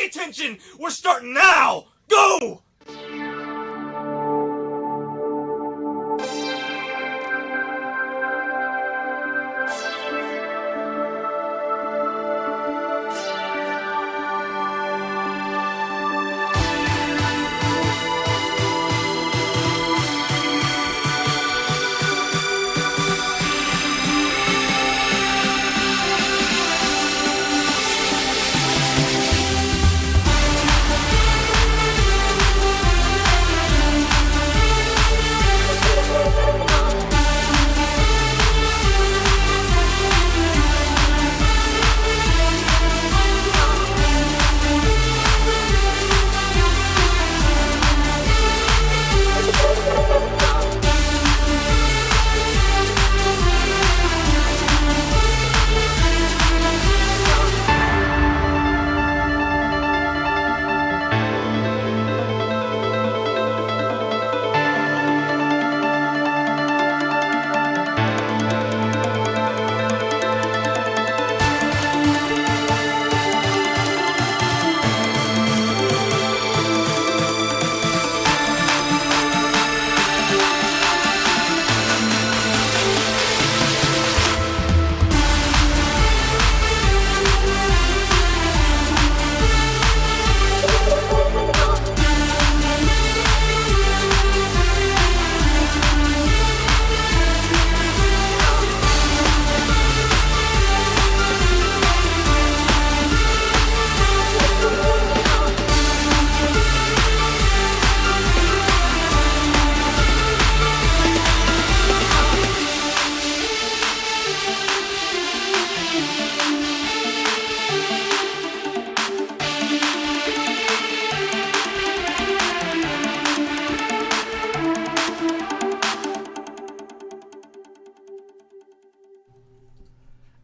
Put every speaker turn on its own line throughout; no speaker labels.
attention! We're starting now! Go!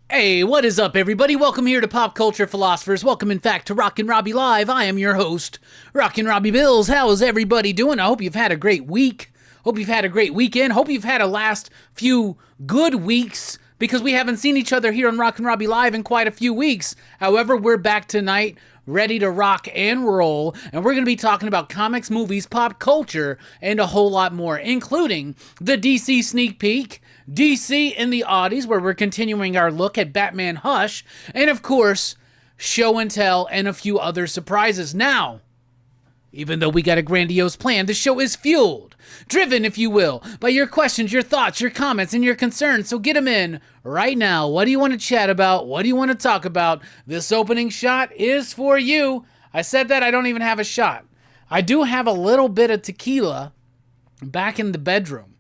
Hey, what is up, everybody? Welcome here to Pop Culture Philosophers. Welcome, in fact, to Rockin Robbie Live. I am your host, Rockin Robbie Billups. How is everybody doing? I hope you've had a great week. Hope you've had a great weekend. Hope you've had a last few good weeks, because we haven't seen each other here on Rockin Robbie Live in quite a few weeks. However, we're back tonight, ready to rock and roll, and we're going to be talking about comics, movies, pop culture, and a whole lot more, including the DC sneak peek, DC in the Audies, where we're continuing our look at Batman Hush, and of course, show and tell and a few other surprises. Now, even though we got a grandiose plan, the show is fueled, driven, if you will, by your questions, your thoughts, your comments, and your concerns, so get them in right now. What do you want to chat about? What do you want to talk about? This opening shot is for you. I said that I don't even have a shot. I do have a little bit of tequila back in the bedroom,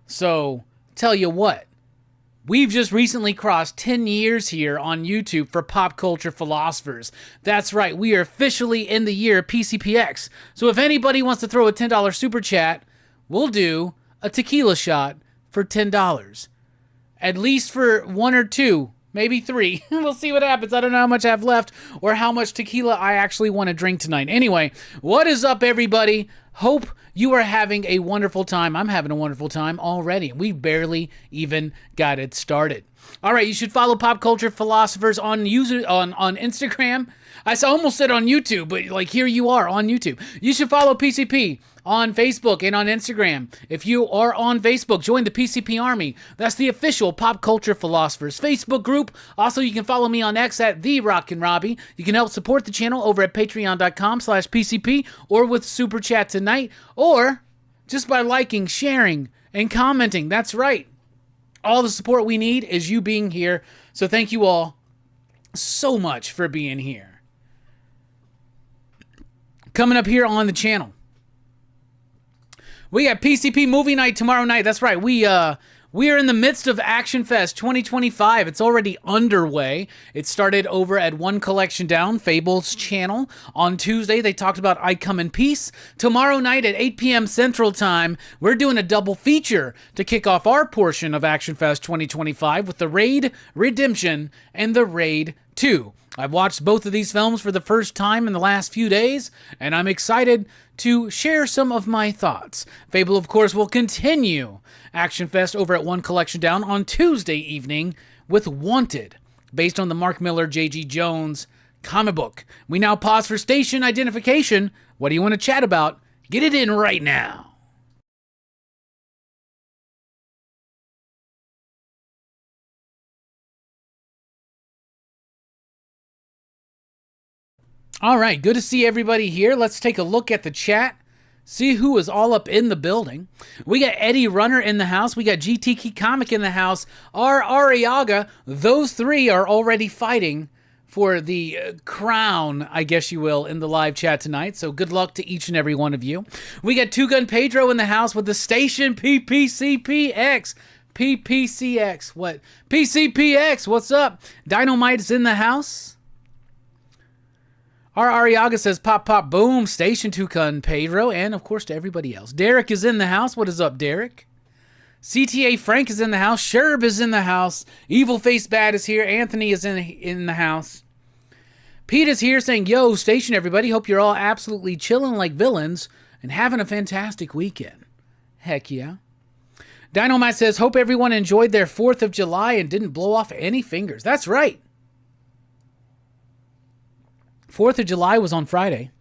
so tell you what, we've just recently crossed 10 years here on YouTube for Pop Culture Philosophers. That's right, we are officially in the year PCPX. So if anybody wants to throw a $10 super chat, we'll do a tequila shot for $10. At least for one or two, maybe three. We'll see what happens. I don't know how much I have left or how much tequila I actually want to drink tonight. Anyway, what is up, everybody? Hope you are having a wonderful time. I'm having a wonderful time already. We barely even got it started. All right, you should follow Pop Culture Philosophers on Instagram. I almost said on YouTube, but like here you are on YouTube. You should follow PCP on Facebook and on Instagram. If you are on Facebook, join the PCP Army. That's the official Pop Culture Philosophers Facebook group. Also, you can follow me on X at the Rockin Robbie. You can help support the channel over at patreon.com/PCP or with Super Chat tonight, or just by liking, sharing, and commenting. That's right. All the support we need is you being here. So thank you all so much for being here. Coming up here on the channel, we got PCP movie night tomorrow night. That's right. We are in the midst of Action Fest 2025. It's already underway. It started over at One Collection Down, Fable's channel. On Tuesday, they talked about I Come in Peace. Tomorrow night at 8 p.m. Central Time, we're doing a double feature to kick off our portion of Action Fest 2025 with the Raid Redemption and the Raid 2. I've watched both of these films for the first time in the last few days, and I'm excited to share some of my thoughts. Fable, of course, will continue Action Fest over at One Collection Down on Tuesday evening with Wanted, based on the Mark Millar, J.G. Jones comic book. We now pause for station identification. What do you want to chat about? Get it in right now. All right, good to see everybody here. Let's take a look at the chat. See who is all up in the building. We got Eddie Runner in the house. We got GTK Comic in the house. R. Ariaga. Those three are already fighting for the crown, I guess you will, in the live chat tonight. So good luck to each and every one of you. We got Two Gun Pedro in the house with the station PPCPX. PPCX. What? PCPX. What's up? Dynamite is in the house. Our Ariaga says, pop, pop, boom, station Tucun, Pedro, and of course to everybody else. Derek is in the house. What is up, Derek? CTA Frank is in the house. Sherb is in the house. Evil Face Bad is here. Anthony is in the house. Pete is here saying, yo, station everybody. Hope you're all absolutely chilling like villains and having a fantastic weekend. Heck yeah. Dynamite says, hope everyone enjoyed their 4th of July and didn't blow off any fingers. That's right. 4th of July was on Friday.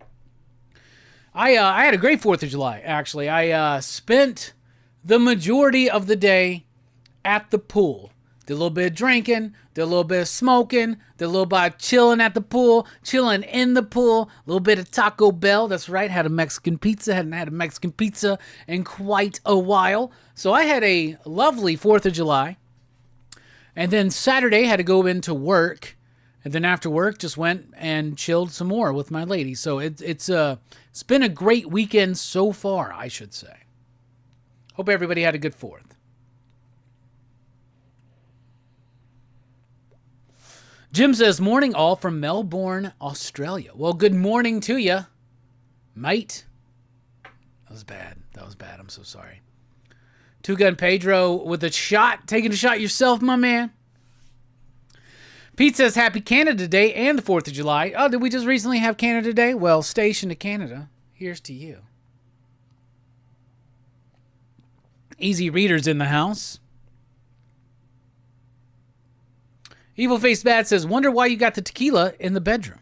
I had a great 4th of July, actually. I spent the majority of the day at the pool. Did a little bit of drinking, did a little bit of smoking, did a little bit of chilling at the pool, chilling in the pool, a little bit of Taco Bell. That's right, had a Mexican pizza. Hadn't had a Mexican pizza in quite a while. So I had a lovely 4th of July. And then Saturday, had to go into work. And then after work, just went and chilled some more with my lady. So it's been a great weekend so far, I should say. Hope everybody had a good 4th. Jim says, morning all from Melbourne, Australia. Well, good morning to you, mate. That was bad. I'm so sorry. Two Gun Pedro with a shot. Taking a shot yourself, my man. Pete says, happy Canada Day and the 4th of July. Oh, did we just recently have Canada Day? Well, station to Canada. Here's to you. Easy Readers in the house. Evil Face Bad says, wonder why you got the tequila in the bedroom.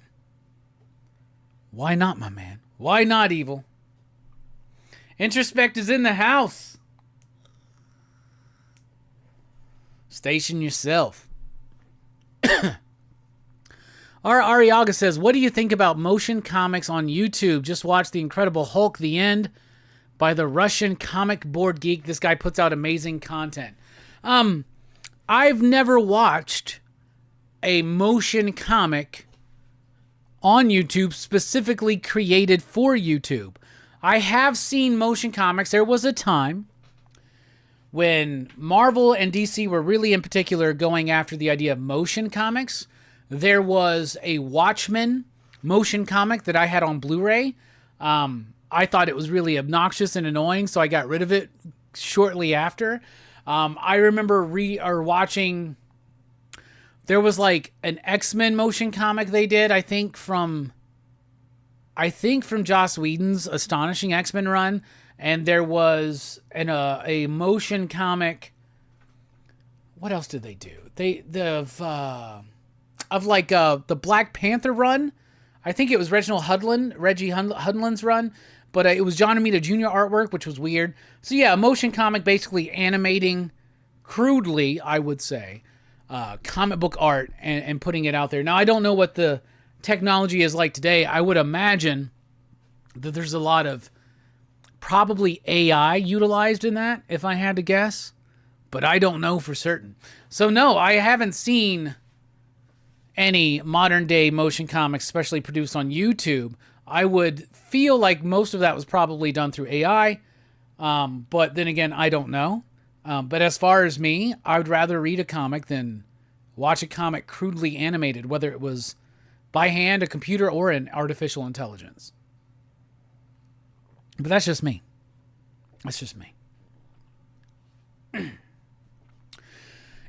Why not, my man? Why not, Evil? Introspect is in the house. Station yourself. Our Ariaga says, what do you think about motion comics on YouTube? Just watch The Incredible Hulk, The End by the Russian comic board geek. This guy puts out amazing content. I've never watched a motion comic on YouTube specifically created for YouTube. I have seen motion comics. There was a time when Marvel and DC were really in particular going after the idea of motion comics. There was a Watchmen motion comic that I had on Blu-ray. I thought it was really obnoxious and annoying, so I got rid of it shortly after. I remember watching. There was like an X-Men motion comic they did. I think from Joss Whedon's Astonishing X-Men run, and there was a motion comic. What else did they do? The Black Panther run. I think it was Reggie Hudlin's run, but it was John Romita Jr. artwork, which was weird. So yeah, a motion comic basically animating crudely, I would say, comic book art and putting it out there. Now, I don't know what the technology is like today. I would imagine that there's a lot of probably AI utilized in that, if I had to guess, but I don't know for certain. So no, I haven't seen any modern day motion comics, especially produced on YouTube. I would feel like most of that was probably done through AI, but then again, I don't know. But as far as me, I would rather read a comic than watch a comic crudely animated, whether it was by hand, a computer, or an artificial intelligence. But that's just me. That's just me.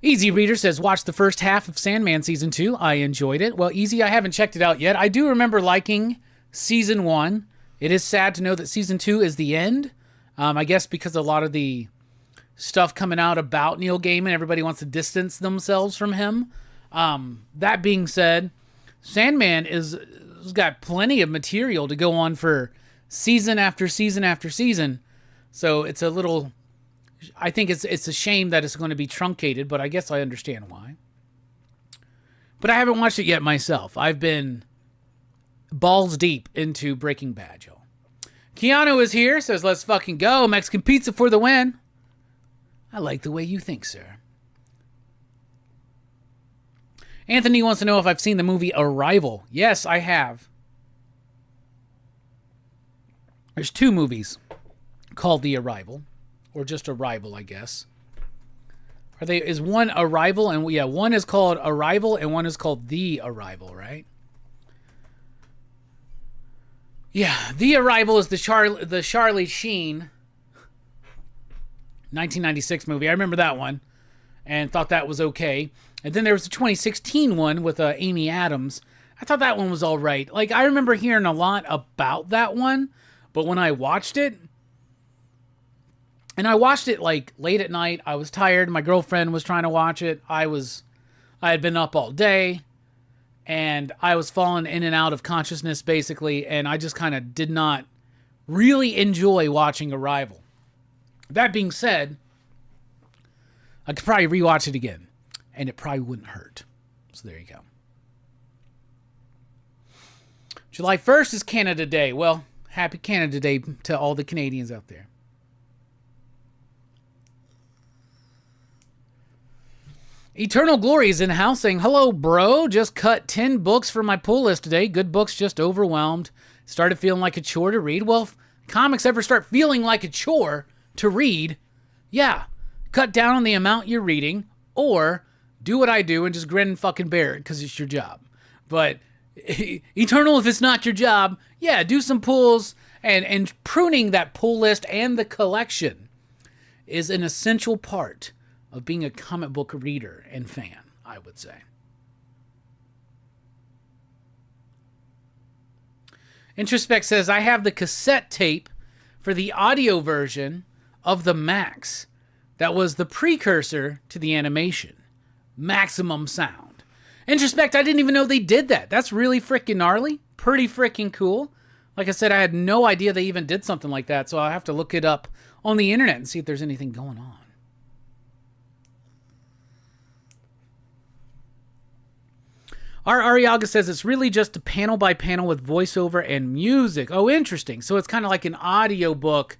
Easy Reader says, watch the first half of Sandman Season 2. I enjoyed it. Well, Easy, I haven't checked it out yet. I do remember liking Season 1. It is sad to know that Season 2 is the end. I guess because a lot of the stuff coming out about Neil Gaiman, everybody wants to distance themselves from him. That being said, Sandman has got plenty of material to go on for season after season after season. So it's a little, I think it's a shame that it's going to be truncated, but I guess I understand why. But I haven't watched it yet myself. I've been balls deep into Breaking Bad, y'all. Keanu is here, says, let's fucking go. Mexican pizza for the win. I like the way you think, sir. Anthony wants to know if I've seen the movie Arrival. Yes, I have. There's 2 movies called The Arrival, or just Arrival, I guess. Is one Arrival, and yeah, one is called Arrival, and one is called The Arrival, right? Yeah, The Arrival is the Charlie Sheen 1996 movie. I remember that one, and thought that was okay. And then there was the 2016 one with Amy Adams. I thought that one was all right. Like, I remember hearing a lot about that one, but when I watched it, and I watched it like late at night, I was tired. My girlfriend was trying to watch it. I had been up all day, and I was falling in and out of consciousness basically, and I just kind of did not really enjoy watching Arrival. That being said, I could probably rewatch it again, and it probably wouldn't hurt. So there you go. July 1st is Canada Day. Well, happy Canada Day to all the Canadians out there. Eternal Glory is in the house saying, hello, bro. Just cut 10 books from my pull list today. Good books, just overwhelmed. Started feeling like a chore to read. Well, if comics ever start feeling like a chore to read, yeah, cut down on the amount you're reading, or do what I do and just grin and fucking bear it because it's your job. But Eternal, if it's not your job, yeah, do some pulls, and pruning that pull list and the collection is an essential part of being a comic book reader and fan, I would say. Introspect says, I have the cassette tape for the audio version of the Max. That was the precursor to the animation. Maximum Sound. Introspect, I didn't even know they did that. That's really freaking gnarly. Pretty freaking cool. Like I said, I had no idea they even did something like that, so I'll have to look it up on the internet and see if there's anything going on. Our Ariaga says it's really just a panel by panel with voiceover and music. Oh, interesting. So it's kind of like an audio book,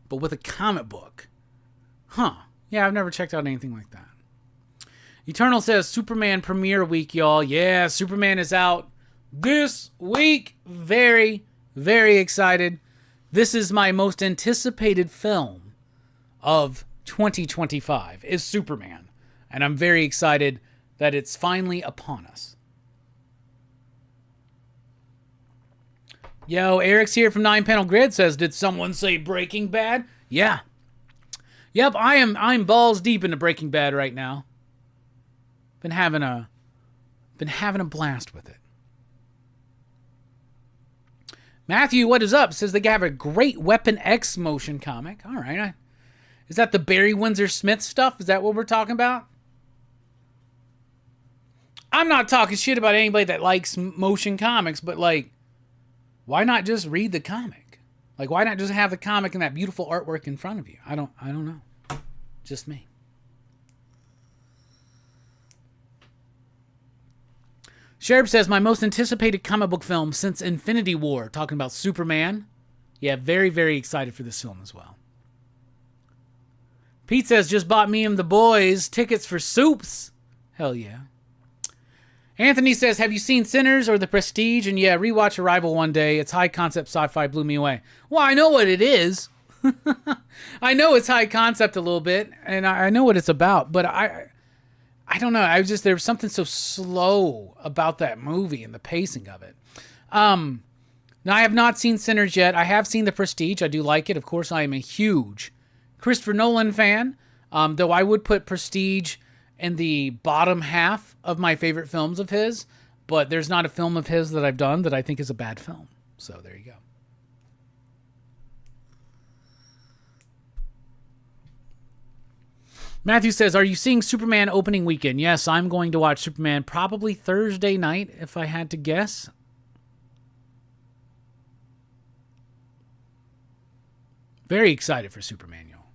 but with a comic book. Huh. Yeah, I've never checked out anything like that. Eternal says Superman premiere week, y'all. Yeah, Superman is out this week. Very, very excited. This is my most anticipated film of 2025 is Superman. And I'm very excited that it's finally upon us. Yo, Eric's here from 9 Panel Grid says, did someone say Breaking Bad? Yeah. Yep, I'm balls deep into Breaking Bad right now. Been having a blast with it. Matthew, what is up? Says they have a great Weapon X motion comic. All right. Is that the Barry Windsor Smith stuff? Is that what we're talking about? I'm not talking shit about anybody that likes motion comics, but like, why not just read the comic? Like, why not just have the comic and that beautiful artwork in front of you? I don't know. Just me. Sherb says, my most anticipated comic book film since Infinity War. Talking about Superman. Yeah, very, very excited for this film as well. Pete says, just bought me and the boys tickets for Soups. Hell yeah. Anthony says, have you seen Sinners or The Prestige? And yeah, rewatch Arrival one day. It's high concept sci-fi, blew me away. Well, I know what it is. I know it's high concept a little bit, and I know what it's about, but I don't know. There was something so slow about that movie and the pacing of it. Now, I have not seen Sinners yet. I have seen The Prestige. I do like it. Of course, I am a huge Christopher Nolan fan, though I would put Prestige in the bottom half of my favorite films of his, but there's not a film of his that I've done that I think is a bad film. So there you go. Matthew says, are you seeing Superman opening weekend? Yes, I'm going to watch Superman probably Thursday night, if I had to guess. Very excited for Superman, y'all.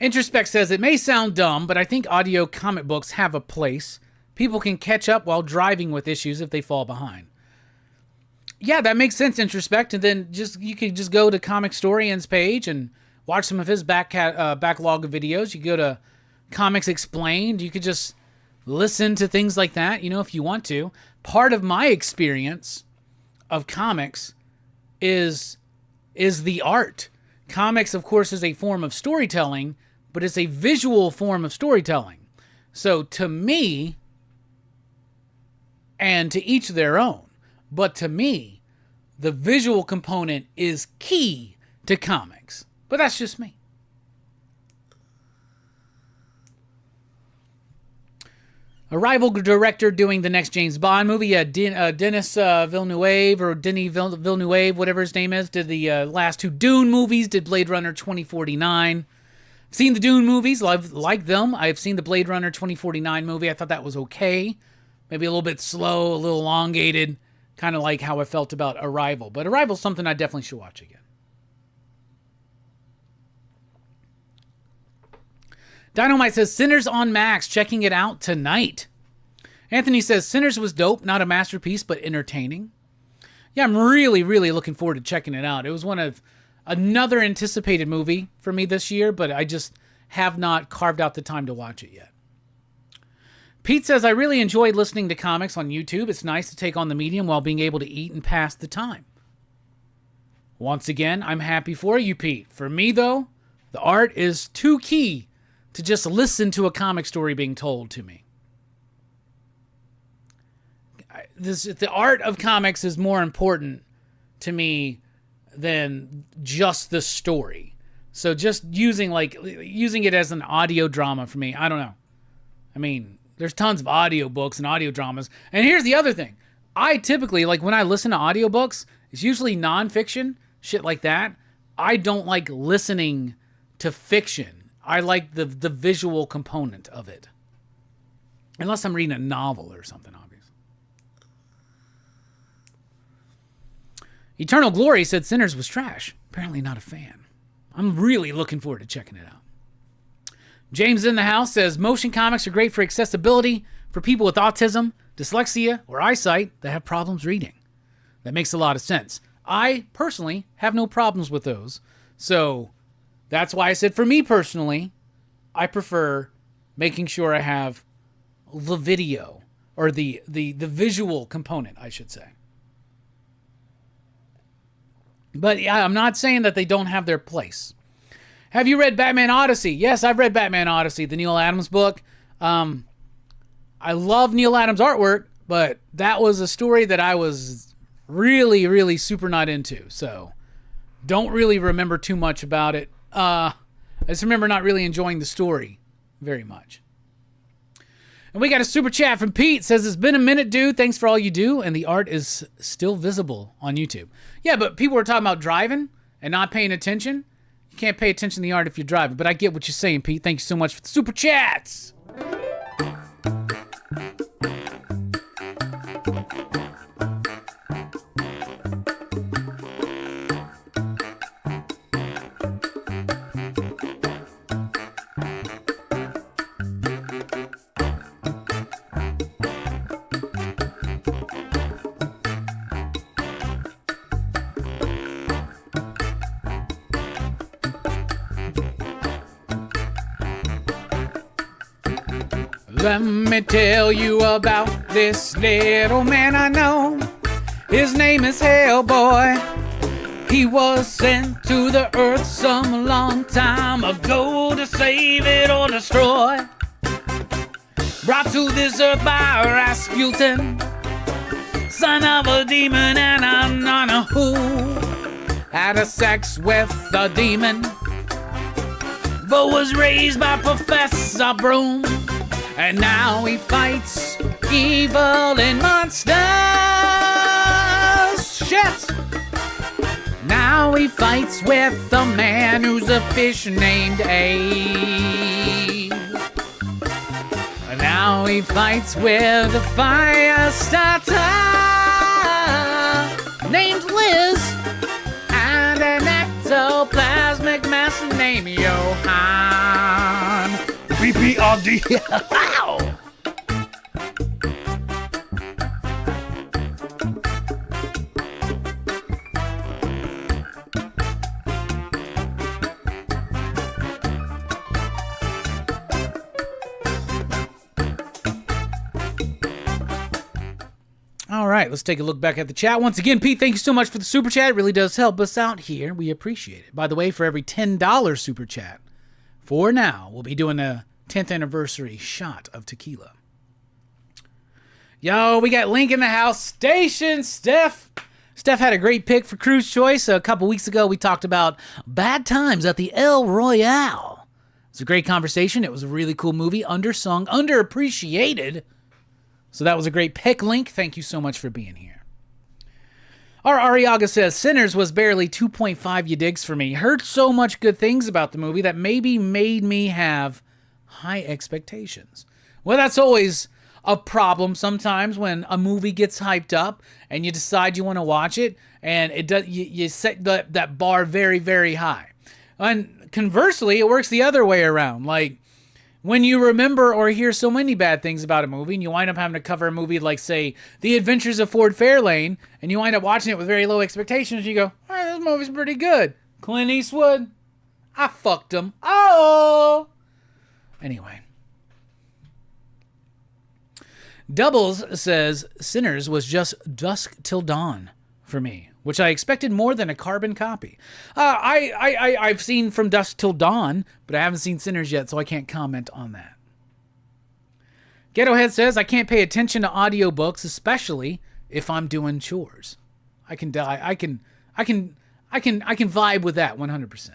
Introspect says, it may sound dumb, but I think audio comic books have a place. People can catch up while driving with issues if they fall behind. Yeah, that makes sense, Introspect. And then you can just go to Comic Storian's page and watch some of his backlog of videos. You go to Comics Explained. You could just listen to things like that, if you want to. Part of my experience of comics is the art. Comics, of course, is a form of storytelling, but it's a visual form of storytelling. So to me, and to each their own, but to me, the visual component is key to comics. But that's just me. A rival director doing the next James Bond movie, Denis Villeneuve, or Denis Villeneuve, whatever his name is, did the last 2 Dune movies, did Blade Runner 2049. I've seen the Dune movies, like them. I've seen the Blade Runner 2049 movie. I thought that was okay. Maybe a little bit slow, a little elongated, kind of like how I felt about Arrival. But Arrival's something I definitely should watch again. Dynamite says, Sinners on Max, checking it out tonight. Anthony says, Sinners was dope, not a masterpiece, but entertaining. Yeah, I'm really, really looking forward to checking it out. It was another anticipated movie for me this year, but I just have not carved out the time to watch it yet. Pete says, I really enjoyed listening to comics on YouTube. It's nice to take on the medium while being able to eat and pass the time. Once again, I'm happy for you, Pete. For me, though, the art is too key to just listen to a comic story being told to me. The art of comics is more important to me than just the story. So just using it as an audio drama for me, I don't know. I mean, there's tons of audio books and audio dramas. And here's the other thing. I typically, when I listen to audiobooks, it's usually nonfiction, shit like that. I don't like listening to fiction. I like the visual component of it. Unless I'm reading a novel or something, obviously. Eternal Glory said Sinners was trash. Apparently not a fan. I'm really looking forward to checking it out. James in the house says, motion comics are great for accessibility for people with autism, dyslexia, or eyesight that have problems reading. That makes a lot of sense. I, personally, have no problems with those. So that's why I said, for me personally, I prefer making sure I have the video, or the visual component, I should say. But yeah, I'm not saying that they don't have their place. Have you read Batman Odyssey? Yes, I've read Batman Odyssey, the Neil Adams book. I love Neil Adams' artwork, but that was a story that I was really, really super not into. So don't really remember too much about it. I just remember not really enjoying the story very much. And we got a super chat from Pete. Says, it's been a minute, dude. Thanks for all you do. And the art is still visible on YouTube. Yeah, but people were talking about driving and not paying attention. You can't pay attention to the art if you're driving. But I get what you're saying, Pete. Thank you so much for the super chats. Let me tell you about this little man I know. His name is Hellboy. He was sent to the earth some long time ago to save it or destroy. Brought to this earth by Rasputin, son of a demon and a nana who had a sex with a demon, but was raised by Professor Broom. And now he fights evil and monsters. Shit! Now he fights with a man who's a fish named Abe. Now he fights with a fire starter named Liz and an ectoplasmic mess named Johan. BPRD. Wow! All right, let's take a look back at the chat. Once again, Pete, thank you so much for the super chat. It really does help us out here. We appreciate it. By the way, for every $10 super chat, for now, we'll be doing a 10th anniversary shot of tequila. Yo, we got Link in the house. Station Steph. Steph had a great pick for Cruise Choice. A couple weeks ago, we talked about Bad Times at the El Royale. It was a great conversation. It was a really cool movie, undersung, underappreciated. So that was a great pick, Link. Thank you so much for being here. Our Ariaga says, Sinners was barely 2.5 you digs for me. Heard so much good things about the movie that maybe made me have high expectations. Well, that's always a problem sometimes when a movie gets hyped up and you decide you want to watch it and it does, you set that bar very, very high. And conversely, it works the other way around. Like, when you remember or hear so many bad things about a movie and you wind up having to cover a movie like, say, The Adventures of Ford Fairlane, and you wind up watching it with very low expectations, you go, all right, this movie's pretty good. Clint Eastwood, I fucked him. Oh! Anyway. Doubles says, Sinners was just Dusk Till Dawn for me, which I expected more than a carbon copy. I've seen From Dusk Till Dawn, but I haven't seen Sinners yet, so I can't comment on that. Ghettohead says, I can't pay attention to audiobooks, especially if I'm doing chores. I can vibe with that 100%.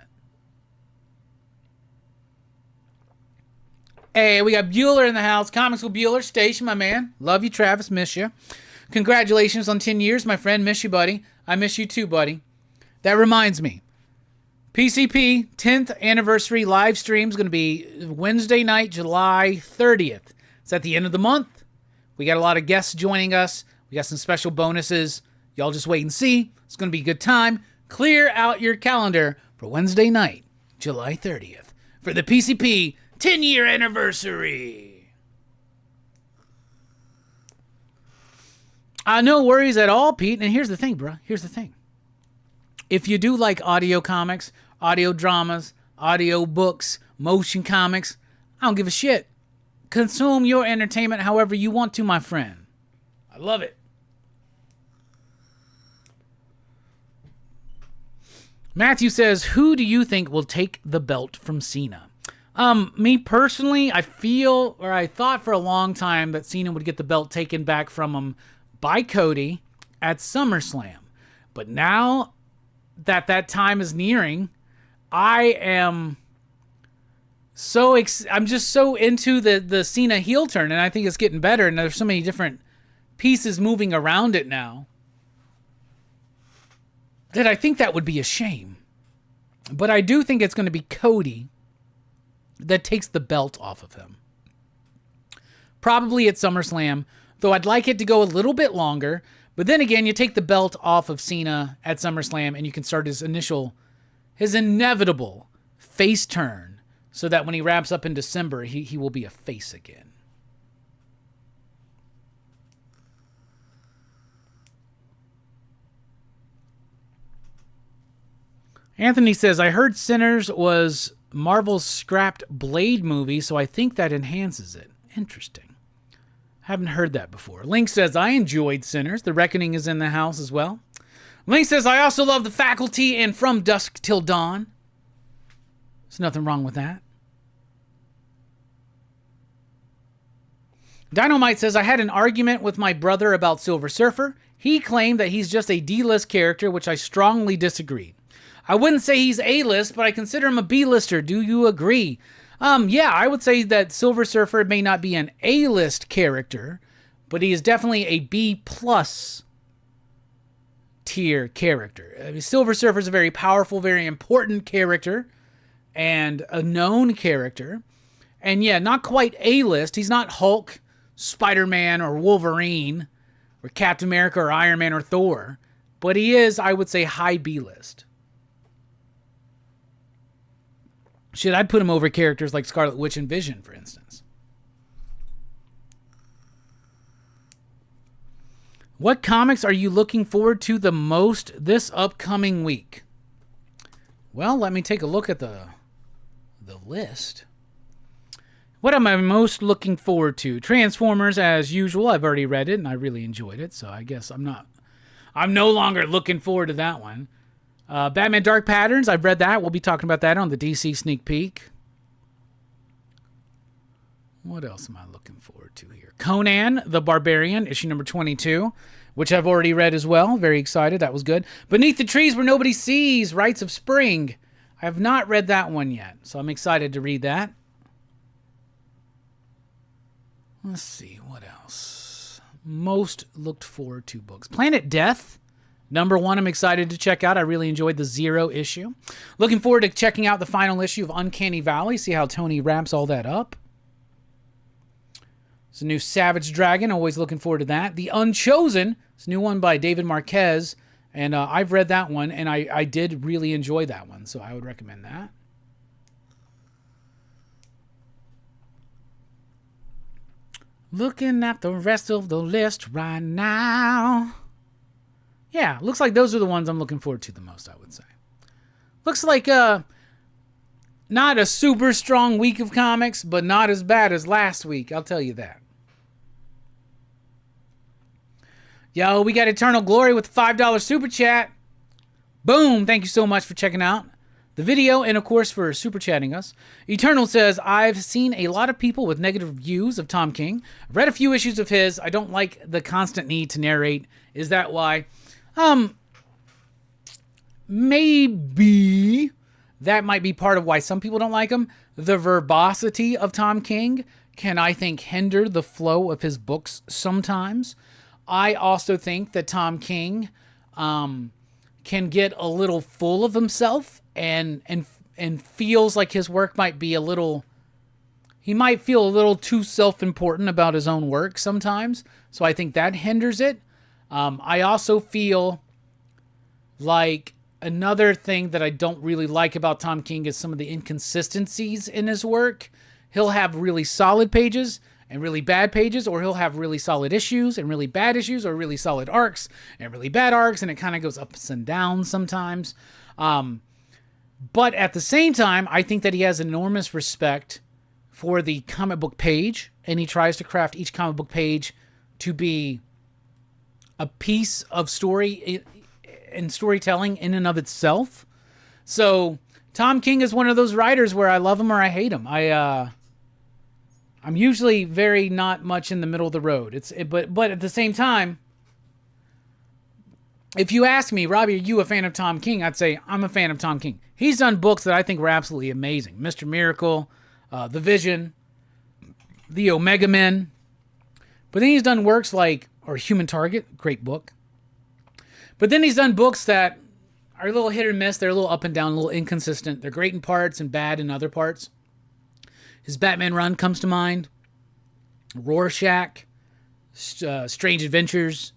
Hey, we got Bueller in the house. Comics with Bueller. Station, my man. Love you, Travis. Miss you. Congratulations on 10 years, my friend. Miss you, buddy. I miss you too, buddy. That reminds me. PCP 10th anniversary live stream is going to be Wednesday night, July 30th. It's at the end of the month. We got a lot of guests joining us. We got some special bonuses. Y'all just wait and see. It's going to be a good time. Clear out your calendar for Wednesday night, July 30th, for the PCP 10-year anniversary. No worries at all, Pete. And here's the thing, bro. Here's the thing. If you do like audio comics, audio dramas, audio books, motion comics, I don't give a shit. Consume your entertainment however you want to, my friend. I love it. Matthew says, who do you think will take the belt from Cena? Me personally, I thought for a long time that Cena would get the belt taken back from him by Cody at SummerSlam. But now that time is nearing, I'm just so into the Cena heel turn, and I think it's getting better, and there's so many different pieces moving around it now that I think that would be a shame. But I do think it's going to be Cody that takes the belt off of him. Probably at SummerSlam, though I'd like it to go a little bit longer. But then again, you take the belt off of Cena at SummerSlam and you can start his inevitable face turn so that when he wraps up in December, he will be a face again. Anthony says, I heard Sinners was Marvel's scrapped Blade movie, so I think that enhances it. Interesting. Haven't heard that before. Link says, I enjoyed Sinners. The Reckoning is in the house as well. Link says, I also love The Faculty and From Dusk Till Dawn. There's nothing wrong with that. Dynamite says, I had an argument with my brother about Silver Surfer. He claimed that he's just a D-list character, which I strongly disagreed. I wouldn't say he's A-list, but I consider him a B-lister. Do you agree? Yeah, I would say that Silver Surfer may not be an A-list character, but he is definitely a B+ tier character. I mean, Silver Surfer is a very powerful, very important character and a known character. And yeah, not quite A-list. He's not Hulk, Spider-Man, or Wolverine, or Captain America, or Iron Man, or Thor. But he is, I would say, high B-list. Shit, I'd put him over characters like Scarlet Witch and Vision, for instance. What comics are you looking forward to the most this upcoming week? Well, let me take a look at the list. What am I most looking forward to? Transformers, as usual. I've already read it, and I really enjoyed it, so I guess I'm no longer looking forward to that one. Batman Dark Patterns, I've read that. We'll be talking about that on the DC Sneak Peek. What else am I looking forward to here? Conan the Barbarian, issue number 22, which I've already read as well. Very excited. That was good. Beneath the Trees Where Nobody Sees, Rites of Spring. I have not read that one yet, so I'm excited to read that. Let's see, what else? Most looked forward to books. Planet Death, number 1, I'm excited to check out. I really enjoyed the 0 issue. Looking forward to checking out the final issue of Uncanny Valley, see how Tony wraps all that up. It's a new Savage Dragon, always looking forward to that. The Unchosen, it's a new one by David Marquez, and I've read that one, and I did really enjoy that one, so I would recommend that. Looking at the rest of the list right now. Yeah, looks like those are the ones I'm looking forward to the most, I would say. Looks like not a super strong week of comics, but not as bad as last week, I'll tell you that. Yo, we got Eternal Glory with the $5 super chat. Boom, thank you so much for checking out the video, and of course for super chatting us. Eternal says, I've seen a lot of people with negative views of Tom King. I've read a few issues of his. I don't like the constant need to narrate. Is that why? Maybe that might be part of why some people don't like him. The verbosity of Tom King can, I think, hinder the flow of his books sometimes. I also think that Tom King can get a little full of himself and feels like his work might be he might feel a little too self-important about his own work sometimes. So I think that hinders it. I also feel like another thing that I don't really like about Tom King is some of the inconsistencies in his work. He'll have really solid pages and really bad pages, or he'll have really solid issues and really bad issues, or really solid arcs and really bad arcs, and it kind of goes ups and downs sometimes. But at the same time, I think that he has enormous respect for the comic book page, and he tries to craft each comic book page to be a piece of story and storytelling in and of itself. So Tom King is one of those writers where I love him or I hate him. I'm usually very not much in the middle of the road. But at the same time, if you ask me, Robbie, are you a fan of Tom King? I'd say I'm a fan of Tom King. He's done books that I think were absolutely amazing. Mr. Miracle, The Vision, The Omega Men. But then he's done works like, or Human Target, great book. But then he's done books that are a little hit or miss. They're a little up and down, a little inconsistent. They're great in parts and bad in other parts. His Batman run comes to mind. Rorschach, Strange Adventures,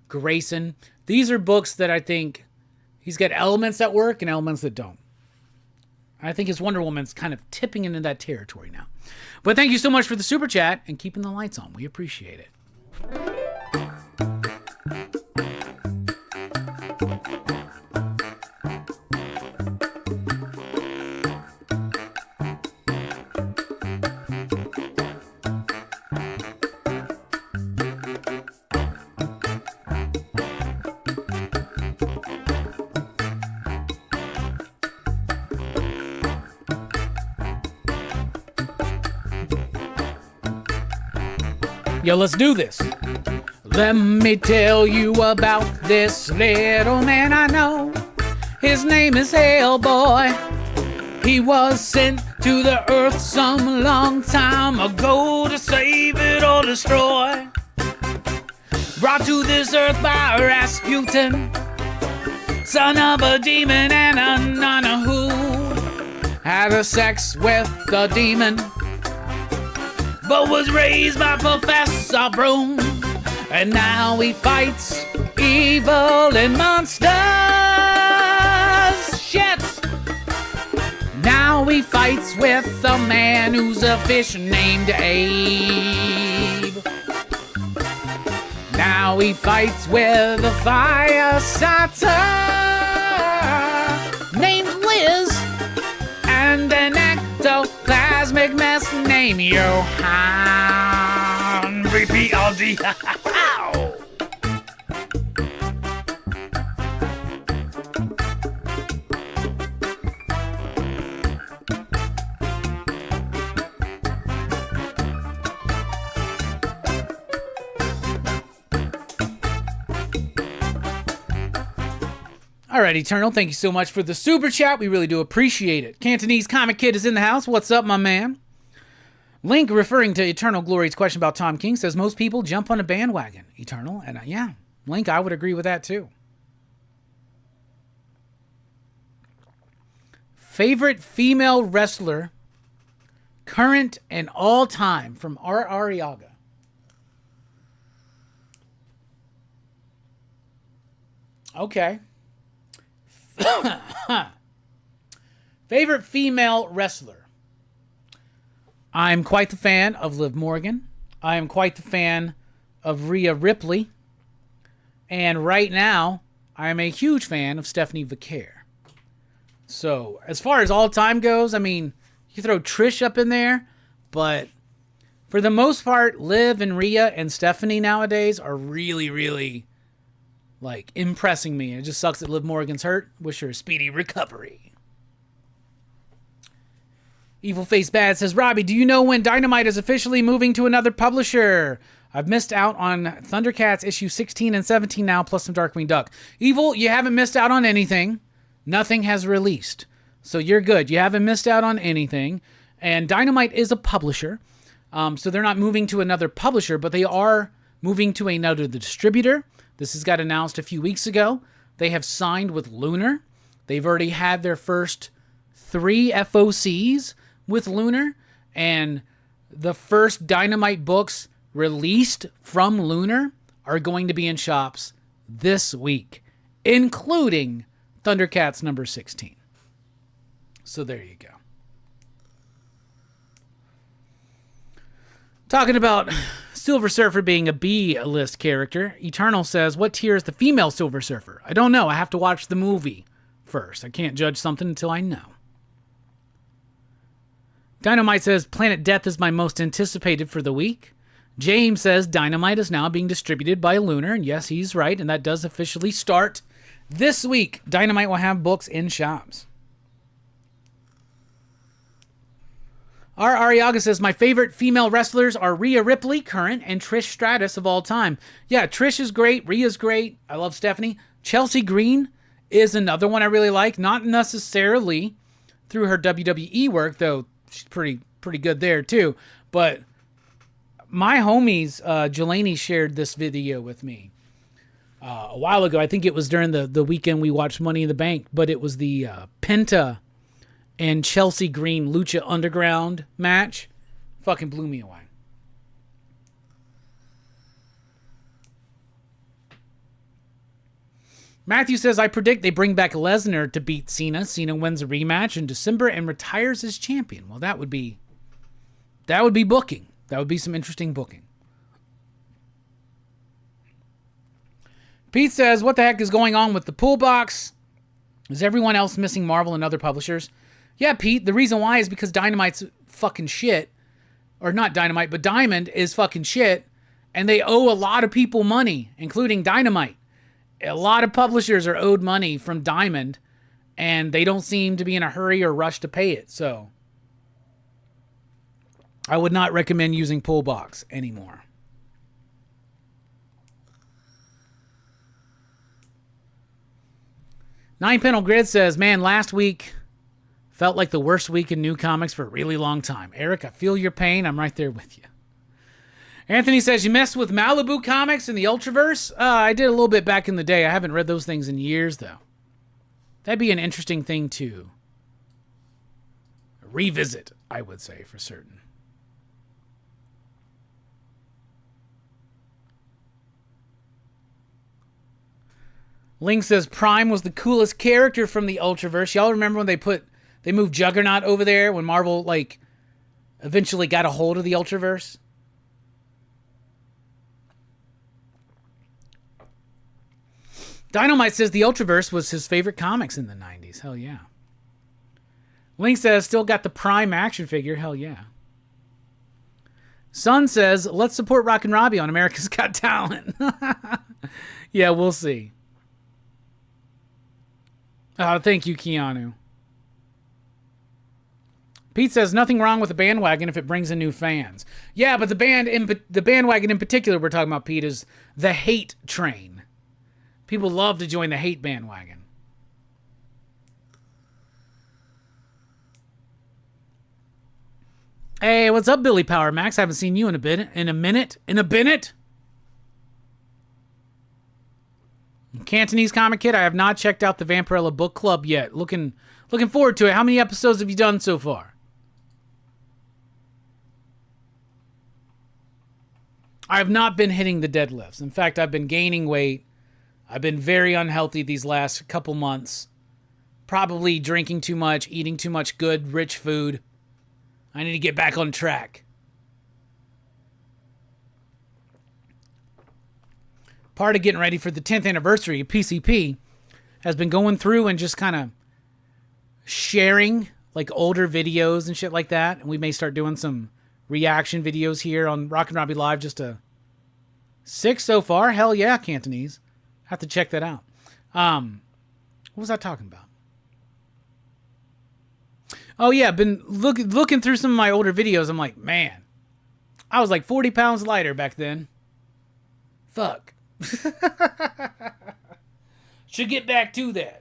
Grayson. These are books that I think he's got elements that work and elements that don't. I think his Wonder Woman's kind of tipping into that territory now. But thank you so much for the super chat and keeping the lights on. We appreciate it. Yo, let's do this. Let me tell you about this little man I know. His name is Hellboy. He was sent to the earth some long time ago to save it or destroy. brought to this earth by Rasputin, son of a demon and a nun who had a sex with the demon, but was raised by Professor Broom, and now he fights evil and monsters. Shit! Now he fights with a man who's a fish named Abe. Now he fights with a fire starter named Liz, and an ectoplasmic mess named Johann. Repeat all D. All right, Eternal, thank you so much for the super chat. We really do appreciate it. Cantonese Comic Kid is in the house. What's up, my man? Link, referring to Eternal Glory's question about Tom King, says most people jump on a bandwagon, Eternal. And yeah, Link, I would agree with that too. Favorite female wrestler, current and all time, from R. Yaga. Okay. Favorite female wrestler. I'm quite the fan of Liv Morgan. I am quite the fan of Rhea Ripley. And right now, I am a huge fan of Stephanie Vaquer. So, as far as all time goes, I mean, you throw Trish up in there, but for the most part, Liv and Rhea and Stephanie nowadays are really, really like impressing me. It just sucks that Liv Morgan's hurt. Wish her a speedy recovery. Evil Face Bad says, Robbie, do you know when Dynamite is officially moving to another publisher? I've missed out on Thundercats issue 16 and 17 now, plus some Darkwing Duck. Evil, you haven't missed out on anything. Nothing has released. So you're good. You haven't missed out on anything. And Dynamite is a publisher. So they're not moving to another publisher, but they are moving to another distributor. This has got announced a few weeks ago. They have signed with Lunar. They've already had their first 3 FOCs with Lunar. And the first Dynamite books released from Lunar are going to be in shops this week, including Thundercats number 16. So there you go. Talking about Silver Surfer being a B-list character, Eternal says, what tier is the female Silver Surfer? I don't know. I have to watch the movie first. I can't judge something until I know. Dynamite says, Planet Death is my most anticipated for the week. James says, Dynamite is now being distributed by Lunar. And yes, he's right. And that does officially start this week. Dynamite will have books in shops. R. Ariaga says, my favorite female wrestlers are Rhea Ripley, current, and Trish Stratus of all time. Yeah, Trish is great. Rhea's great. I love Stephanie. Chelsea Green is another one I really like. Not necessarily through her WWE work, though she's pretty good there too. But my homies, Jelani, shared this video with me a while ago. I think it was during the weekend we watched Money in the Bank, but it was the Penta and Chelsea Green Lucha Underground match. Fucking blew me away. Matthew says, I predict they bring back Lesnar to beat Cena. Cena wins a rematch in December and retires as champion. Well, that would be booking. That would be some interesting booking. Pete says, what the heck is going on with the pool box? Is everyone else missing Marvel and other publishers? Yeah, Pete, the reason why is because Dynamite's fucking shit. Or not Dynamite, but Diamond is fucking shit. And they owe a lot of people money, including Dynamite. A lot of publishers are owed money from Diamond, and they don't seem to be in a hurry or rush to pay it. So I would not recommend using Pull Box anymore. Nine Panel Grid says, man, last week felt like the worst week in new comics for a really long time. Eric, I feel your pain. I'm right there with you. Anthony says, you messed with Malibu Comics and the Ultraverse? I did a little bit back in the day. I haven't read those things in years, though. That'd be an interesting thing to revisit, I would say, for certain. Link says, Prime was the coolest character from the Ultraverse. Y'all remember when they moved Juggernaut over there when Marvel, eventually got a hold of the Ultraverse? Dynamite says the Ultraverse was his favorite comics in the 90s. Hell yeah. Link says, still got the Prime action figure. Hell yeah. Sun says, let's support Rockin' Robbie on America's Got Talent. Yeah, we'll see. Thank you, Keanu. Pete says, nothing wrong with a bandwagon if it brings in new fans. Yeah, but the bandwagon in particular we're talking about, Pete, is the hate train. People love to join the hate bandwagon. Hey, what's up, Billy Power Max? I haven't seen you in a minute. Cantonese Comic Kid, I have not checked out the Vampirella Book Club yet. Looking forward to it. How many episodes have you done so far? I have not been hitting the deadlifts. In fact, I've been gaining weight. I've been very unhealthy these last couple months. Probably drinking too much, eating too much good, rich food. I need to get back on track. Part of getting ready for the 10th anniversary of PCP has been going through and just kind of sharing older videos and shit like that. And we may start doing some reaction videos here on Rockin' Robbie Live. Just 6 so far. Hell yeah, Cantonese. Have to check that out. What was I talking about? Oh yeah, been looking through some of my older videos. I'm like, man, I was 40 pounds lighter back then. Fuck. Should get back to that.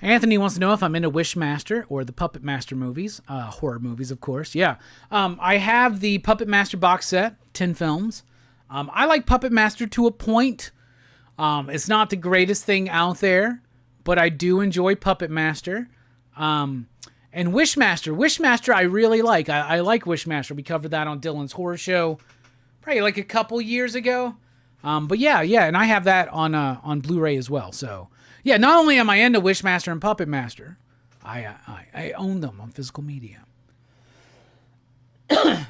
Anthony wants to know if I'm into Wishmaster or the Puppet Master movies. Horror movies, of course. Yeah. I have the Puppet Master box set, 10 films. I like Puppet Master to a point. It's not the greatest thing out there, but I do enjoy Puppet Master. And Wishmaster I really like. I like Wishmaster. We covered that on Dylan's Horror Show probably a couple years ago. But yeah, and I have that on Blu-ray as well. So yeah, not only am I into Wishmaster and Puppet Master, I own them on physical media.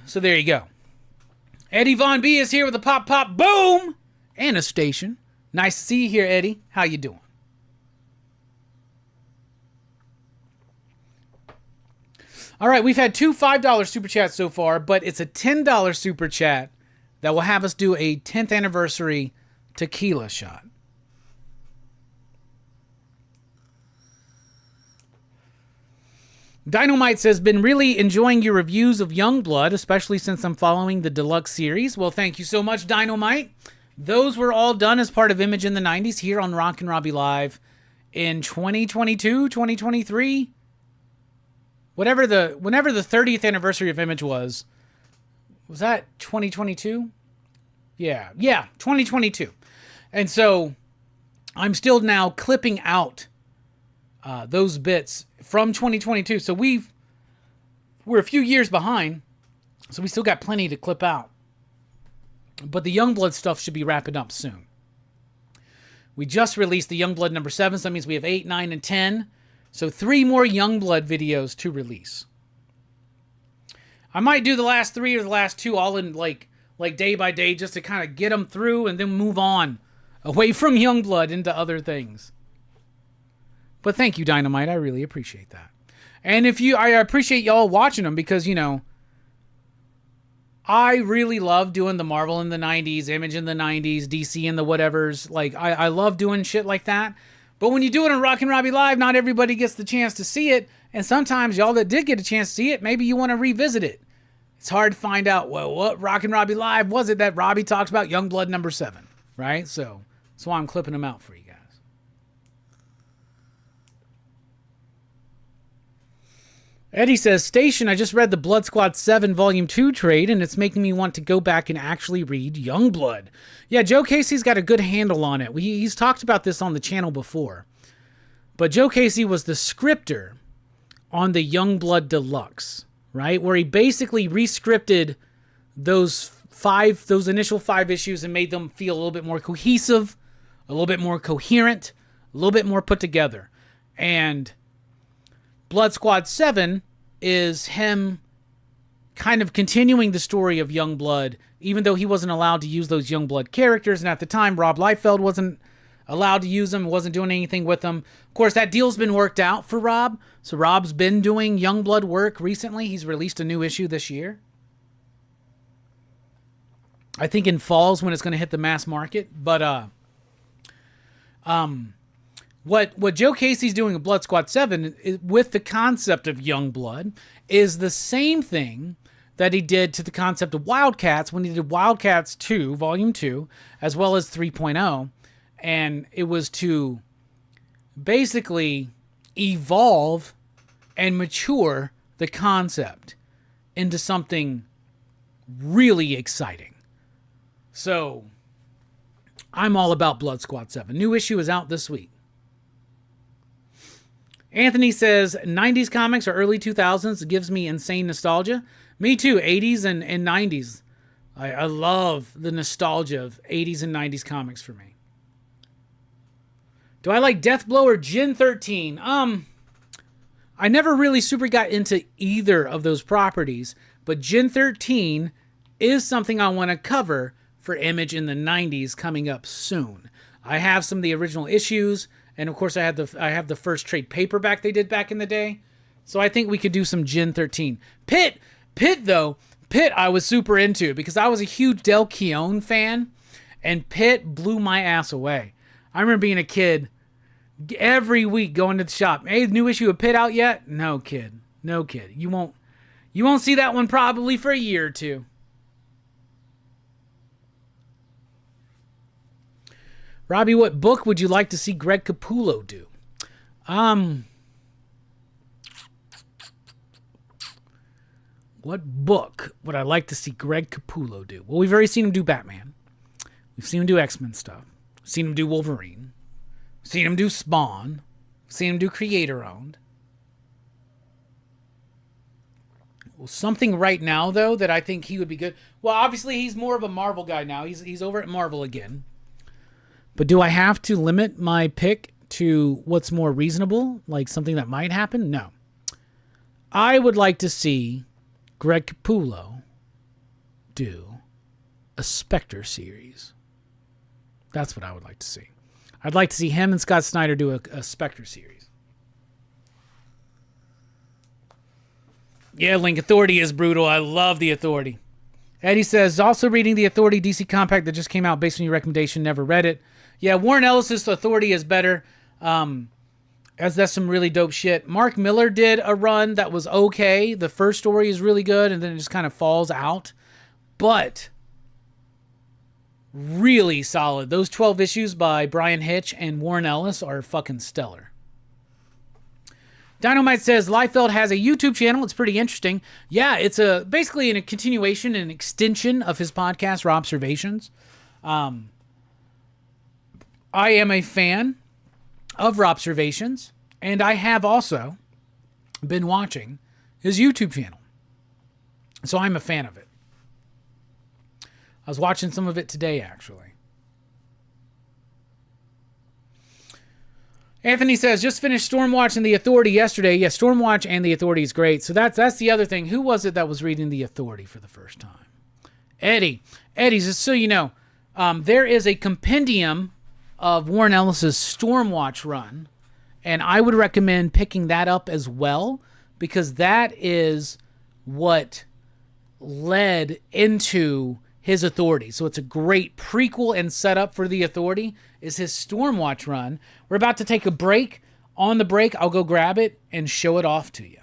So there you go. Eddie Von B is here with a pop boom and a station. Nice to see you here, Eddie. How you doing? All right, we've had 2 $5 super chats so far, but it's a $10 super chat that will have us do a 10th anniversary tequila shot. Dynamite says, been really enjoying your reviews of Youngblood, especially since I'm following the deluxe series. Well, thank you so much, Dynamite. Those were all done as part of Image in the 90s here on Rockin' Robbie Live in 2022, 2023. Whenever the 30th anniversary of Image was that 2022? Yeah, 2022. And so I'm still now clipping out those bits from 2022. So we're a few years behind, so we still got plenty to clip out. But the Youngblood stuff should be wrapping up soon. We just released the Youngblood number 7, so that means we have 8, 9, and 10. So 3 more Youngblood videos to release. I might do the last 3 or the last 2 all in like day by day just to kind of get them through and then move on away from Youngblood into other things. But thank you, Dynamite. I really appreciate that. And I appreciate y'all watching them because, I really love doing the Marvel in the 90s, Image in the 90s, DC in the whatevers. I love doing shit like that. But when you do it on Rockin' Robbie Live, not everybody gets the chance to see it. And sometimes y'all that did get a chance to see it, maybe you want to revisit it. It's hard to find out, well, what Rockin' Robbie Live was it that Robbie talks about Youngblood number 7, right? So that's why I'm clipping them out for you guys. Eddie says, Station, I just read the Blood Squad 7 Volume 2 trade, and it's making me want to go back and actually read Youngblood. Yeah, Joe Casey's got a good handle on it. He's talked about this on the channel before. But Joe Casey was the scripter on the Youngblood Deluxe, right? Where he basically re-scripted those initial 5 issues and made them feel a little bit more cohesive, a little bit more coherent, a little bit more put together. And Blood Squad 7 is him kind of continuing the story of Youngblood, even though he wasn't allowed to use those Youngblood characters. And at the time, Rob Liefeld wasn't allowed to use them, wasn't doing anything with them. Of course, that deal's been worked out for Rob. So Rob's been doing Youngblood work recently. He's released a new issue this year. I think in fall's when it's going to hit the mass market. But what Joe Casey's doing in Blood Squad 7 with the concept of Youngblood is the same thing that he did to the concept of Wildcats when he did Wildcats 2, Volume 2, as well as 3.0. And it was to basically evolve and mature the concept into something really exciting. So, I'm all about Blood Squad 7. New issue is out this week. Anthony says, 90s comics or early 2000s, it gives me insane nostalgia. Me too, 80s and 90s. I love the nostalgia of 80s and 90s comics for me. Do I like Deathblow or Gin 13? I never really super got into either of those properties, but Gin 13 is something I want to cover for Image in the 90s coming up soon. I have some of the original issues, and of course I have the first trade paperback they did back in the day. So I think we could do some Gin 13. Pitt I was super into because I was a huge Del Keown fan, and Pitt blew my ass away. I remember being a kid every week going to the shop. Hey, new issue of Pitt out yet? No, kid. You won't see that one probably for a year or two. Robbie, what book would you like to see Greg Capullo do? What book would I like to see Greg Capullo do? Well, we've already seen him do Batman. We've seen him do X-Men stuff. We've seen him do Wolverine. We've seen him do Spawn. We've seen him do Creator-owned. Well, something right now, though, that I think he would be good. Well, obviously, he's more of a Marvel guy now. He's over at Marvel again. But do I have to limit my pick to what's more reasonable, like something that might happen? No. I would like to see Greg Capullo do a Spectre series. That's what I would like to see. I'd like to see him and Scott Snyder do a Spectre series. Yeah, Link, Authority is brutal. I love the Authority. Eddie says, also reading the Authority DC Compact that just came out based on your recommendation. Never read it. Yeah, Warren Ellis's Authority is better. As that's some really dope shit. Mark Miller did a run that was okay. The first story is really good, and then it just kind of falls out. But really solid. Those 12 issues by Brian Hitch and Warren Ellis are fucking stellar. Dynamite says, Liefeld has a YouTube channel. It's pretty interesting. Yeah, it's basically a continuation and extension of his podcast, Robservations. I am a fan of Robservations, and I have also been watching his YouTube channel. So I'm a fan of it. I was watching some of it today, actually. Anthony says, just finished Stormwatch and The Authority yesterday. Yeah, Stormwatch and The Authority is great. So that's the other thing. Who was it that was reading The Authority for the first time? Eddie, just so you know, there is a compendium of Warren Ellis's Stormwatch run, and I would recommend picking that up as well, because that is what led into his Authority. So it's a great prequel and setup for The Authority is his Stormwatch run. We're about to take a break. On the break, I'll go grab it and show it off to you.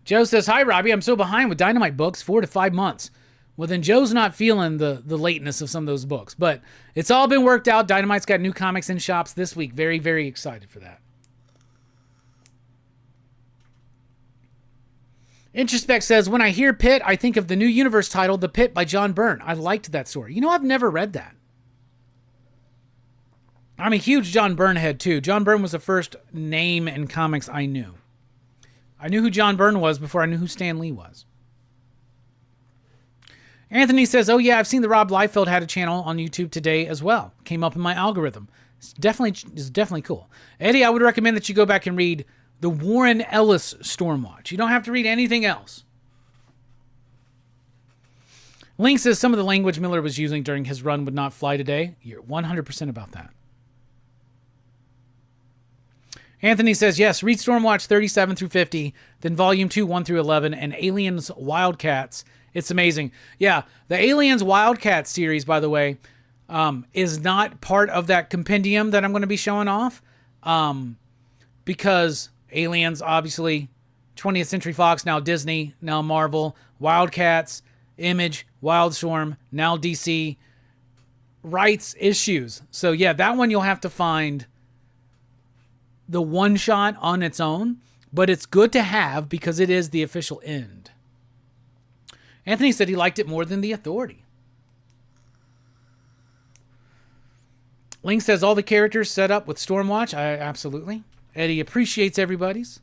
Joe says, hi, Robbie. I'm so behind with Dynamite books, 4 to 5 months. Well, then Joe's not feeling the lateness of some of those books. But it's all been worked out. Dynamite's got new comics in shops this week. Very, very excited for that. Introspect says, when I hear Pit, I think of the new universe title, The Pit by John Byrne. I liked that story. You know, I've never read that. I'm a huge John Byrne head, too. John Byrne was the first name in comics I knew. I knew who John Byrne was before I knew who Stan Lee was. Anthony says, oh yeah, I've seen the Rob Liefeld had a channel on YouTube today as well. Came up in my algorithm. It's definitely cool. Eddie, I would recommend that you go back and read the Warren Ellis Stormwatch. You don't have to read anything else. Link says some of the language Miller was using during his run would not fly today. You're 100% about that. Anthony says, yes, read Stormwatch 37 through 50, then Volume 2, 1 through 11, and Aliens Wildcats. It's amazing. Yeah, the Aliens Wildcats series, by the way, is not part of that compendium that I'm going to be showing off. Because Aliens, obviously, 20th Century Fox, now Disney, now Marvel, Wildcats, Image, Wildstorm, now DC, rights issues. So yeah, that one you'll have to find the one shot on its own, but it's good to have because it is the official end. Anthony said he liked it more than The Authority. Link says all the characters set up with Stormwatch. Absolutely. Eddie appreciates everybody's.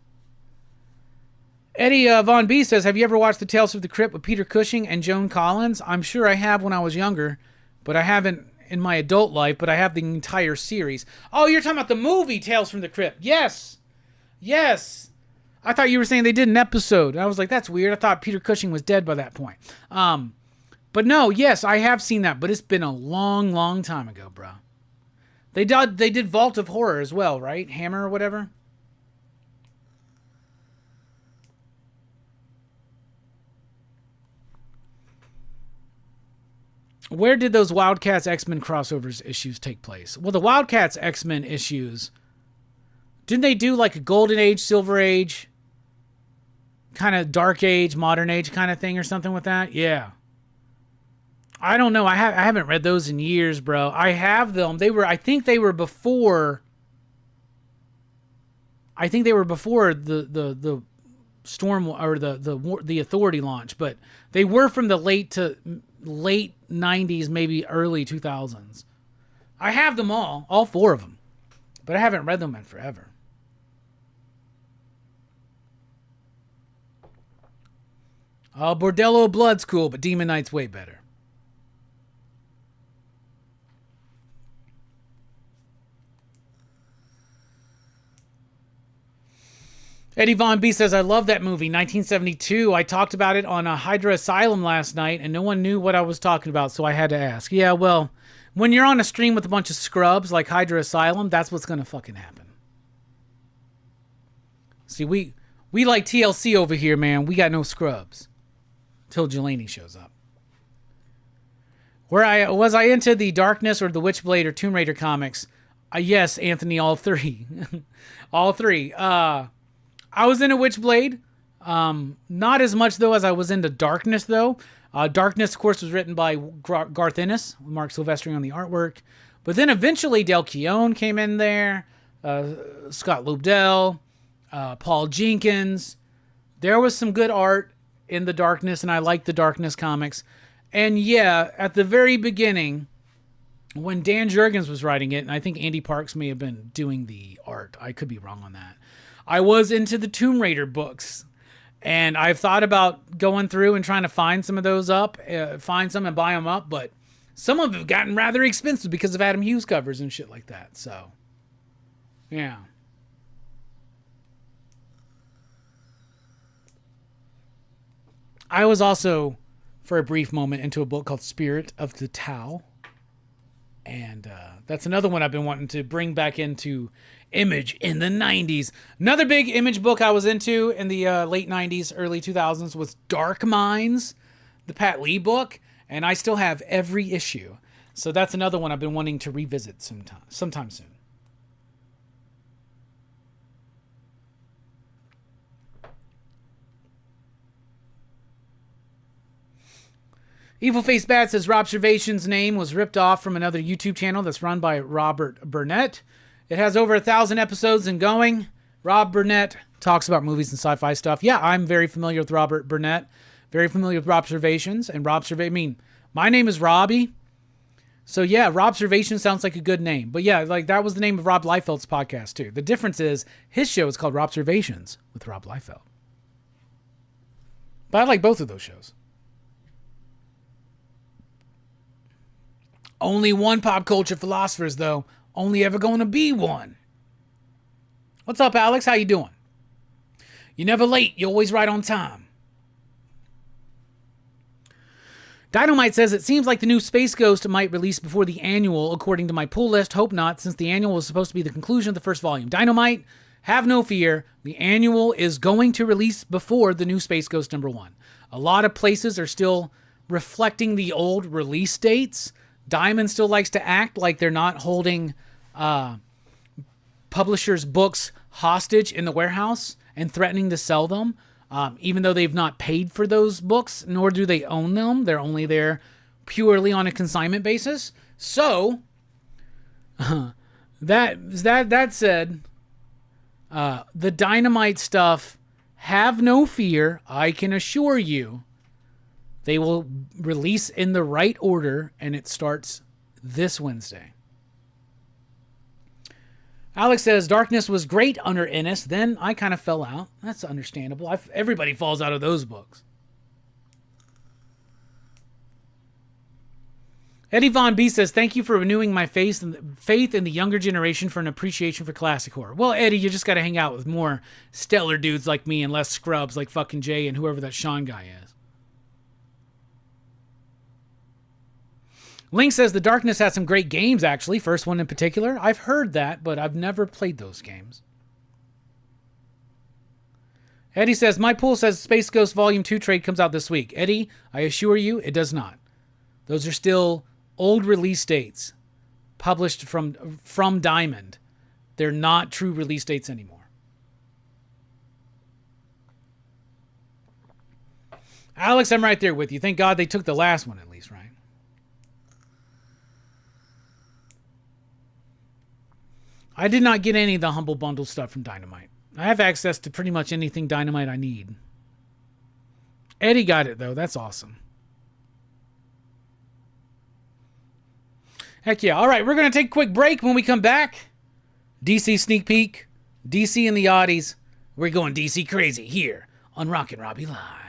Eddie Von B says, have you ever watched the Tales from the Crypt with Peter Cushing and Joan Collins? I'm sure I have when I was younger, but I haven't in my adult life, but I have the entire series. Oh, you're talking about the movie Tales from the Crypt. Yes. Yes. I thought you were saying they did an episode. I was like, that's weird. I thought Peter Cushing was dead by that point. But no, yes, I have seen that, but it's been a long, long time ago, bro. They did Vault of Horror as well, right? Hammer or whatever. Where did those Wildcats X-Men crossovers issues take place? Well, the Wildcats X-Men issues, didn't they do like a Golden Age, Silver Age, kind of Dark Age, Modern Age kind of thing or something with that? Yeah. I don't know. I haven't read those in years, bro. I have them. I think they were before the Storm or the Authority launch, but they were from the late 90s, maybe early 2000s. I have them all 4 of them, but I haven't read them in forever. Bordello Blood's cool, but Demon Knight's way better. Eddie Von B says, I love that movie, 1972. I talked about it on a Hydra Asylum last night, and no one knew what I was talking about, so I had to ask. Yeah, well, when you're on a stream with a bunch of scrubs like Hydra Asylum, that's what's going to fucking happen. See, we like TLC over here, man. We got no scrubs. Till Jelani shows up. Was I into the Darkness or the Witchblade or Tomb Raider comics? Yes, Anthony, all 3. All 3. I was into Witchblade. Not as much, though, as I was into Darkness, though. Darkness, of course, was written by Garth Ennis, with Mark Silvestri on the artwork. But then eventually Del Keown came in there, Scott Lobdell, Paul Jenkins. There was some good art in the Darkness, and I liked the Darkness comics. And yeah, at the very beginning, when Dan Jurgens was writing it, and I think Andy Parks may have been doing the art. I could be wrong on that. I was into the Tomb Raider books, and I've thought about going through and trying to find some of those up, find some and buy them up, but some of them have gotten rather expensive because of Adam Hughes covers and shit like that, so, yeah. I was also, for a brief moment, into a book called Spirit of the Tau, and that's another one I've been wanting to bring back into Image in the 90s. Another big Image book I was into in the late 90s, early 2000s was Dark Minds, the Pat Lee book, and I still have every issue. So that's another one I've been wanting to revisit sometime soon. Evil Face Bat says Robservation's name was ripped off from another YouTube channel that's run by Robert Burnett. It has over 1,000 episodes and going. Rob Burnett talks about movies and sci-fi stuff. Yeah, I'm very familiar with Robert Burnett. Very familiar with Robservations. And my name is Robbie. So yeah, Robservation sounds like a good name. But yeah, like that was the name of Rob Liefeld's podcast too. The difference is his show is called Robservations with Rob Liefeld. But I like both of those shows. Only one Pop Culture Philosophers, though. Only ever going to be one. What's up, Alex? How you doing? You're never late. You're always right on time. Dynamite says it seems like the new Space Ghost might release before the annual, according to my pull list. Hope not, since the annual was supposed to be the conclusion of the first volume. Dynamite, have no fear. The annual is going to release before the new Space Ghost #1. A lot of places are still reflecting the old release dates. Diamond still likes to act like they're not holding publishers' books hostage in the warehouse and threatening to sell them, even though they've not paid for those books, nor do they own them. They're only there purely on a consignment basis. So, that said, the Dynamite stuff, have no fear. I can assure you, they will release in the right order, and it starts this Wednesday. Alex says, Darkness was great under Ennis, then I kind of fell out. That's understandable. Everybody falls out of those books. Eddie Von B says, thank you for renewing my faith in the younger generation for an appreciation for classic horror. Well, Eddie, you just got to hang out with more stellar dudes like me and less scrubs like fucking Jay and whoever that Sean guy is. Link says The Darkness has some great games, actually. First one in particular. I've heard that, but I've never played those games. Eddie says, my pool says Space Ghost Volume 2 trade comes out this week. Eddie, I assure you, it does not. Those are still old release dates published from Diamond. They're not true release dates anymore. Alex, I'm right there with you. Thank God they took the last one at least, right? I did not get any of the Humble Bundle stuff from Dynamite. I have access to pretty much anything Dynamite I need. Eddie got it, though. That's awesome. Heck yeah. All right, we're going to take a quick break. When we come back, DC sneak peek, DC and the Audies. We're going DC crazy here on Rockin Robbie Live.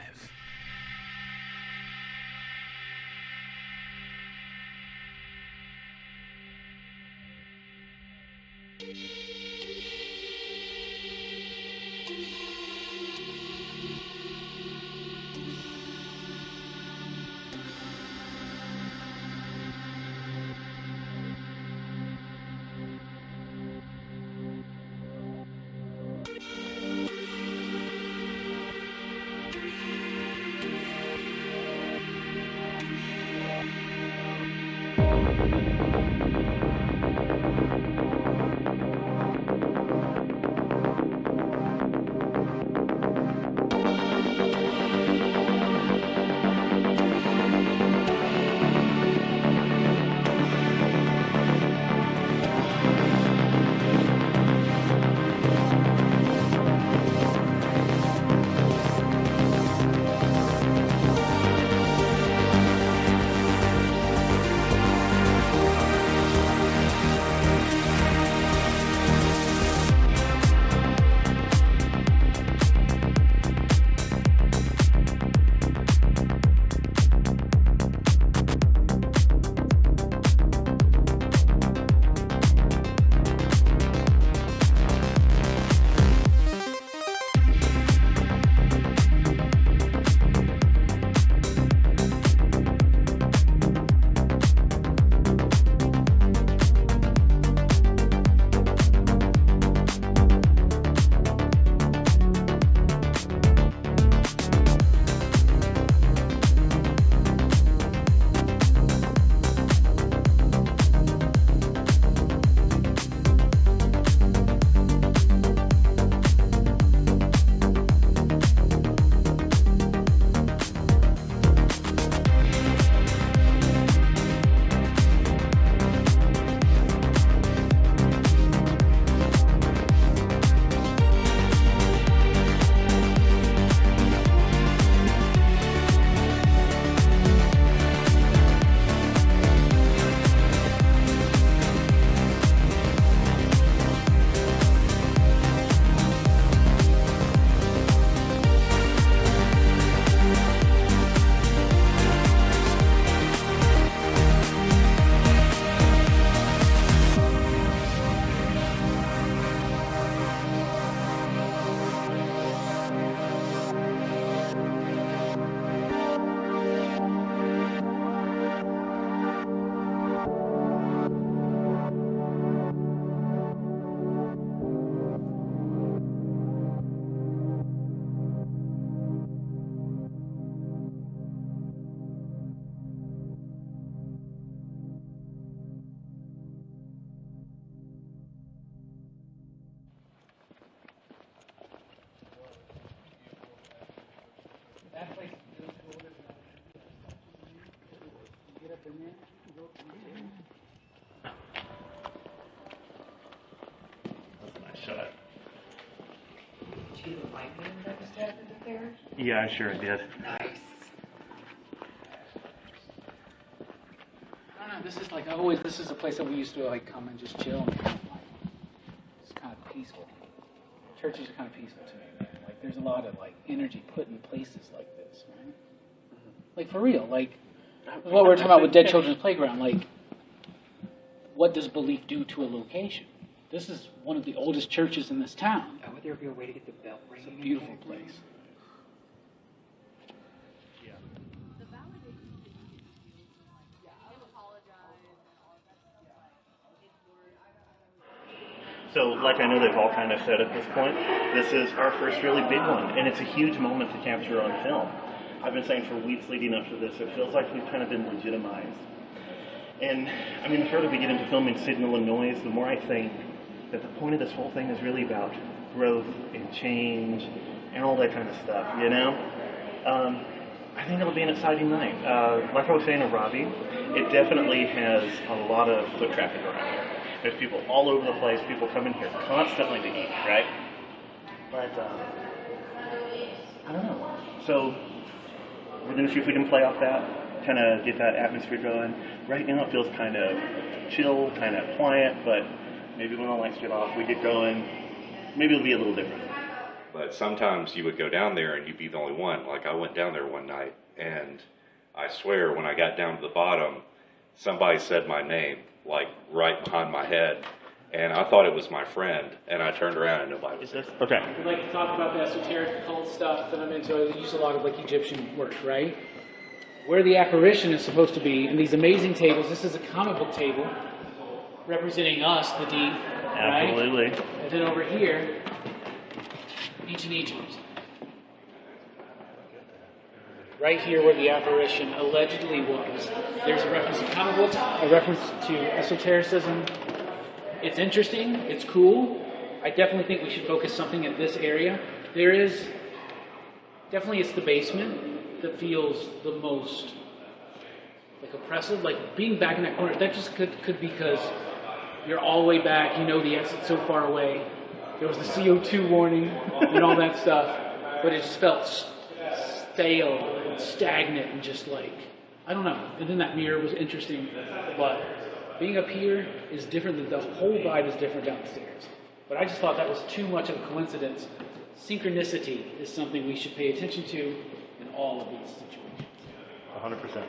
That place feels colder than get up in there and go
That's a nice shot.
Did you remind me that was happening there?
Yeah, I sure did.
Nice.
I don't know, this is like always. This is a place that we used to like come and just chill and kind of like, it's kind of peaceful. Churches are kind of peaceful to me, man. Like there's a lot of like energy put in places like this, right? Like for real, like what we were talking about with Dead Children's Playground. Like, what does belief do to a location? This is one of the oldest churches in this town.
Oh, would there be a way to get the bell ringing?
It's a beautiful place.
So, like I know they've all kind of said at this point, this is our first really big one, and it's a huge moment to capture on film. I've been saying for weeks leading up to this, it feels like we've kind of been legitimized. And, I mean, the further we get into filming Signal and Noise, the more I think that the point of this whole thing is really about growth and change and all that kind of stuff, you know? I think it'll be an exciting night. Like I was saying to Robbie, it definitely has a lot of foot traffic around here. There's people all over the place, people come in here constantly to eat, right? But, I don't know. So, we're going to see if we can play off that, kind of get that atmosphere going. Right now it feels kind of chill, kind of quiet, but maybe when the lights get off, we get going, maybe it'll be a little different.
But sometimes you would go down there and you'd be the only one. Like I went down there one night, and I swear when I got down to the bottom, somebody said my name, like right behind my head, and I thought it was my friend, and I turned around and nobody was there.
Okay.
We like to talk about the esoteric occult stuff that I'm into. I use a lot of like Egyptian work, right? Where the apparition is supposed to be, and these amazing tables. This is a comic book table representing us, the deep, right?
Absolutely.
And then over here, ancient Egypt. Right here where the apparition allegedly was. There's a reference to comic books, a reference to esotericism. It's interesting, it's cool. I definitely think we should focus something in this area. There is, definitely it's the basement that feels the most like oppressive, like being back in that corner. That just could be because you're all the way back, you know the exit's so far away. There was the CO2 warning and all that stuff, but it just felt stale and stagnant and just like, I don't know. And then that mirror was interesting, but being up here is different. The whole vibe is different downstairs. But I just thought that was too much of a coincidence. Synchronicity is something we should pay attention to in all of these situations.
100%.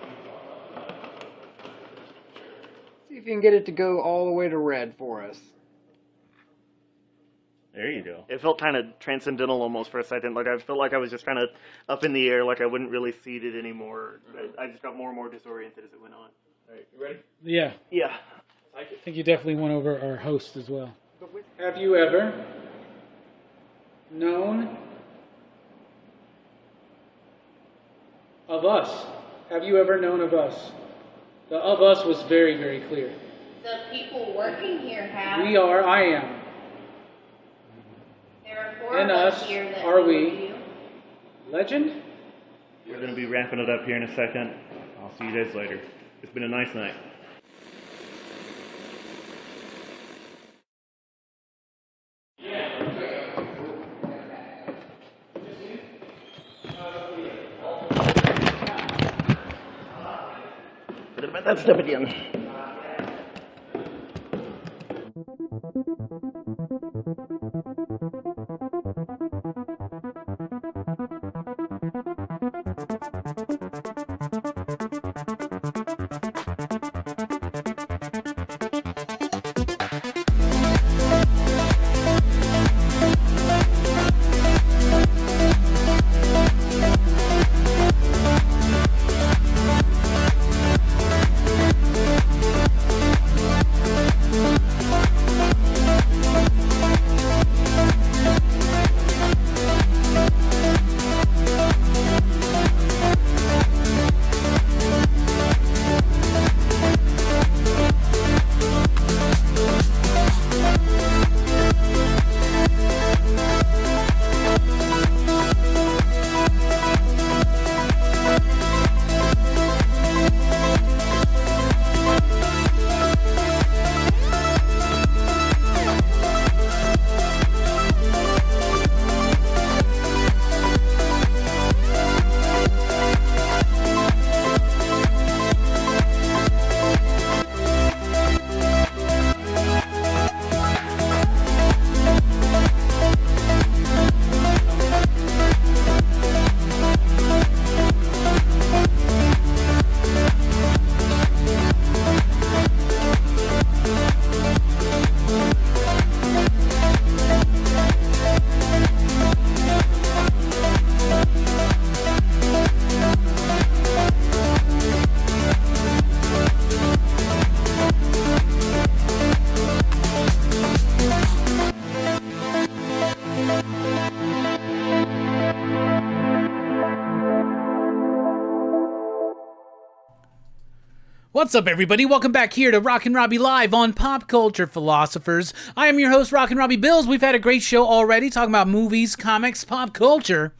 See if you can get it to go all the way to red for us.
There you go. It felt kind of transcendental almost for a second. Like I felt like I was just kind of up in the air, like I wouldn't really see it anymore. I just got more and more disoriented as it went on.
All right, you ready? Yeah.
Yeah.
I think you definitely won over our host as well. Have you ever known of us? Have you ever known of us? The of us was very, very clear.
The people working here have.
We are, I am.
There are four
And
of
us,
us here that
are
know
we?
you.
Legend?
We're going to be wrapping it up here in a second. I'll see you guys later. It's been a nice night. That's step again.
What's up, everybody? Welcome back here to Rockin Robbie Live on Pop Culture Philosophers. I am your host, Rockin Robbie Billups. We've had a great show already talking about movies, comics, pop culture,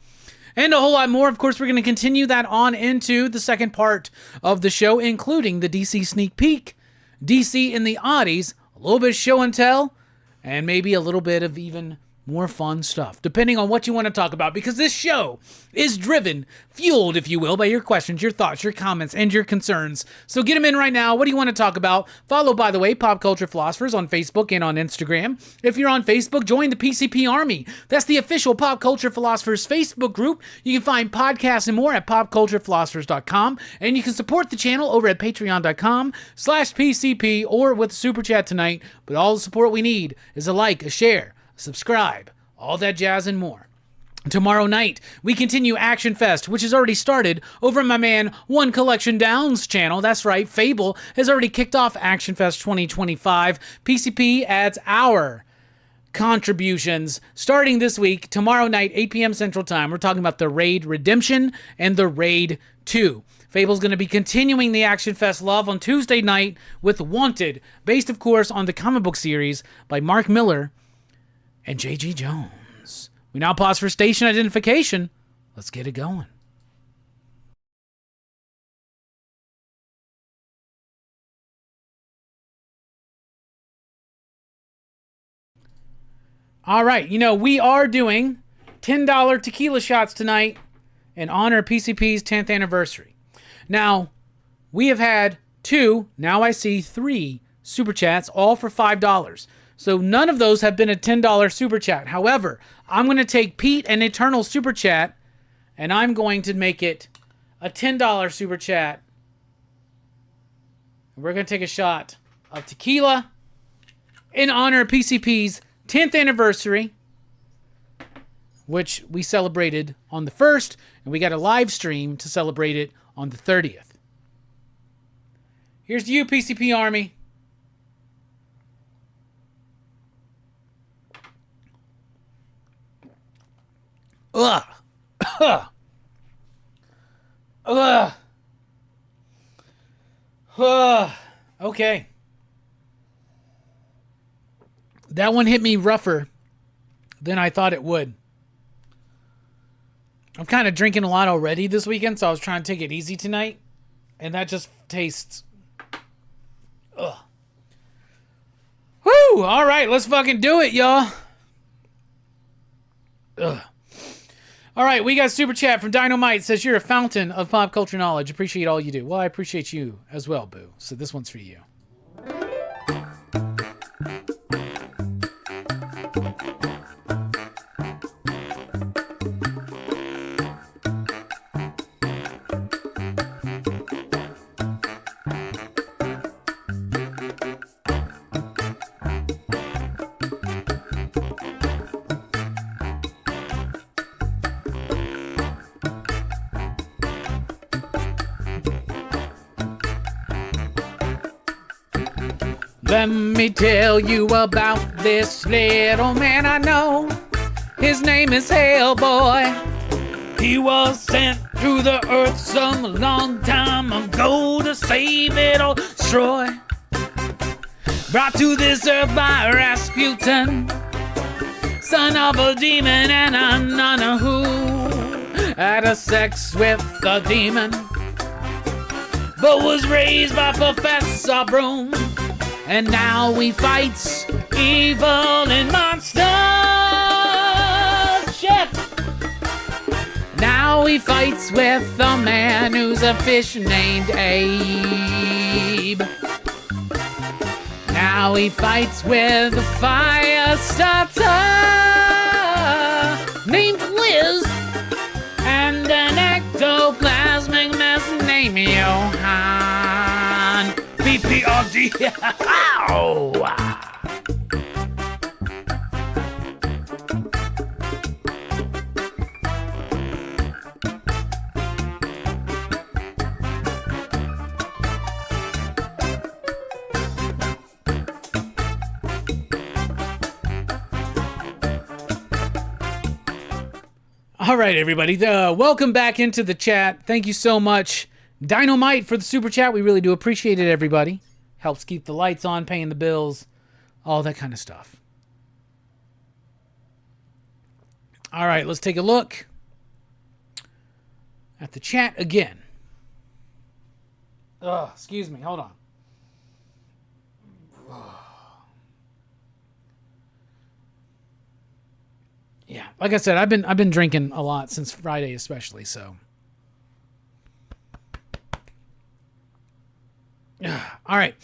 and a whole lot more. Of course, we're going to continue that on into the second part of the show, including the DC sneak peek, DC in the Audies, a little bit of show and tell, and maybe a little bit of even more fun stuff, depending on what you want to talk about, because this show is driven, fueled, if you will, by your questions, your thoughts, your comments, and your concerns. So get them in right now. What do you want to talk about? Follow, by the way, Pop Culture Philosophers on Facebook and on Instagram. If you're on Facebook, join the PCP Army. That's the official Pop Culture Philosophers Facebook group. You can find podcasts and more at popculturephilosophers.com, and you can support the channel over at patreon.com/PCP or with Super Chat tonight. But all the support we need is a like, a share, subscribe, all that jazz and more. Tomorrow night, we continue Action Fest, which has already started over at my man One Collection Down's channel. That's right, Fable has already kicked off Action Fest 2025. PCP adds our contributions starting this week, tomorrow night, 8 p.m. Central Time. We're talking about the Raid Redemption and the Raid 2. Fable's going to be continuing the Action Fest love on Tuesday night with Wanted, based, of course, on the comic book series by Mark Miller and J.G. Jones. We now pause for station identification. Let's get it going. All right, we are doing $10 tequila shots tonight in honor of PCP's 10th anniversary. Now, we have had 2, now I see 3 super chats, all for $5. So none of those have been a $10 super chat. However, I'm going to take Pete and Eternal super chat, and I'm going to make it a $10 super chat. We're going to take a shot of tequila in honor of PCP's 10th anniversary, which we celebrated on the 1st, and we got a live stream to celebrate it on the 30th. Here's to you, PCP Army. Ugh. Ugh. Ugh. Ugh. Okay. That one hit me rougher than I thought it would. I'm kind of drinking a lot already this weekend, so I was trying to take it easy tonight. And that just tastes... Ugh. Whew! Alright, let's fucking do it, y'all. Ugh. All right, we got super chat from Dynamite. Says you're a fountain of pop culture knowledge. Appreciate all you do. Well, I appreciate you as well, boo. So this one's for you. Let me tell you about this little man I know. His name is Hellboy. He was sent to the earth some long time ago to save it or destroy. Brought to this earth by Rasputin, son of a demon and a nun who had a sex with a demon, but was raised by Professor Broom. And now he fights evil and monsters. Shit! Now he fights with a man who's a fish named Abe. Now he fights with a fire starter named Liz. And an ectoplasmic mess named Johan. PPRD. Ow! All right, everybody. Welcome back into the chat. Thank you so much. Dynamite for the super chat. We really do appreciate it, everybody. Helps keep the lights on, paying the bills, all that kind of stuff. All right, let's take a look at the chat again. Excuse me. Hold on. Yeah, like I said, I've been drinking a lot since Friday, especially. So, all right.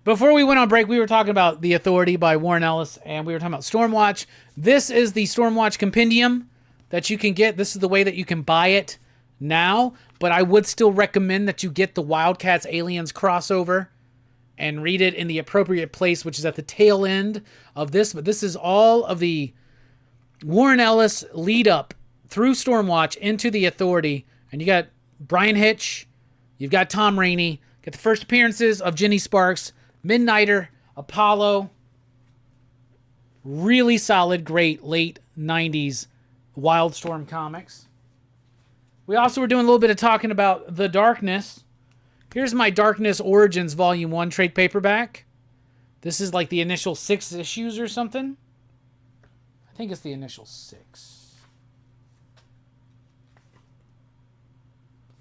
Before we went on break, we were talking about The Authority by Warren Ellis, and we were talking about Stormwatch. This is the Stormwatch compendium that you can get. This is the way that you can buy it now, but I would still recommend that you get the Wildcats Aliens crossover and read it in the appropriate place, which is at the tail end of this. But this is all of the Warren Ellis lead up through Stormwatch into The Authority. And you got Brian Hitch, you've got Tom Rainey, got the first appearances of Jenny Sparks, Midnighter, Apollo. Really solid, great late 90s Wildstorm comics. We also were doing a little bit of talking about The Darkness. Here's my Darkness Origins Volume 1 trade paperback. This is like the initial 6 issues or something. I think it's the initial 6.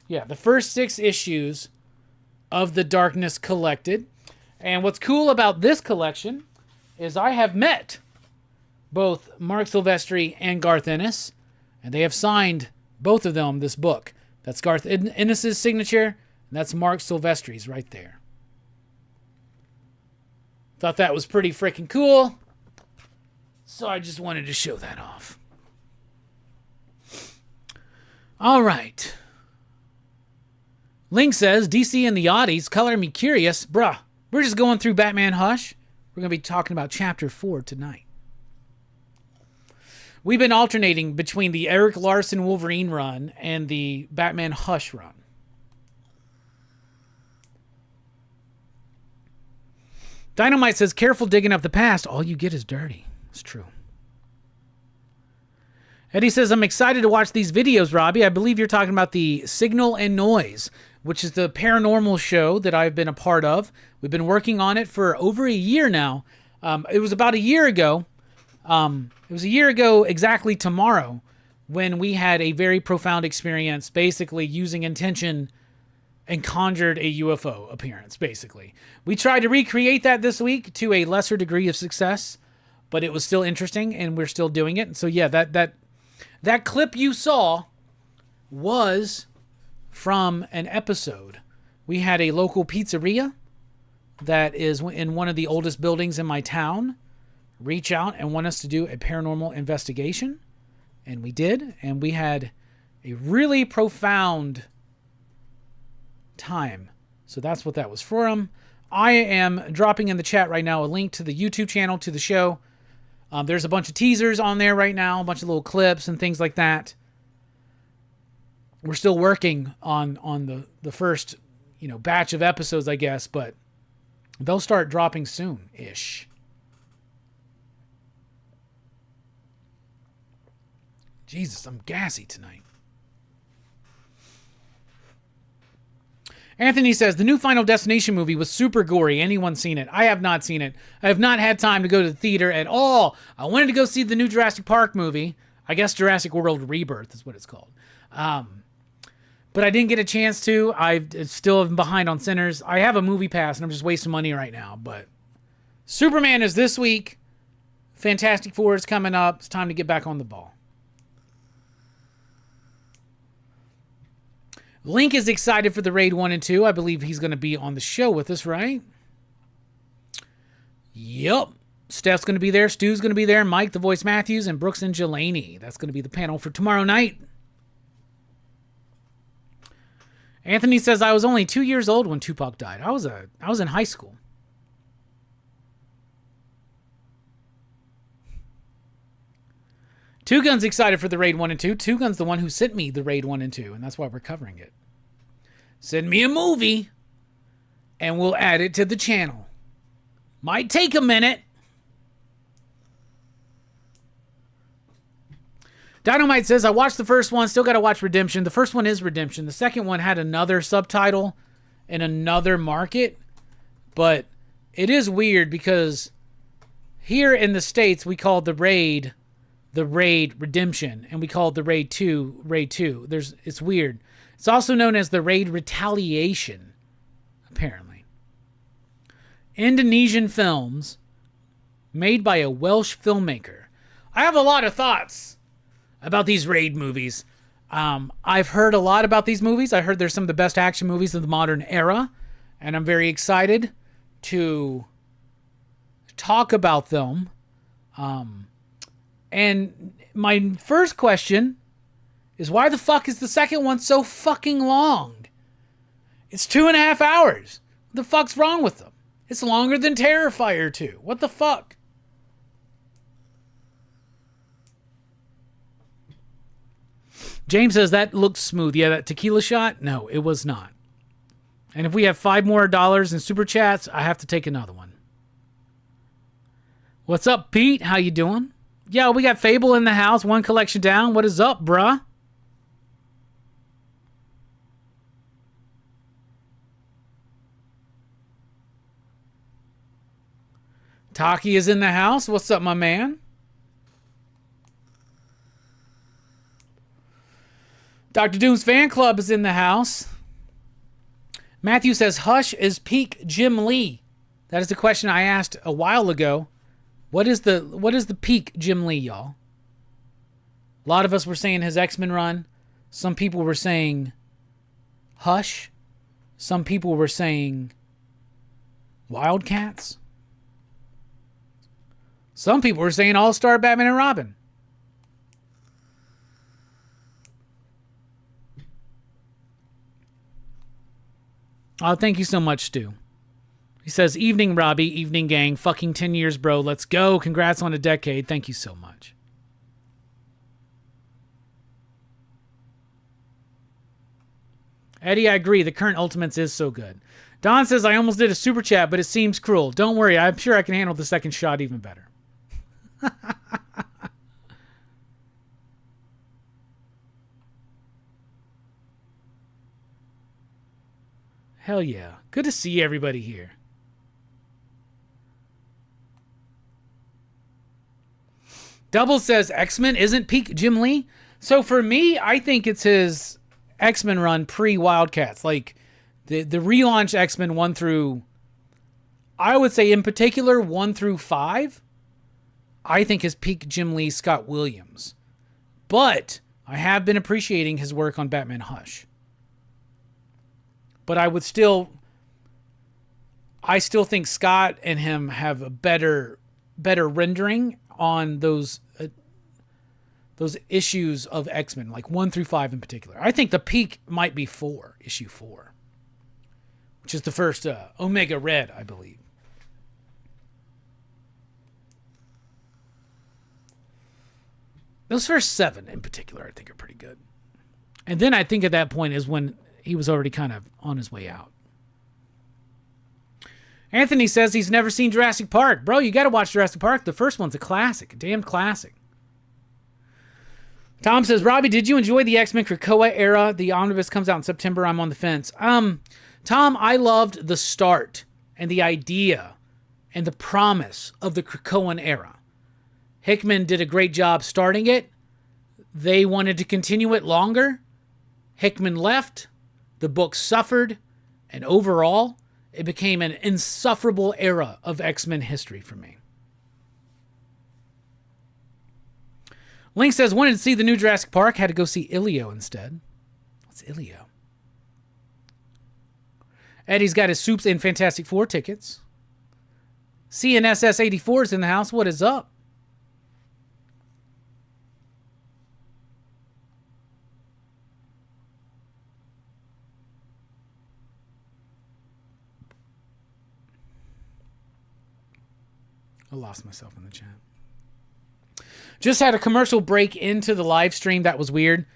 Yeah, the first 6 issues of The Darkness collected. And what's cool about this collection is I have met both Mark Silvestri and Garth Ennis, and they have signed both of them this book. That's Garth Ennis' signature, and that's Mark Silvestri's right there. Thought that was pretty freaking cool, so I just wanted to show that off. All right. Link says, DC and the Audies color me curious. Bruh, we're just going through Batman Hush. We're going to be talking about Chapter 4 tonight. We've been alternating between the Eric Larson Wolverine run and the Batman Hush run. Dynamite says, careful digging up the past. All you get is dirty. It's true. Eddie says, I'm excited to watch these videos, Robbie. I believe you're talking about the Signal and Noise, which is the paranormal show that I've been a part of. We've been working on it for over a year now. It was about a year ago. It was a year ago exactly tomorrow when we had a very profound experience, basically using intention and conjured a UFO appearance, basically. We tried to recreate that this week to a lesser degree of success, but it was still interesting, and we're still doing it. So yeah, that clip you saw was from an episode. We had a local pizzeria that is in one of the oldest buildings in my town reach out and want us to do a paranormal investigation, and we did, and we had a really profound time. So that's what that was from. I am dropping in the chat right now a link to the YouTube channel to the show. There's a bunch of teasers on there right now, a bunch of little clips and things like that. We're still working on the first, batch of episodes, I guess, but they'll start dropping soon-ish. Jesus, I'm gassy tonight. Anthony says, the new Final Destination movie was super gory. Anyone seen it? I have not seen it. I have not had time to go to the theater at all. I wanted to go see the new Jurassic Park movie. I guess Jurassic World Rebirth is what it's called. But I didn't get a chance to. I still am behind on Sinners. I have a movie pass, and I'm just wasting money right now. But Superman is this week. Fantastic Four is coming up. It's time to get back on the ball. Link is excited for the Raid 1 and 2. I believe he's going to be on the show with us, right? Yep. Steph's going to be there. Stu's going to be there. Mike, the Voice Matthews, and Brooks and Jelani. That's going to be the panel for tomorrow night. Anthony says, I was only 2 years old when Tupac died. I was in high school. Two Gun's excited for the Raid 1 and 2. Two Gun's the one who sent me the Raid 1 and 2, and that's why we're covering it. Send me a movie, and we'll add it to the channel. Might take a minute. Dynamite says, I watched the first one, still got to watch Redemption. The first one is Redemption. The second one had another subtitle in another market, but it is weird because here in the States, we call the raid Redemption, and we call the raid 2 Raid 2. It's weird. It's also known as the raid Retaliation, apparently. Indonesian films made by a Welsh filmmaker. I have a lot of thoughts about these raid movies. I've heard a lot about these movies. I heard they're some of the best action movies of the modern era, and I'm very excited to talk about them. And my first question is, why the fuck is the second one so fucking long? It's 2.5 hours. What the fuck's wrong with them? It's longer than Terrifier 2. What the fuck? James says that looked smooth. Yeah, that tequila shot? No, it was not. And if we have $5 more in super chats, I have to take another one. What's up, Pete? How you doing? Yeah, we got Fable in the house. One collection down. What is up, bruh? Taki is in the house. What's up, my man? Dr. Doom's fan club is in the house. Matthew says, Hush is peak Jim Lee. That is the question I asked a while ago. What is the peak Jim Lee, y'all? A lot of us were saying his X-Men run. Some people were saying Hush. Some people were saying Wildcats. Some people were saying All-Star Batman and Robin. Oh, thank you so much, Stu. He says, evening, Robbie, evening, gang. Fucking 10 years, bro. Let's go. Congrats on a decade. Thank you so much. Eddie, I agree. The current Ultimates is so good. Don says, I almost did a super chat, but it seems cruel. Don't worry. I'm sure I can handle the second shot even better. Hell yeah. Good to see everybody here. Double says X-Men isn't peak Jim Lee. So for me, I think it's his X-Men run pre-Wildcats. Like the relaunch X-Men 1 through, I would say in particular 1 through 5, I think his peak Jim Lee, Scott Williams. But I have been appreciating his work on Batman Hush. But I still think Scott and him have a better rendering on those issues of X-Men, like 1 through 5 in particular. I think the peak might be 4, issue 4, which is the first Omega Red, I believe. Those first 7 in particular, I think, are pretty good. And then I think at that point is when he was already kind of on his way out. Anthony says he's never seen Jurassic Park. Bro, you got to watch Jurassic Park. The first one's a classic. A damn classic. Tom says, Robbie, did you enjoy the X-Men Krakoa era? The omnibus comes out in September. I'm on the fence. Tom, I loved the start and the idea and the promise of the Krakoan era. Hickman did a great job starting it. They wanted to continue it longer. Hickman left. The book suffered. And overall, it became an insufferable era of X-Men history for me. Link says, wanted to see the new Jurassic Park, had to go see Ilio instead. What's Ilio? Eddie's got his Soups and Fantastic Four tickets. CNSS84 is in the house. What is up? I lost myself in the chat. Just had a commercial break into the live stream. That was weird.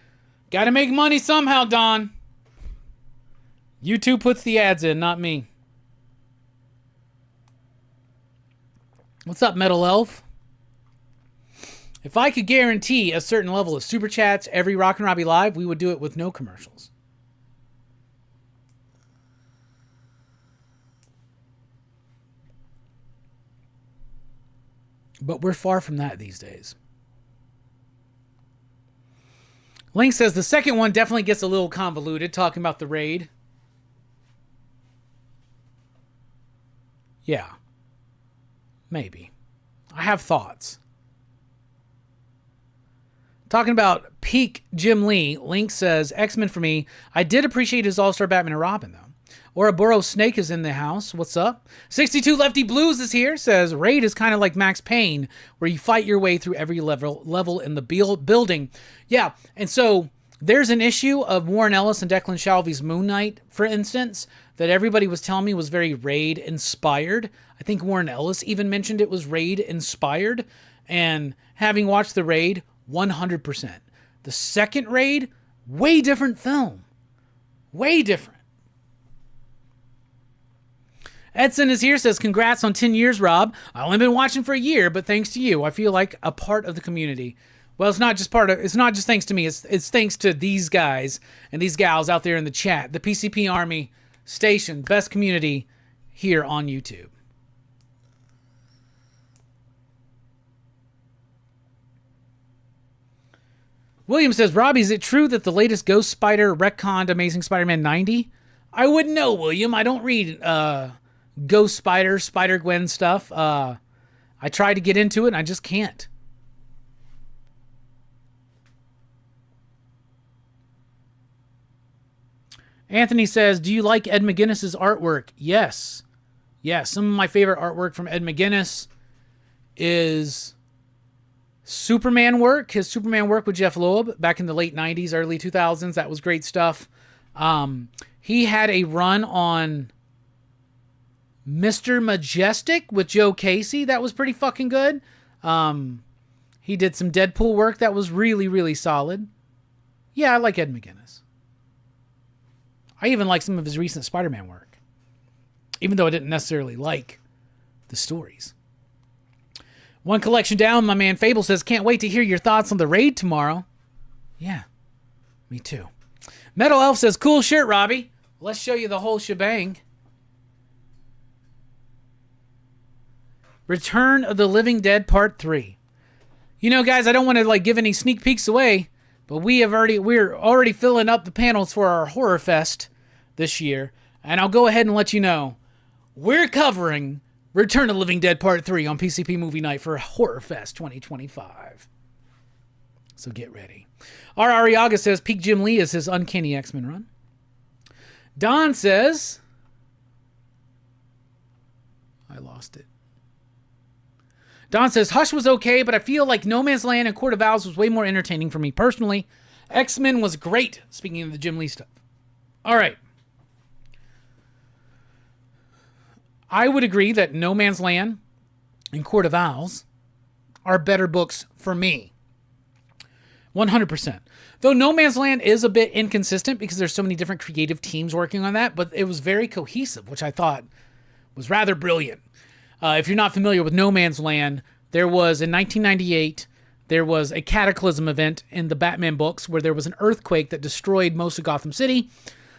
Got to make money somehow, Don. YouTube puts the ads in, not me. What's up, Metal Elf? If I could guarantee a certain level of super chats every Rockin' Robbie Live, we would do it with no commercials. But we're far from that these days. Link says the second one definitely gets a little convoluted, talking about the raid. Yeah. Maybe. I have thoughts. Talking about peak Jim Lee, Link says, X-Men for me. I did appreciate his All-Star Batman and Robin, though. Ouroboros Snake is in the house. What's up? 62 Lefty Blues is here. Says, Raid is kind of like Max Payne, where you fight your way through every level in the building. Yeah, and so there's an issue of Warren Ellis and Declan Shalvey's Moon Knight, for instance, that everybody was telling me was very Raid-inspired. I think Warren Ellis even mentioned it was Raid-inspired. And having watched the Raid, 100%. The second Raid, way different film. Way different. Edson is here, says, congrats on 10 years, Rob. I've only been watching for a year, but thanks to you, I feel like a part of the community. Well, it's not just thanks to me, it's thanks to these guys and these gals out there in the chat. The PCP Army Station, best community here on YouTube. William says, Robbie, is it true that the latest Ghost Spider retconned Amazing Spider-Man 90? I wouldn't know, William. I don't read Ghost Spider, Spider-Gwen stuff. I tried to get into it, and I just can't. Anthony says, do you like Ed McGuinness's artwork? Yes. Yes, some of my favorite artwork from Ed McGuinness is Superman work. His Superman work with Jeff Loeb back in the late 90s, early 2000s. That was great stuff. He had a run on Mr. Majestic with Joe Casey. That was pretty fucking good. He did some Deadpool work that was really, really solid. Yeah, I like Ed McGuinness. I even like some of his recent Spider-Man work, even though I didn't necessarily like the stories. One collection down, my man Fable says, can't wait to hear your thoughts on the raid tomorrow. Yeah, me too. Metal Elf says, cool shirt, Robbie. Let's show you the whole shebang. Return of the Living Dead Part 3. You know, guys, I don't want to give any sneak peeks away, but we're already filling up the panels for our Horror Fest this year, and I'll go ahead and let you know we're covering Return of the Living Dead Part 3 on PCP Movie Night for Horror Fest 2025. So get ready. R. Ariaga says Peak Jim Lee is his Uncanny X-Men run. Don says, I lost it. Don says, Hush was okay, but I feel like No Man's Land and Court of Owls was way more entertaining for me personally. X-Men was great, speaking of the Jim Lee stuff. All right. I would agree that No Man's Land and Court of Owls are better books for me. 100%. Though No Man's Land is a bit inconsistent because there's so many different creative teams working on that, but it was very cohesive, which I thought was rather brilliant. If you're not familiar with No Man's Land, there was, in 1998, there was a cataclysm event in the Batman books where there was an earthquake that destroyed most of Gotham City.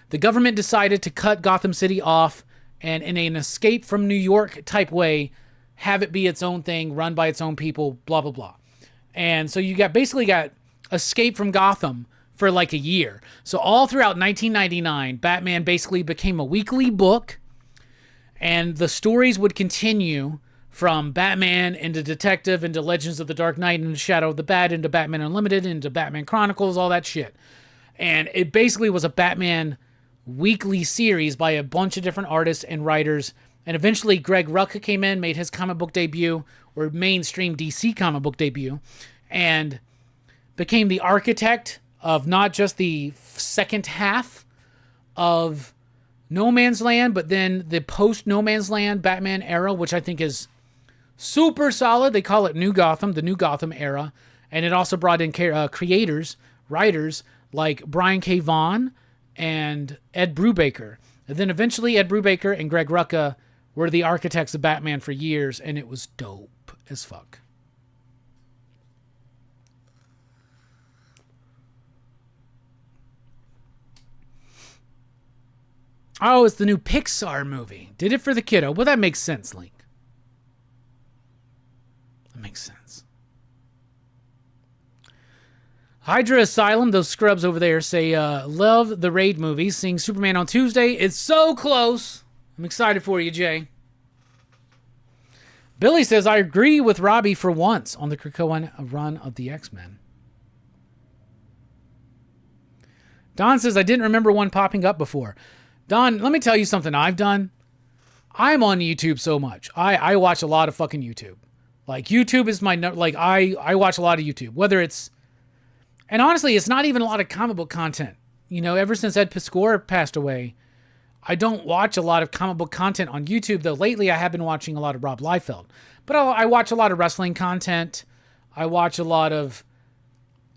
The government decided to cut Gotham City off and, in an escape from New York type way, have it be its own thing, run by its own people, blah, blah, blah. And so you basically got Escape from Gotham for like a year. So all throughout 1999, Batman basically became a weekly book, and the stories would continue from Batman into Detective, into Legends of the Dark Knight, into Shadow of the Bat, into Batman Unlimited, into Batman Chronicles, all that shit. And it basically was a Batman weekly series by a bunch of different artists and writers. And eventually Greg Rucka came in, made his comic book debut, or mainstream DC comic book debut, and became the architect of not just the second half of No Man's Land, but then the post-No Man's Land Batman era, which I think is super solid. They call it New Gotham, the New Gotham era. And it also brought in creators, writers like Brian K. Vaughan and Ed Brubaker. And then eventually Ed Brubaker and Greg Rucka were the architects of Batman for years, and it was dope as fuck. Oh, it's the new Pixar movie. Did it for the kiddo. Well, that makes sense, Link. That makes sense. Hydra Asylum, those scrubs over there say, love the Raid movie. Seeing Superman on Tuesday. It's so close. I'm excited for you, Jay. Billy says, I agree with Robbie for once on the Krakoan run of the X-Men. Don says, I didn't remember one popping up before. Don, let me tell you something I've done. I'm on YouTube so much. I watch a lot of fucking YouTube. Like, YouTube is my... Like, I watch a lot of YouTube. Whether it's... And honestly, it's not even a lot of comic book content. You know, ever since Ed Piscor passed away, I don't watch a lot of comic book content on YouTube, though lately I have been watching a lot of Rob Liefeld. But I watch a lot of wrestling content. I watch a lot of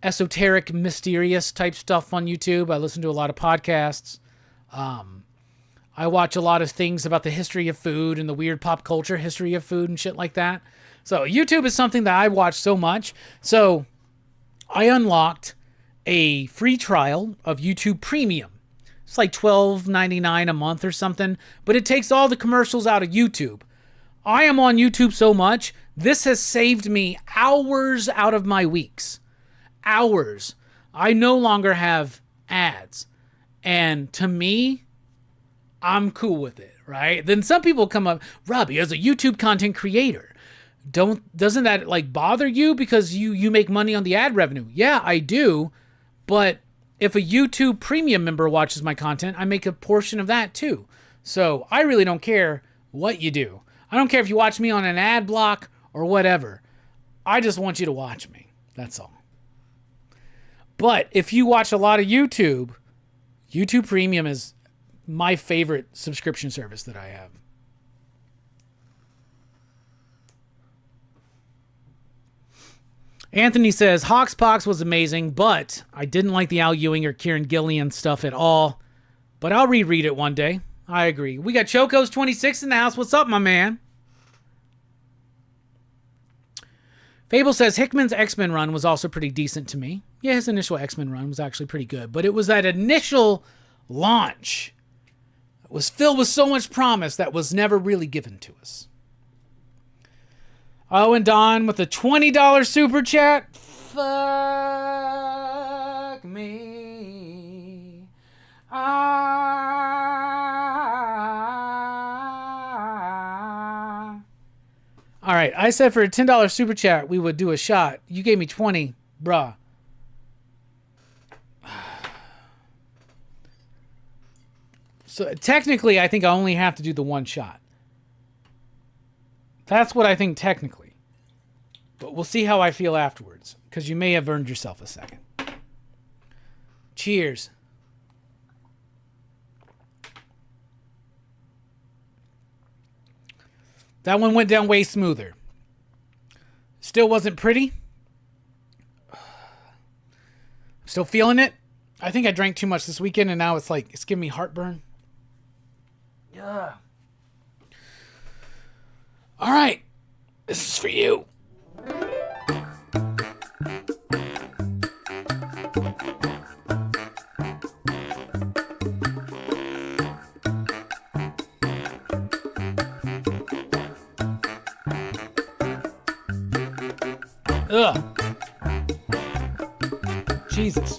esoteric, mysterious type stuff on YouTube. I listen to a lot of podcasts. I watch a lot of things about the history of food and the weird pop culture history of food and shit like that. So YouTube is something that I watch so much. So I unlocked a free trial of YouTube Premium. It's like $12.99 a month or something, but it takes all the commercials out of YouTube. I am on YouTube so much, this has saved me hours out of my weeks. Hours. I no longer have ads. And to me, I'm cool with it, right? Then some people come up, Robbie, as a YouTube content creator, doesn't that like bother you because you make money on the ad revenue? Yeah, I do. But if a YouTube Premium member watches my content, I make a portion of that too. So I really don't care what you do. I don't care if you watch me on an ad block or whatever. I just want you to watch me. That's all. But if you watch a lot of YouTube, YouTube Premium is my favorite subscription service that I have. Anthony says, Hoxpox was amazing, but I didn't like the Al Ewing or Kieran Gillian stuff at all. But I'll reread it one day. I agree. We got Choco's 26 in the house. What's up, my man? Fable says, Hickman's X-Men run was also pretty decent to me. Yeah, his initial X-Men run was actually pretty good. But it was that initial launch that was filled with so much promise that was never really given to us. Oh, and Don with a $20 super chat. Fuck me. All right, I said for a $10 super chat, we would do a shot. You gave me 20, bruh. So technically, I think I only have to do the one shot. That's what I think technically. But we'll see how I feel afterwards, because you may have earned yourself a second. Cheers. That one went down way smoother. Still wasn't pretty. Still feeling it. I think I drank too much this weekend, and now it's giving me heartburn. Yeah. All right. This is for you. Ugh. Jesus.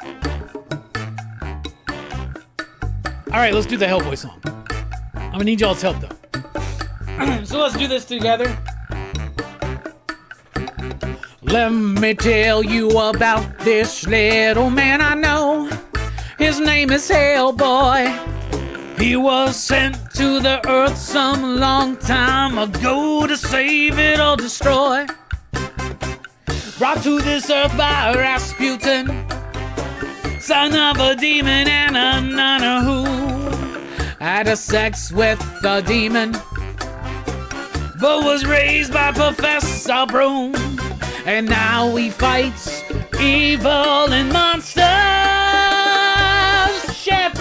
All right, let's do the Hellboy song. I'm gonna need y'all's help, though. So let's do this together. Let me tell you about this little man I know. His name is Hellboy. He was sent to the earth some long time ago to save it or destroy. Brought to this earth by Rasputin, son of a demon and a nun who had a sex with a demon, but was raised by Professor Broom. And now he fights evil and monsters. Shit!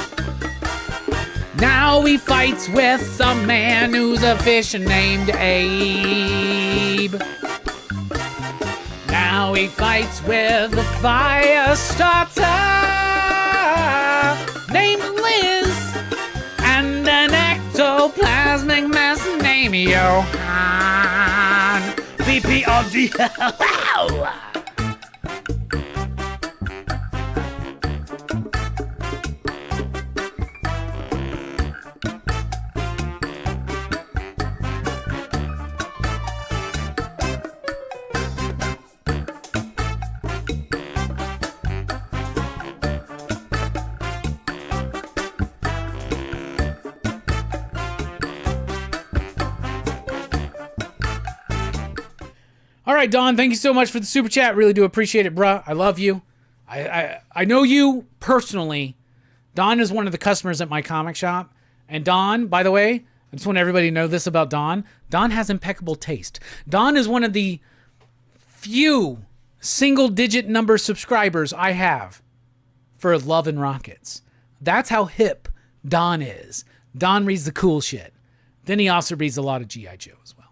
Now he fights with a man who's a fish named Abe. Now he fights with a fire starter named Liz. And Johan, VP of the... All right, Don, thank you so much for the super chat. Really do appreciate it, bruh. I love you. I know you personally. Don is one of the customers at my comic shop. And Don, by the way, I just want everybody to know this about Don. Don has impeccable taste. Don is one of the few single-digit number subscribers I have for Love and Rockets. That's how hip Don is. Don reads the cool shit. Then he also reads a lot of G.I. Joe as well.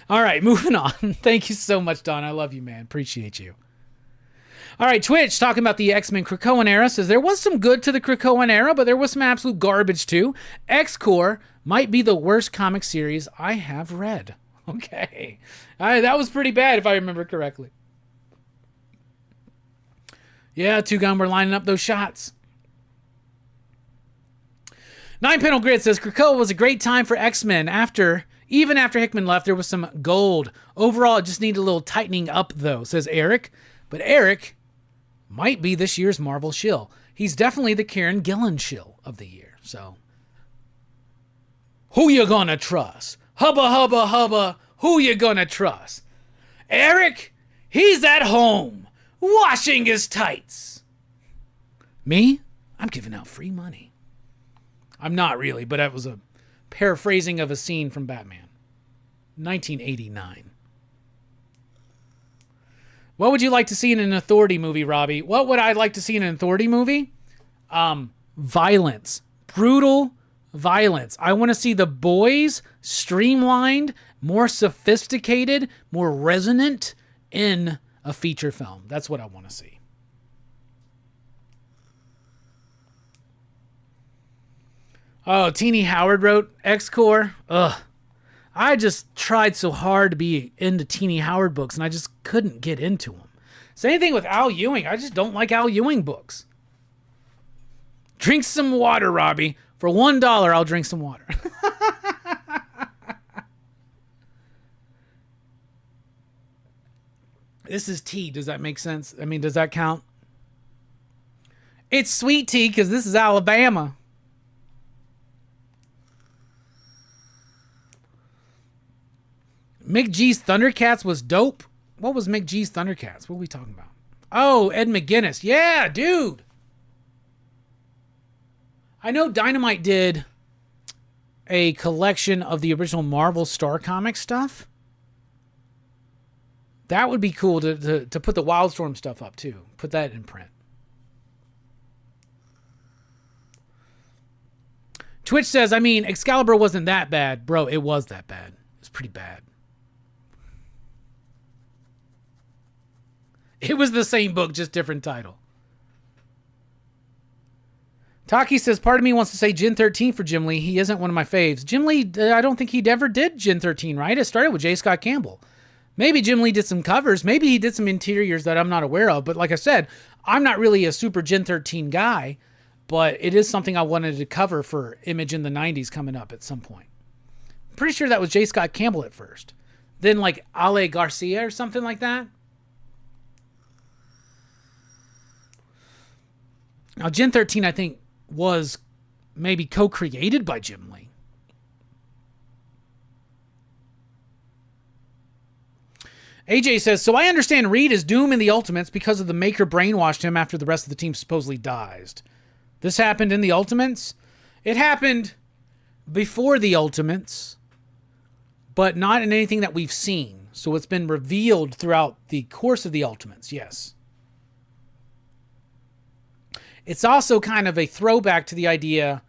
All right, moving on. Thank you so much, Don. I love you, man. Appreciate you. All right, Twitch, talking about the X-Men Krakoan era, says there was some good to the Krakoan era, but there was some absolute garbage too. X-Corps might be the worst comic series I have read. Okay. All right, that was pretty bad if I remember correctly. Yeah, Two Gun, we're lining up those shots. 9-Panel Grid says Krakoa was a great time for X-Men. Even after Hickman left, there was some gold. Overall, it just needed a little tightening up, though, says Eric. But Eric might be this year's Marvel shill. He's definitely the Kieran Gillen shill of the year. So, who you gonna trust? Hubba, hubba, hubba. Who you gonna trust? Eric, he's at home, washing his tights. Me? I'm giving out free money. I'm not really, but that was a paraphrasing of a scene from Batman. 1989. What would you like to see in an Authority movie, Robbie? What would I like to see in an Authority movie? Violence. Brutal violence. I want to see the boys streamlined, more sophisticated, more resonant in a feature film. That's what I want to see. Oh, Teenie Howard wrote X-Corps. Ugh. I just tried so hard to be into Teenie Howard books, and I just couldn't get into them. Same thing with Al Ewing. I just don't like Al Ewing books. Drink some water, Robbie. For $1, I'll drink some water. This is tea. Does that make sense? I mean, does that count? It's sweet tea because this is Alabama. Mick G's Thundercats was dope. What was Mick G's Thundercats? What are we talking about? Oh, Ed McGuinness. Yeah, dude. I know Dynamite did a collection of the original Marvel Star Comics stuff. That would be cool to put the Wildstorm stuff up too. Put that in print. Twitch says, I mean, Excalibur wasn't that bad. Bro, it was that bad. It was pretty bad. It was the same book, just different title. Taki says, part of me wants to say Gen 13 for Jim Lee. He isn't one of my faves. Jim Lee, I don't think he ever did Gen 13, right? It started with J. Scott Campbell. Maybe Jim Lee did some covers. Maybe he did some interiors that I'm not aware of. But like I said, I'm not really a super Gen 13 guy. But it is something I wanted to cover for Image in the 90s coming up at some point. Pretty sure that was J. Scott Campbell at first. Then like Ale Garcia or something like that. Now, Gen 13, I think, was maybe co-created by Jim Lee. AJ says, so I understand Reed is Doom in the Ultimates because of the Maker brainwashed him after the rest of the team supposedly dies. This happened in the Ultimates? It happened before the Ultimates, but not in anything that we've seen. So it's been revealed throughout the course of the Ultimates, yes. It's also kind of a throwback to the idea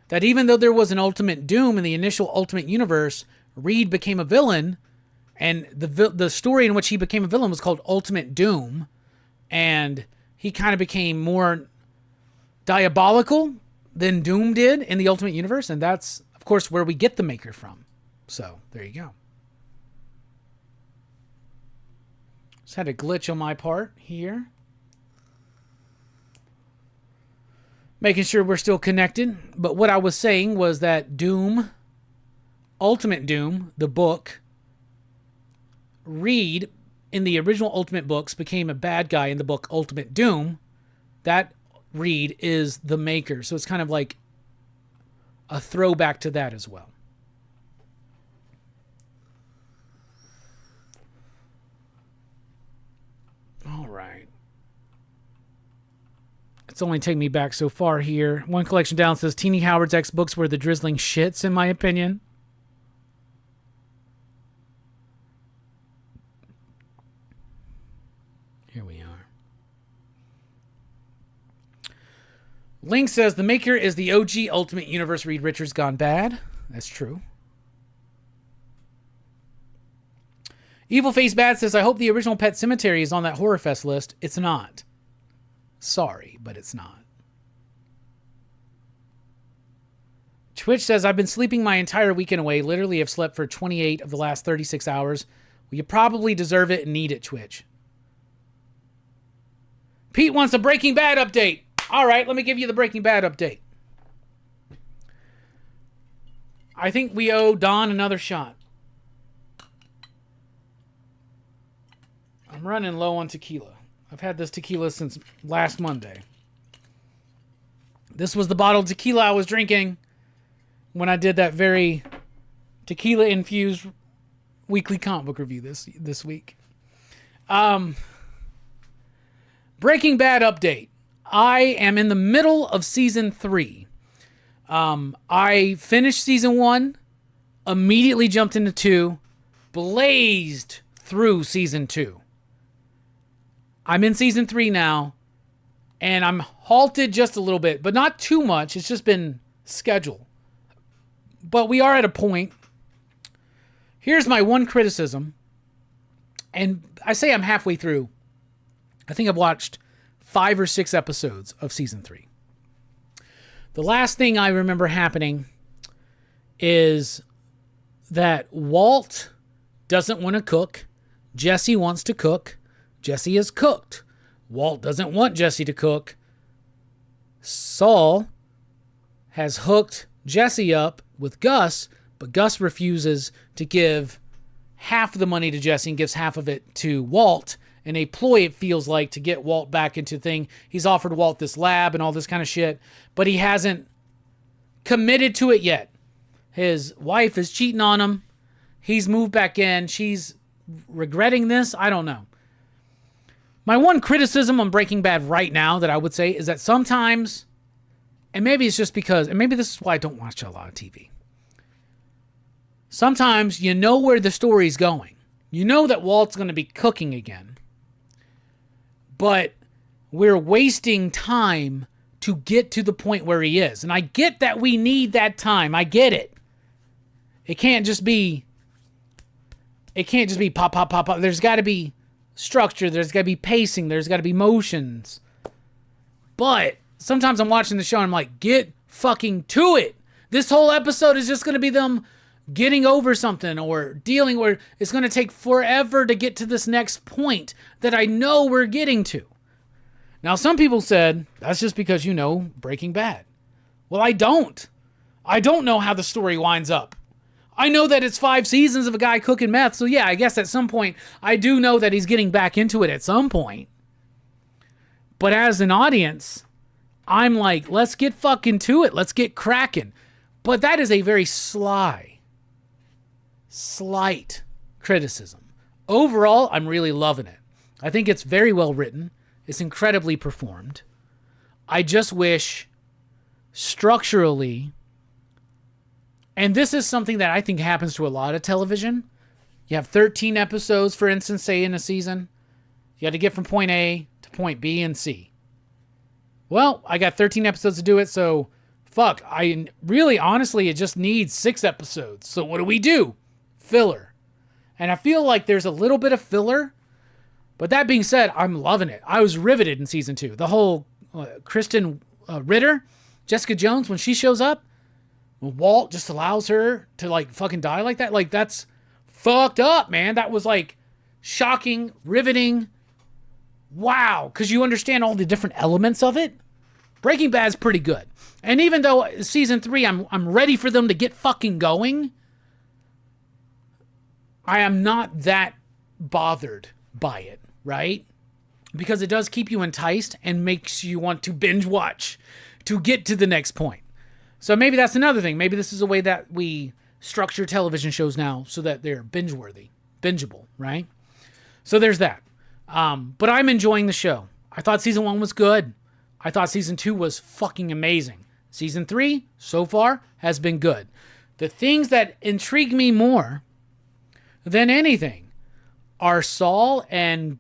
that even though there was an Ultimate Doom in the initial Ultimate Universe, Reed became a villain, and the story in which he became a villain was called Ultimate Doom, and he kind of became more diabolical than Doom did in the Ultimate Universe, and that's, of course, where we get the Maker from. So, there you go. Just had a glitch on my part here. Making sure we're still connected. But what I was saying was that Doom, Ultimate Doom, the book, Reed, in the original Ultimate books, became a bad guy in the book Ultimate Doom. That Reed is the maker. So it's kind of like a throwback to that as well. All right. It's only taken me back so far here. One collection down says Teenie Howard's X books were the drizzling shits, in my opinion. Here we are. Link says the maker is the OG Ultimate Universe Reed Richards gone bad. That's true. Evil Face Bad says, I hope the original Pet Cemetery is on that Horror Fest list. It's not. Sorry, but it's not. Twitch says, I've been sleeping my entire weekend away. Literally have slept for 28 of the last 36 hours. Well, you probably deserve it and need it, Twitch. Pete wants a Breaking Bad update. All right, let me give you the Breaking Bad update. I think we owe Don another shot. I'm running low on tequila. I've had this tequila since last Monday. This was the bottled tequila I was drinking when I did that very tequila-infused weekly comic book review this week. Breaking Bad update. I am in the middle of season 3. I finished season 1, immediately jumped into 2, blazed through season 2. I'm in season 3 now, and I'm halted just a little bit, but not too much. It's just been schedule. But we are at a point. Here's my one criticism, and I say I'm halfway through. I think I've watched 5 or 6 episodes of season 3. The last thing I remember happening is that Walt doesn't want to cook. Jesse wants to cook. Jesse is cooked. Walt doesn't want Jesse to cook. Saul has hooked Jesse up with Gus, but Gus refuses to give half of the money to Jesse and gives half of it to Walt. And a ploy, it feels like, to get Walt back into the thing. He's offered Walt this lab and all this kind of shit, but he hasn't committed to it yet. His wife is cheating on him. He's moved back in. She's regretting this. I don't know. My one criticism on Breaking Bad right now that I would say is that sometimes, and maybe it's just because, and maybe this is why I don't watch a lot of TV. Sometimes you know where the story's going. You know that Walt's going to be cooking again. But we're wasting time to get to the point where he is. And I get that we need that time. I get it. It can't just be pop, pop, pop, pop. There's got to be structure. There's got to be pacing. There's got to be motions. But sometimes I'm watching the show and I'm like, get fucking to it. This whole episode is just going to be them getting over something or dealing where it's going to take forever to get to this next point that I know we're getting to. Now, some people said, that's just because you know Breaking Bad. Well, I don't. I don't know how the story winds up. I know that it's 5 seasons of a guy cooking meth, so yeah, I guess at some point, I do know that he's getting back into it at some point. But as an audience, I'm like, let's get fucking to it. Let's get cracking. But that is a very slight criticism. Overall, I'm really loving it. I think it's very well written. It's incredibly performed. I just wish structurally, and this is something that I think happens to a lot of television. You have 13 episodes, for instance, say in a season. You got to get from point A to point B and C. Well, I got 13 episodes to do it, so fuck. I really, honestly, it just needs 6 episodes. So what do? Filler. And I feel like there's a little bit of filler. But that being said, I'm loving it. I was riveted in season 2. The whole Kristen Ritter, Jessica Jones, when she shows up, Walt just allows her to like fucking die like that. Like, that's fucked up, man. That was like shocking, riveting. Wow. Because you understand all the different elements of it. Breaking Bad's pretty good. And even though season 3, I'm ready for them to get fucking going, I am not that bothered by it, right? Because it does keep you enticed and makes you want to binge watch to get to the next point. So maybe that's another thing. Maybe this is a way that we structure television shows now so that they're binge-worthy, bingeable, right? So there's that. But I'm enjoying the show. I thought season 1 was good. I thought season 2 was fucking amazing. Season 3, so far, has been good. The things that intrigue me more than anything are Saul and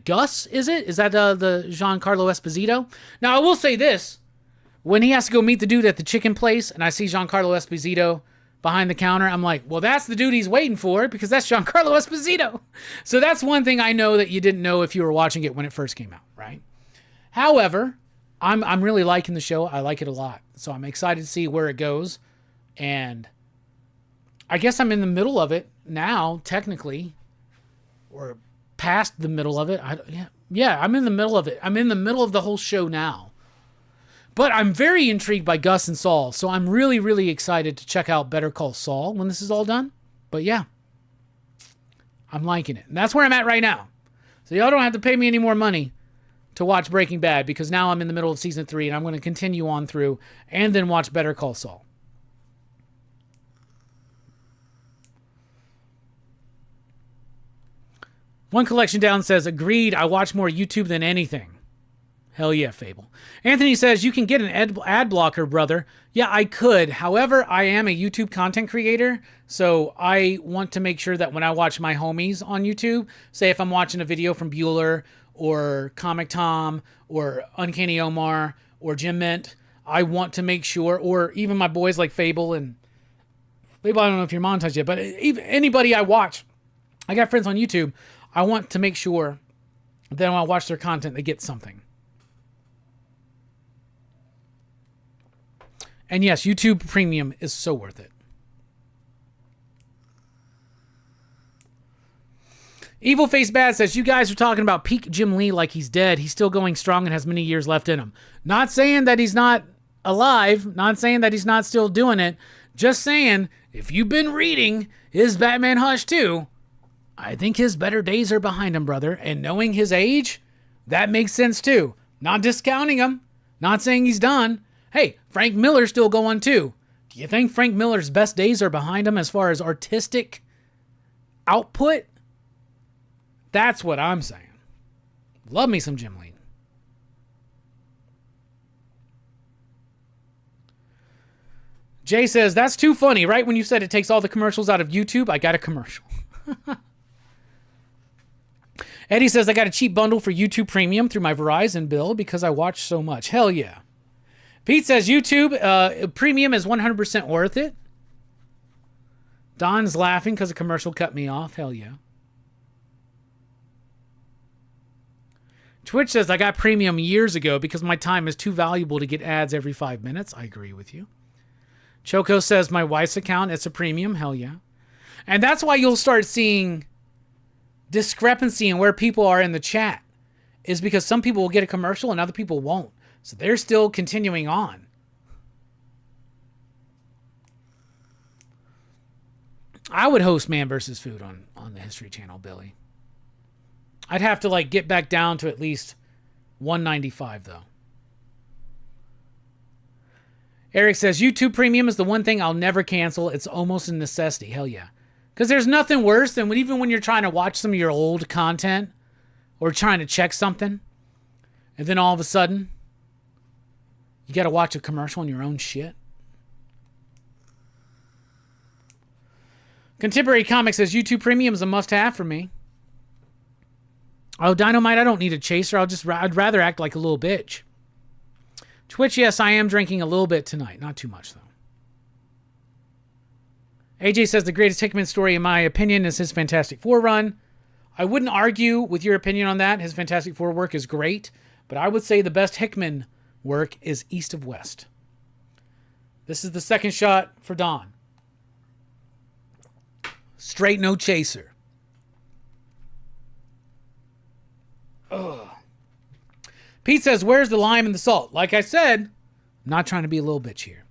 Gus, is it? Is that the Giancarlo Esposito? Now, I will say this. When he has to go meet the dude at the chicken place, and I see Giancarlo Esposito behind the counter, I'm like, well, that's the dude he's waiting for, because that's Giancarlo Esposito. So that's one thing I know that you didn't know if you were watching it when it first came out, right? However, I'm really liking the show. I like it a lot. So I'm excited to see where it goes. And I guess I'm in the middle of it now, technically, or past the middle of it. Yeah, I'm in the middle of it. I'm in the middle of the whole show now. But I'm very intrigued by Gus and Saul, so I'm really, really excited to check out Better Call Saul when this is all done. But yeah, I'm liking it. And that's where I'm at right now. So y'all don't have to pay me any more money to watch Breaking Bad, because now I'm in the middle of season 3, and I'm going to continue on through and then watch Better Call Saul. One collection down says, agreed, I watch more YouTube than anything. Hell yeah, Fable. Anthony says, you can get an ad blocker, brother. Yeah, I could. However, I am a YouTube content creator, so I want to make sure that when I watch my homies on YouTube, say if I'm watching a video from Bueller or Comic Tom or Uncanny Omar or Jim Mint, I want to make sure, or even my boys like Fable and Fable, I don't know if you're monetized yet, but even anybody I watch, I got friends on YouTube, I want to make sure that when I watch their content, they get something. And yes, YouTube Premium is so worth it. Evil Face Bad says, you guys are talking about peak Jim Lee like he's dead. He's still going strong and has many years left in him. Not saying that he's not alive. Not saying that he's not still doing it. Just saying, if you've been reading his Batman Hush 2, I think his better days are behind him, brother. And knowing his age, that makes sense too. Not discounting him. Not saying he's done. Hey, Frank Miller's still going too. Do you think Frank Miller's best days are behind him as far as artistic output? That's what I'm saying. Love me some Jim Lee. Jay says, that's too funny. Right when you said it takes all the commercials out of YouTube, I got a commercial. Eddie says, I got a cheap bundle for YouTube Premium through my Verizon bill because I watch so much. Hell yeah. Pete says, YouTube Premium is 100% worth it. Don's laughing because a commercial cut me off. Hell yeah. Twitch says, I got Premium years ago because my time is too valuable to get ads every 5 minutes. I agree with you. Choco says, my wife's account, it's a Premium. Hell yeah. And that's why you'll start seeing discrepancy in where people are in the chat, is because some people will get a commercial and other people won't. So they're still continuing on. I would host Man vs. Food on the History Channel, Billy. I'd have to like get back down to at least 195 though. Eric says, YouTube Premium is the one thing I'll never cancel. It's almost a necessity. Hell yeah. Because there's nothing worse than even when you're trying to watch some of your old content or trying to check something, and then all of a sudden, you got to watch a commercial on your own shit. Contemporary Comics says, YouTube Premium is a must-have for me. Oh, Dynamite, I don't need a chaser. I'd rather act like a little bitch. Twitch, yes, I am drinking a little bit tonight. Not too much, though. AJ says, the greatest Hickman story, in my opinion, is his Fantastic Four run. I wouldn't argue with your opinion on that. His Fantastic Four work is great. But I would say the best Hickman work is East of West. This is the second shot for Don. Straight no chaser. Ugh. Pete says, where's the lime and the salt? Like I said, I'm not trying to be a little bitch here.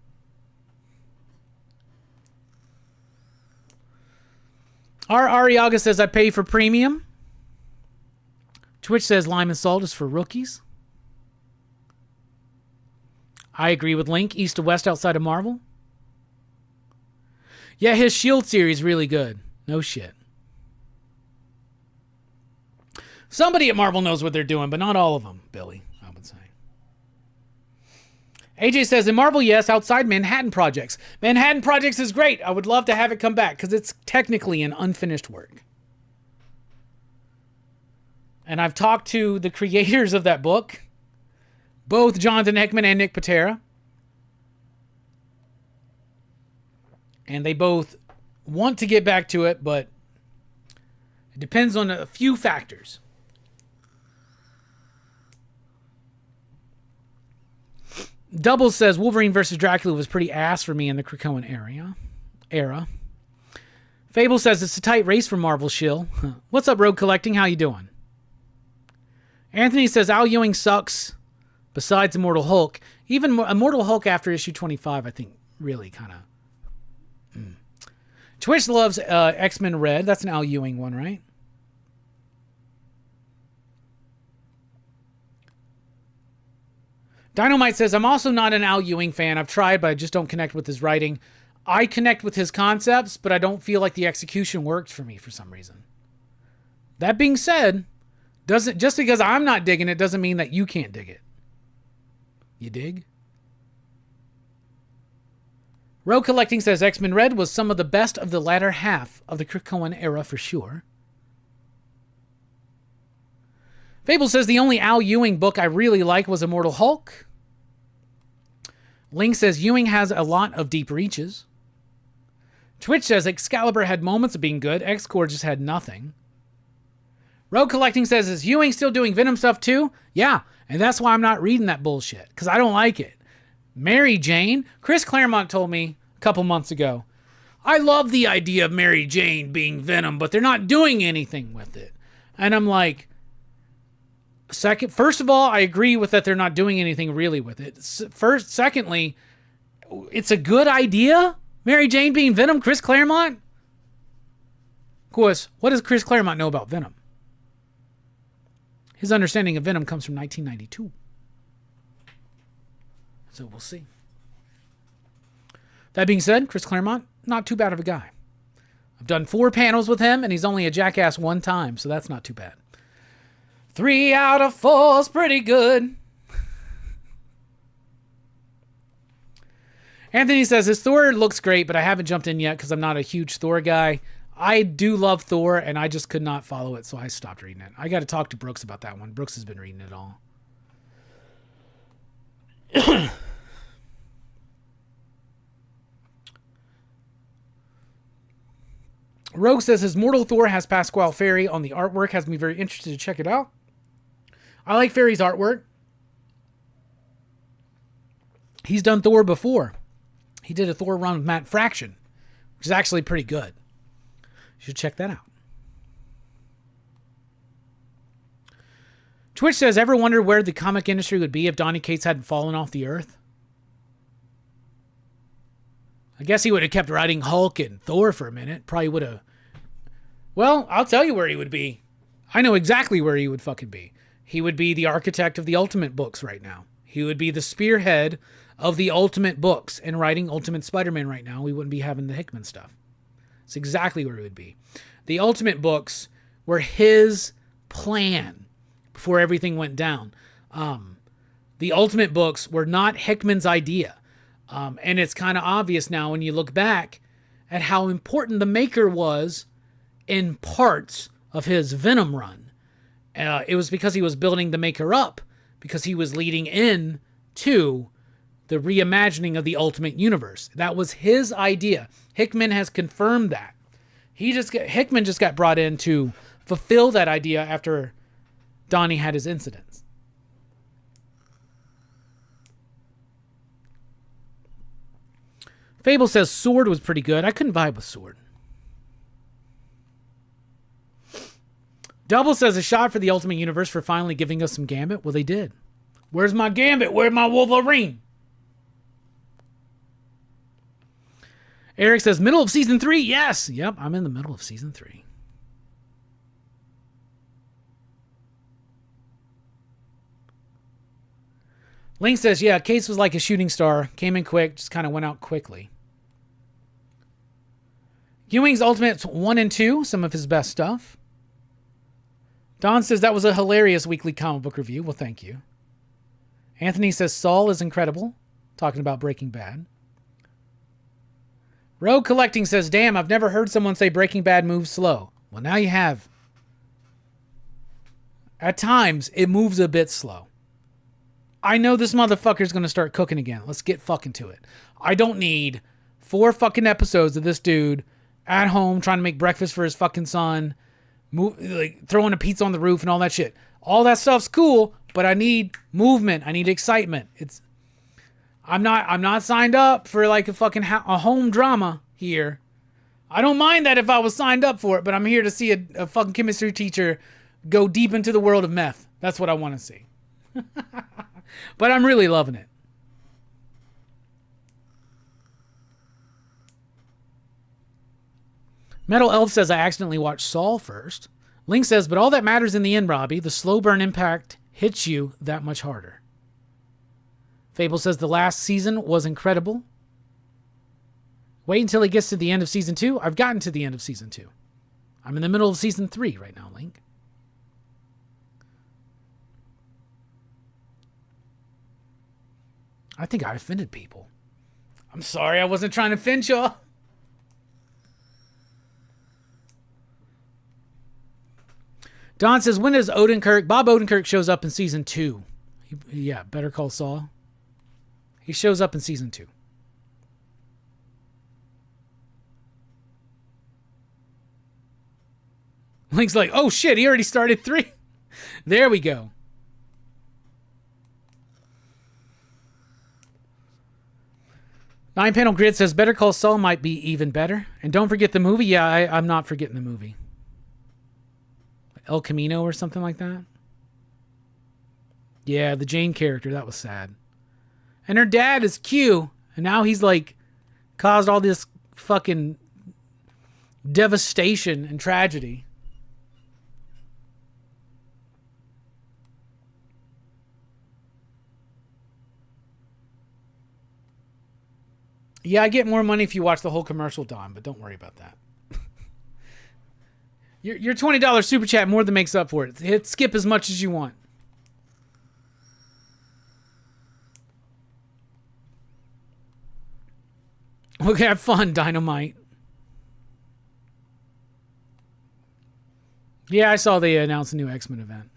R. Ariaga says, I pay for premium. Twitch says, lime and salt is for rookies. I agree with Link. East to West outside of Marvel. Yeah, his Shield series is really good. No shit. Somebody at Marvel knows what they're doing, but not all of them, Billy, I would say. AJ says, in Marvel, yes, outside Manhattan Projects. Manhattan Projects is great. I would love to have it come back because it's technically an unfinished work. And I've talked to the creators of that book, both Jonathan Hickman and Nick Patera. And they both want to get back to it, but it depends on a few factors. Doubles says Wolverine versus Dracula was pretty ass for me in the Krakoan era. Fable says it's a tight race for Marvel shill. What's up, Rogue Collecting? How you doing? Anthony says Al Ewing sucks besides Immortal Hulk. Even Immortal Hulk after issue 25, I think, really kind of... Twitch loves X-Men Red. That's an Al Ewing one, right? Dynamite says, I'm also not an Al Ewing fan. I've tried, but I just don't connect with his writing. I connect with his concepts, but I don't feel like the execution works for me for some reason. That being said, just because I'm not digging it doesn't mean that you can't dig it. You dig? Rogue Collecting says X-Men Red was some of the best of the latter half of the Krakoan era for sure. Fable says the only Al Ewing book I really like was Immortal Hulk. Link says Ewing has a lot of deep reaches. Twitch says Excalibur had moments of being good. X-Core just had nothing. Rogue Collecting says, is Ewing still doing Venom stuff too? Yeah, and that's why I'm not reading that bullshit, because I don't like it. Mary Jane? Chris Claremont told me a couple months ago, I love the idea of Mary Jane being Venom, but they're not doing anything with it. And I'm like, first of all, I agree with that they're not doing anything really with it. Secondly, it's a good idea, Mary Jane being Venom, Chris Claremont? Of course, what does Chris Claremont know about Venom? His understanding of Venom comes from 1992. So we'll see. That being said, Chris Claremont, not too bad of a guy. I've done 4 panels with him, and he's only a jackass 1 time, so that's not too bad. 3 out of 4 is pretty good. Anthony says, his Thor looks great, but I haven't jumped in yet because I'm not a huge Thor guy. I do love Thor, and I just could not follow it, so I stopped reading it. I got to talk to Brooks about that one. Brooks has been reading it all. Rogue says his Mortal Thor has Pasquale Ferry on the artwork. Has me very interested to check it out. I like Ferry's artwork. He's done Thor before. He did a Thor run with Matt Fraction, which is actually pretty good. You should check that out. Twitch says, ever wondered where the comic industry would be if Donny Cates hadn't fallen off the earth? I guess he would have kept writing Hulk and Thor for a minute. Probably would have. Well, I'll tell you where he would be. I know exactly where he would fucking be. He would be the architect of the Ultimate books right now. He would be the spearhead of the Ultimate books and writing Ultimate Spider-Man right now. We wouldn't be having the Hickman stuff. It's exactly where he would be. The Ultimate books were his plan before everything went down. The Ultimate books were not Hickman's idea. And it's kind of obvious now when you look back at how important the Maker was in parts of his Venom run. It was because he was building the Maker up, because he was leading in to the reimagining of the Ultimate Universe. That was his idea. Hickman has confirmed that. Hickman just got brought in to fulfill that idea after Donnie had his incidents. Fable says Sword was pretty good. I couldn't vibe with Sword. Double says a shot for the Ultimate Universe for finally giving us some Gambit. Well, they did. Where's my Gambit? Where's my Wolverine? Eric says, middle of season 3? Yes. Yep, I'm in the middle of season 3. Link says, yeah, Case was like a shooting star. Came in quick, just kind of went out quickly. Ewing's Ultimate 1 and 2, some of his best stuff. Don says, that was a hilarious weekly comic book review. Well, thank you. Anthony says, Saul is incredible. Talking about Breaking Bad. Rogue Collecting says, damn, I've never heard someone say Breaking Bad moves slow. Well, now you have. At times, it moves a bit slow. I know this motherfucker's going to start cooking again. Let's get fucking to it. I don't need 4 fucking episodes of this dude at home trying to make breakfast for his fucking son, throwing a pizza on the roof and all that shit. All that stuff's cool, but I need movement. I need excitement. I'm not signed up for like a fucking a home drama here. I don't mind that if I was signed up for it, but I'm here to see a fucking chemistry teacher go deep into the world of meth. That's what I want to see. But I'm really loving it. Metal Elf says, I accidentally watched Saul first. Link says, but all that matters in the end, Robbie, the slow burn impact hits you that much harder. Fable says, the last season was incredible. Wait until he gets to the end of season 2. I've gotten to the end of season 2. I'm in the middle of season 3 right now, Link. I think I offended people. I'm sorry, I wasn't trying to offend y'all. Don says, when does Odenkirk... Bob Odenkirk shows up in season 2. Yeah, Better Call Saul. He shows up in season 2. Link's like, oh shit, he already started 3. There we go. Nine Panel Grid says, Better Call Saul might be even better. And don't forget the movie. Yeah, I'm not forgetting the movie. El Camino or something like that. Yeah, the Jane character. That was sad. And her dad is Q. And now he's like caused all this fucking devastation and tragedy. Yeah, I get more money if you watch the whole commercial, Don, but don't worry about that. Your $20 super chat more than makes up for it. Hit skip as much as you want. Okay, have fun, Dynamite. Yeah, I saw they announced a new X-Men event.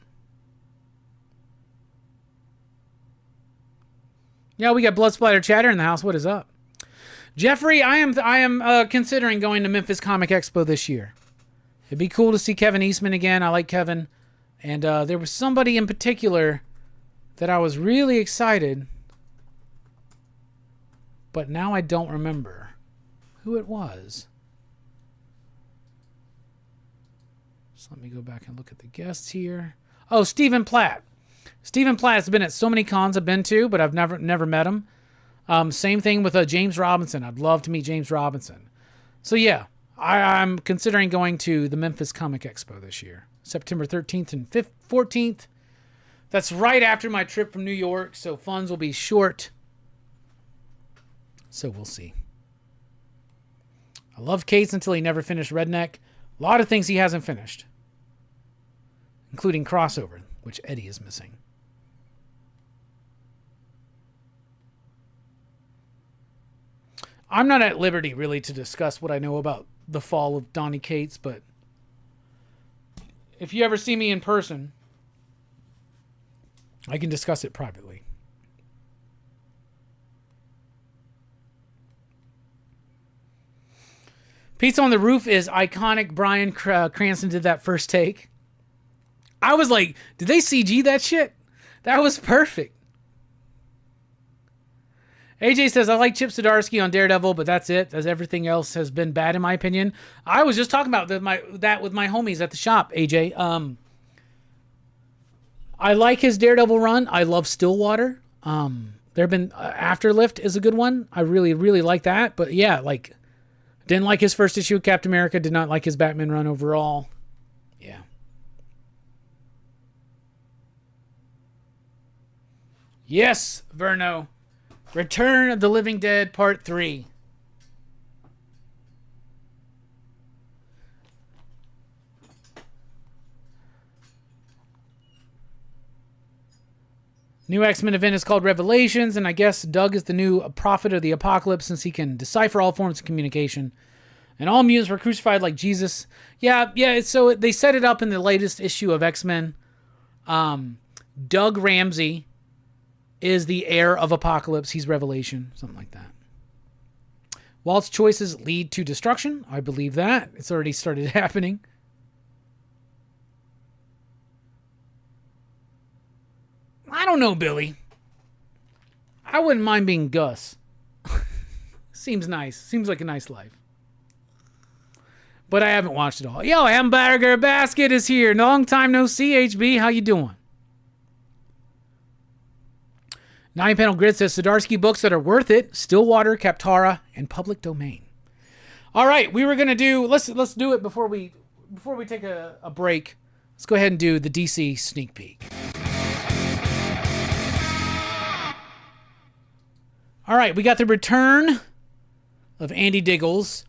Yeah, we got Blood Splatter Chatter in the house. What is up? Jeffrey, I am considering going to Memphis Comic Expo this year. It'd be cool to see Kevin Eastman again. I like Kevin. And there was somebody in particular that I was really excited. But now I don't remember who it was. So let me go back and look at the guests here. Oh, Stephen Platt. Stephen Platt has been at so many cons I've been to, but I've never met him. Same thing with James Robinson. I'd love to meet James Robinson. So yeah, I'm considering going to the Memphis Comic Expo this year. September 13th and 14th. That's right after my trip from New York, so funds will be short. So we'll see. I love Cates until he never finished Redneck. A lot of things he hasn't finished. Including Crossover, which Eddie is missing. I'm not at liberty, really, to discuss what I know about the fall of Donny Cates, but if you ever see me in person, I can discuss it privately. Pizza on the Roof is iconic. Bryan Cranston did that first take. I was like, did they CG that shit? That was perfect. AJ says, I like Chip Zdarsky on Daredevil, but that's it, as everything else has been bad in my opinion. I was just talking about that with my homies at the shop, AJ. I like his Daredevil run. I love Stillwater. There have been Afterlift is a good one. I really, really like that. But yeah, like, didn't like his first issue of Captain America. Did not like his Batman run overall. Yeah. Yes, Verno. Return of the Living Dead Part 3. New X-Men event is called Revelations, and I guess Doug is the new prophet of the apocalypse since he can decipher all forms of communication. And all mutants were crucified like Jesus. Yeah, so they set it up in the latest issue of X-Men. Doug Ramsey is the heir of Apocalypse. He's Revelation, something like that. Walt's choices lead to destruction. I believe that. It's already started happening. I don't know, Billy. I wouldn't mind being Gus. Seems nice. Seems like a nice life. But I haven't watched it all. Yo, Hamburger Basket is here. Long time no see, HB. How you doing? 9-panel grid says Zdarsky books that are worth it: Stillwater, Kaptara, and Public Domain. All right, we were gonna do. Let's do it before we take a break. Let's go ahead and do the DC sneak peek. All right, we got the return of Andy Diggle's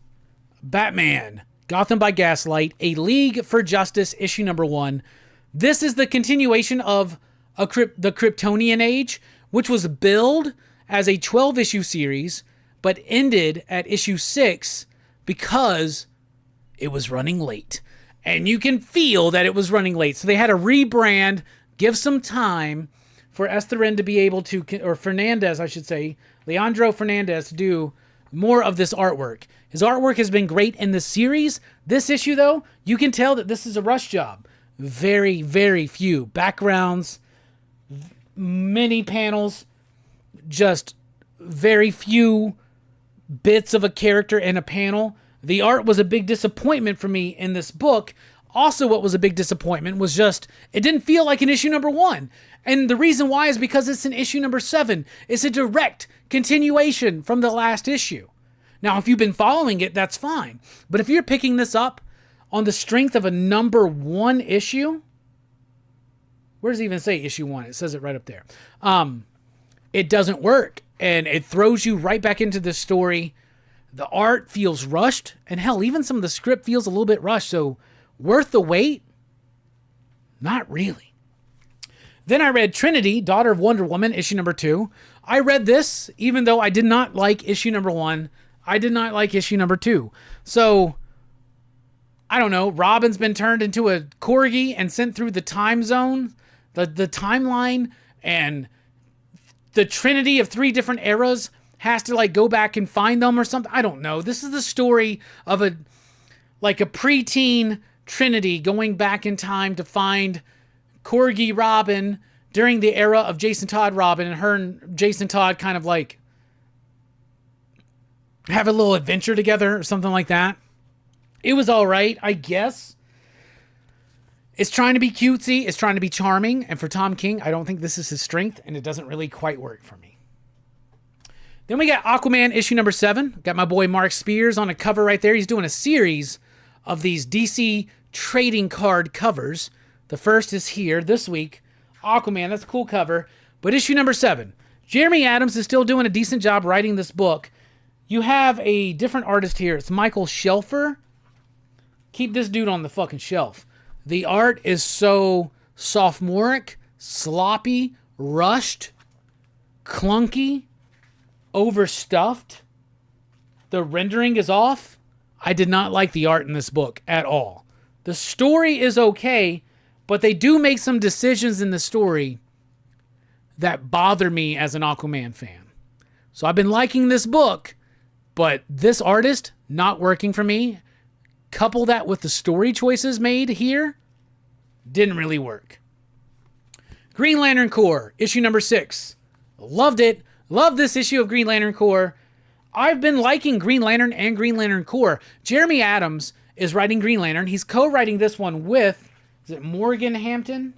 Batman: Gotham by Gaslight, A League for Justice, issue number 1. This is the continuation of the Kryptonian Age, which was billed as a 12-issue series, but ended at issue 6 because it was running late. And you can feel that it was running late. So they had to rebrand, give some time for Estherren to be able to, or Fernandez, I should say, Leandro Fernandez, to do more of this artwork. His artwork has been great in the series. This issue, though, you can tell that this is a rush job. Very, very few backgrounds, many panels, just very few bits of a character in a panel. The art was a big disappointment for me in this book. Also, what was a big disappointment was just, it didn't feel like an issue number 1. And the reason why is because it's an issue number 7. It's a direct continuation from the last issue. Now, if you've been following it, that's fine. But if you're picking this up on the strength of a number 1 issue, where does it even say issue 1? It says it right up there. It doesn't work. And it throws you right back into the story. The art feels rushed. And hell, even some of the script feels a little bit rushed. So, worth the wait? Not really. Then I read Trinity, Daughter of Wonder Woman, issue number 2. I read this, even though I did not like issue number 1. I did not like issue number 2. So, I don't know. Robin's been turned into a corgi and sent through the time zone, the timeline, and the trinity of 3 different eras has to like go back and find them or something. I don't know. This is the story of a preteen trinity going back in time to find corgi Robin during the era of Jason Todd Robin, and her and Jason Todd kind of like have a little adventure together or something like that. It was all right, I guess. It's trying to be cutesy. It's trying to be charming. And for Tom King, I don't think this is his strength, and it doesn't really quite work for me. Then we got Aquaman issue number 7. Got my boy Mark Spears on a cover right there. He's doing a series of these DC trading card covers. The first is here this week. Aquaman, that's a cool cover. But issue number 7. Jeremy Adams is still doing a decent job writing this book. You have a different artist here. It's Michael Shelfer. Keep this dude on the fucking shelf. The art is so sophomoric, sloppy, rushed, clunky, overstuffed. The rendering is off. I did not like the art in this book at all. The story is okay, but they do make some decisions in the story that bother me as an Aquaman fan. So I've been liking this book, but this artist, not working for me. Couple that with the story choices made here, didn't really work. Green Lantern Corps, issue number 6. Loved it. Love this issue of Green Lantern Corps. I've been liking Green Lantern and Green Lantern Corps. Jeremy Adams is writing Green Lantern. He's co-writing this one with, is it Morgan Hampton?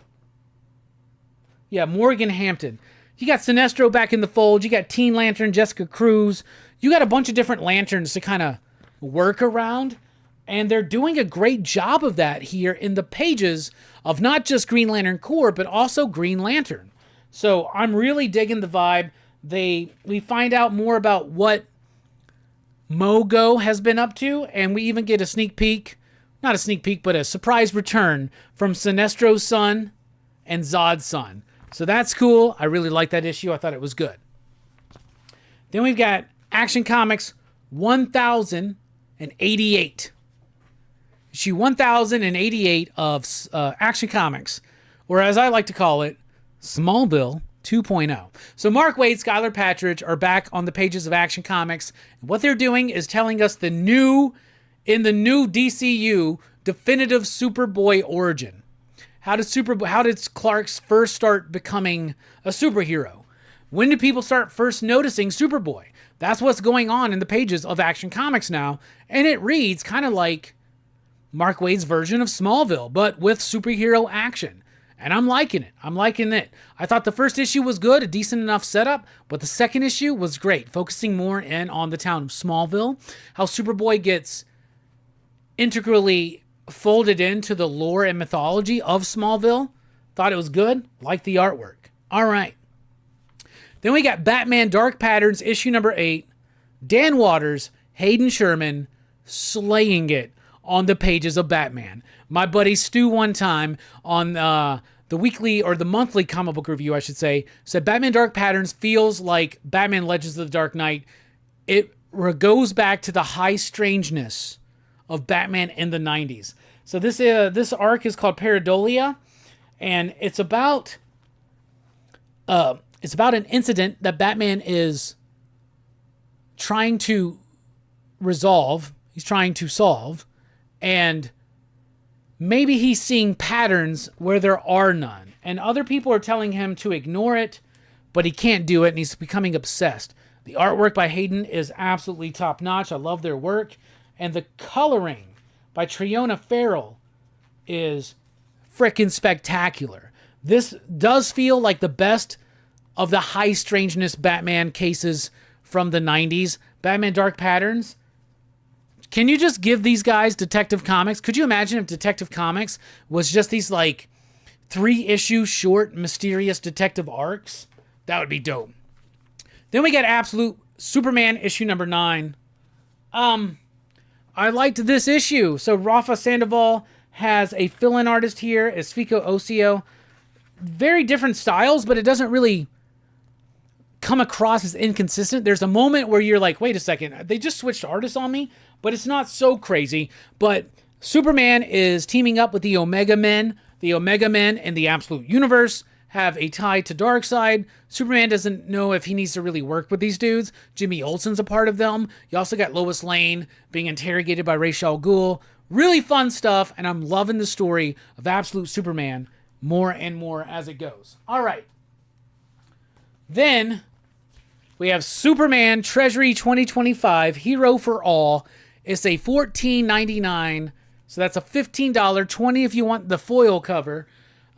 Yeah, Morgan Hampton. You got Sinestro back in the fold. You got Teen Lantern, Jessica Cruz. You got a bunch of different lanterns to kind of work around. And they're doing a great job of that here in the pages of not just Green Lantern Corps, but also Green Lantern. So I'm really digging the vibe. We find out more about what Mogo has been up to, and we even get a sneak peek, not a sneak peek, but a surprise return from Sinestro's son and Zod's son. So that's cool. I really like that issue. I thought it was good. Then we've got Action Comics 1088. Issue 1088 of Action Comics, or as I like to call it, Smallville 2.0. So Mark Waid, Skylar Patridge are back on the pages of Action Comics. What they're doing is telling us in the new DCU definitive Superboy origin. How did Clark first start becoming a superhero? When did people start first noticing Superboy? That's what's going on in the pages of Action Comics now, and it reads kind of like Mark Waid's version of Smallville, but with superhero action. And I'm liking it. I'm liking it. I thought the first issue was good, a decent enough setup, but the second issue was great, focusing more in on the town of Smallville, how Superboy gets integrally folded into the lore and mythology of Smallville. Thought it was good. Liked the artwork. All right. Then we got Batman Dark Patterns, issue number 8. Dan Waters, Hayden Sherman, slaying it on the pages of Batman. My buddy Stu one time on the weekly or the monthly comic book review, I should say, said Batman Dark Patterns feels like Batman Legends of the Dark Knight. It goes back to the high strangeness of Batman in the 90s. So this arc is called Pareidolia, and it's about an incident that Batman is trying to resolve. He's trying to solve, and maybe he's seeing patterns where there are none, and other people are telling him to ignore it, but he can't do it, and he's becoming obsessed. The artwork by Hayden is absolutely top-notch. I love their work, and the coloring by Triona Farrell is frickin' spectacular. This does feel like the best of the high strangeness Batman cases from the 90s. Batman Dark Patterns. Can you just give these guys Detective Comics? Could you imagine if Detective Comics was just these like 3-issue short mysterious detective arcs? That would be dope. Then we got Absolute Superman issue number 9. I liked this issue. So Rafa Sandoval has a fill-in artist here as Fico Ocio. Very different styles, but it doesn't really come across as inconsistent. There's a moment where you're like, wait a second, they just switched artists on me, but it's not so crazy. But Superman is teaming up with the Omega Men. The Omega Men in the Absolute Universe have a tie to Darkseid. Superman doesn't know if he needs to really work with these dudes. Jimmy Olsen's a part of them. You also got Lois Lane being interrogated by Ra's al Ghul. Really fun stuff, and I'm loving the story of Absolute Superman more and more as it goes. All right. Then we have Superman Treasury 2025 Hero for All. It's a $14.99, so that's a $15, $20 if you want the foil cover.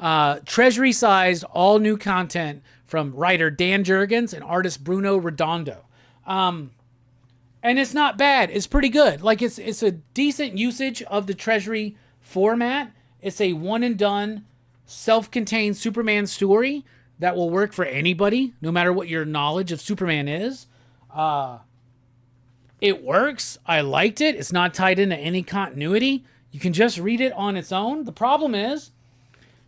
Treasury-sized, all-new content from writer Dan Jurgens and artist Bruno Redondo. And it's not bad. It's pretty good. Like, it's a decent usage of the Treasury format. It's a one-and-done, self-contained Superman story that will work for anybody, no matter what your knowledge of Superman is. It works. I liked it. It's not tied into any continuity. You can just read it on its own. The problem is,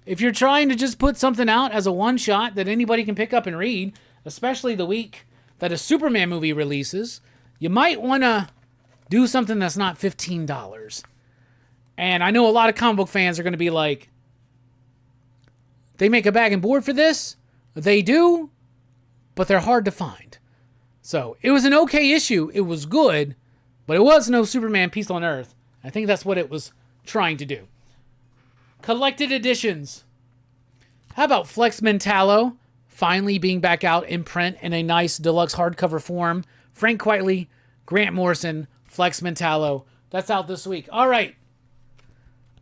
if you're trying to just put something out as a one-shot that anybody can pick up and read, especially the week that a Superman movie releases, you might want to do something that's not $15. And I know a lot of comic book fans are going to be like, they make a bag and board for this? They do, but they're hard to find. So, it was an okay issue. It was good, but it was no Superman Peace on Earth. I think that's what it was trying to do. Collected editions. How about Flex Mentallo finally being back out in print in a nice deluxe hardcover form. Frank Quitely, Grant Morrison, Flex Mentallo. That's out this week. All right.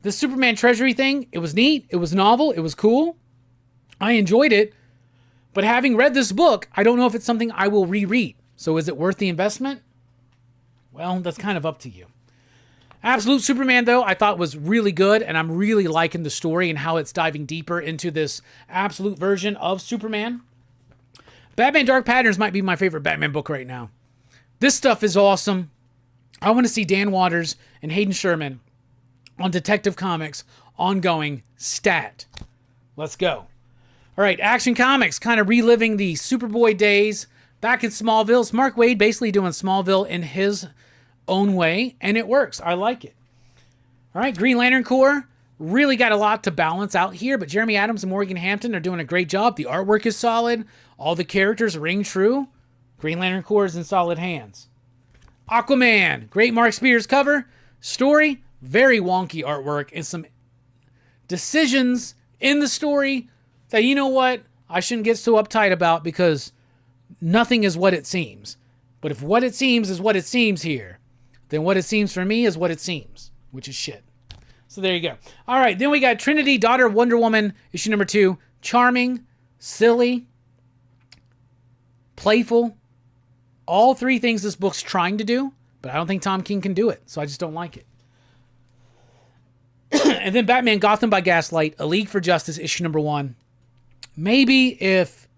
The Superman Treasury thing, it was neat. It was novel. It was cool. I enjoyed it. But having read this book, I don't know if it's something I will reread. So is it worth the investment? Well, that's kind of up to you. Absolute Superman, though, I thought was really good, and I'm really liking the story and how it's diving deeper into this absolute version of Superman. Batman Dark Patterns might be my favorite Batman book right now. This stuff is awesome. I want to see Dan Watters and Hayden Sherman on Detective Comics ongoing stat. Let's go. All right, Action Comics, kind of reliving the Superboy days back in Smallville. It's Mark Waid basically doing Smallville in his own way, and it works. I like it. All right, Green Lantern Corps really got a lot to balance out here, but Jeremy Adams and Morgan Hampton are doing a great job. The artwork is solid. All the characters ring true. Green Lantern Corps is in solid hands. Aquaman, great Mark Spears cover. Story, very wonky artwork, and some decisions in the story that, you know what, I shouldn't get so uptight about, because nothing is what it seems. But if what it seems is what it seems here, then what it seems for me is what it seems, which is shit. So there you go. All right, then we got Trinity, Daughter of Wonder Woman, issue number 2. Charming, silly, playful. All three things this book's trying to do, but I don't think Tom King can do it, so I just don't like it. And then Batman Gotham by Gaslight, A League for Justice, issue number 1. Maybe if...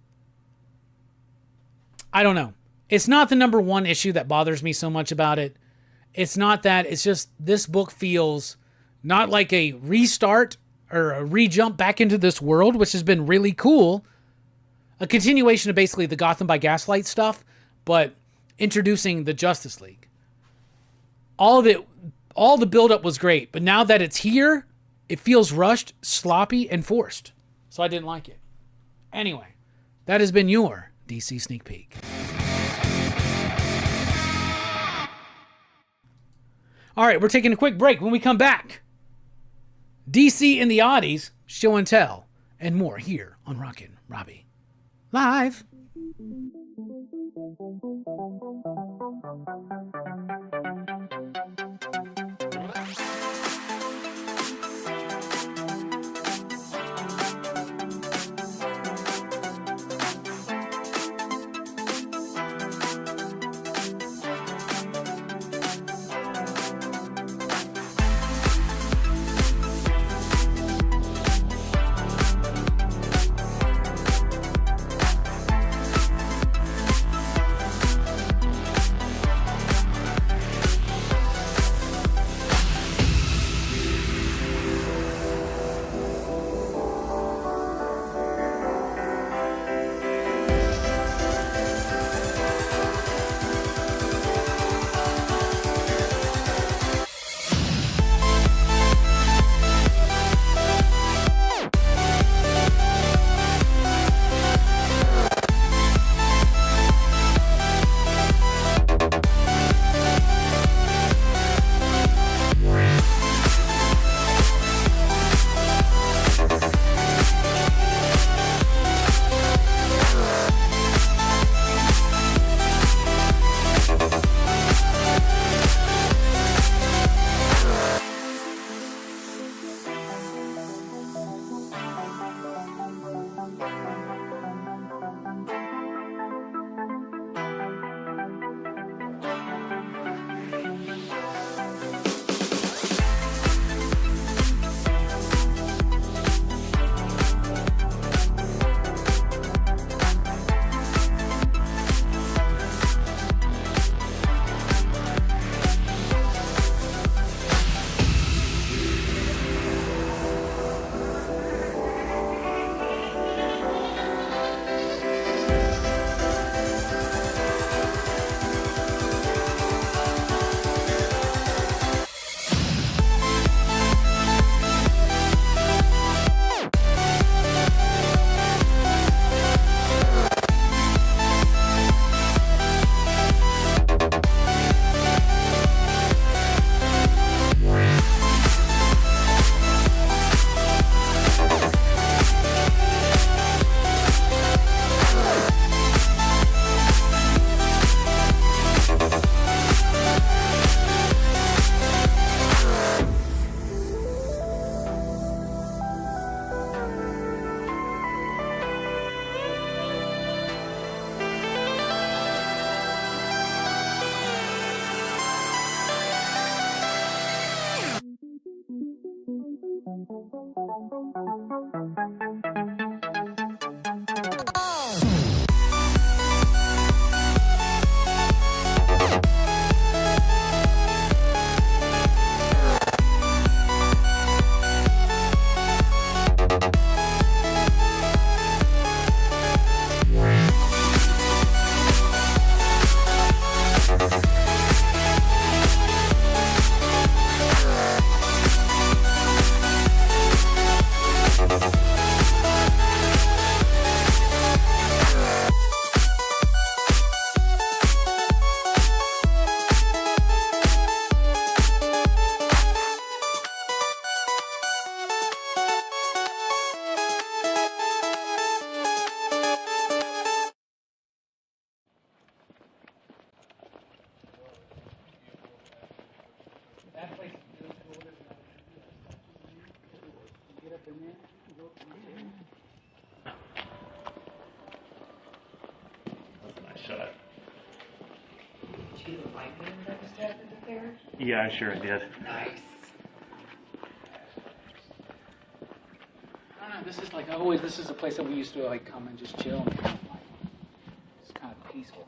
I don't know. It's not the number 1 issue that bothers me so much about it. It's not that. It's just this book feels not like a restart or a re-jump back into this world, which has been really cool. A continuation of basically the Gotham by Gaslight stuff, but introducing the Justice League. All of it, all the buildup was great, but now that it's here, it feels rushed, sloppy, and forced. So I didn't like it. Anyway, that has been your DC Sneak Peek. All right, we're taking a quick break. When we come back, DC and the Audies, show and tell, and more here on Rockin Robbie Live.
Shot.
Did you see the lightning that just happened up there?
Yeah, I sure did.
Nice.
I don't know, this is like always. This is a place that we used to like come and just chill. And kind of like, it's kind of peaceful.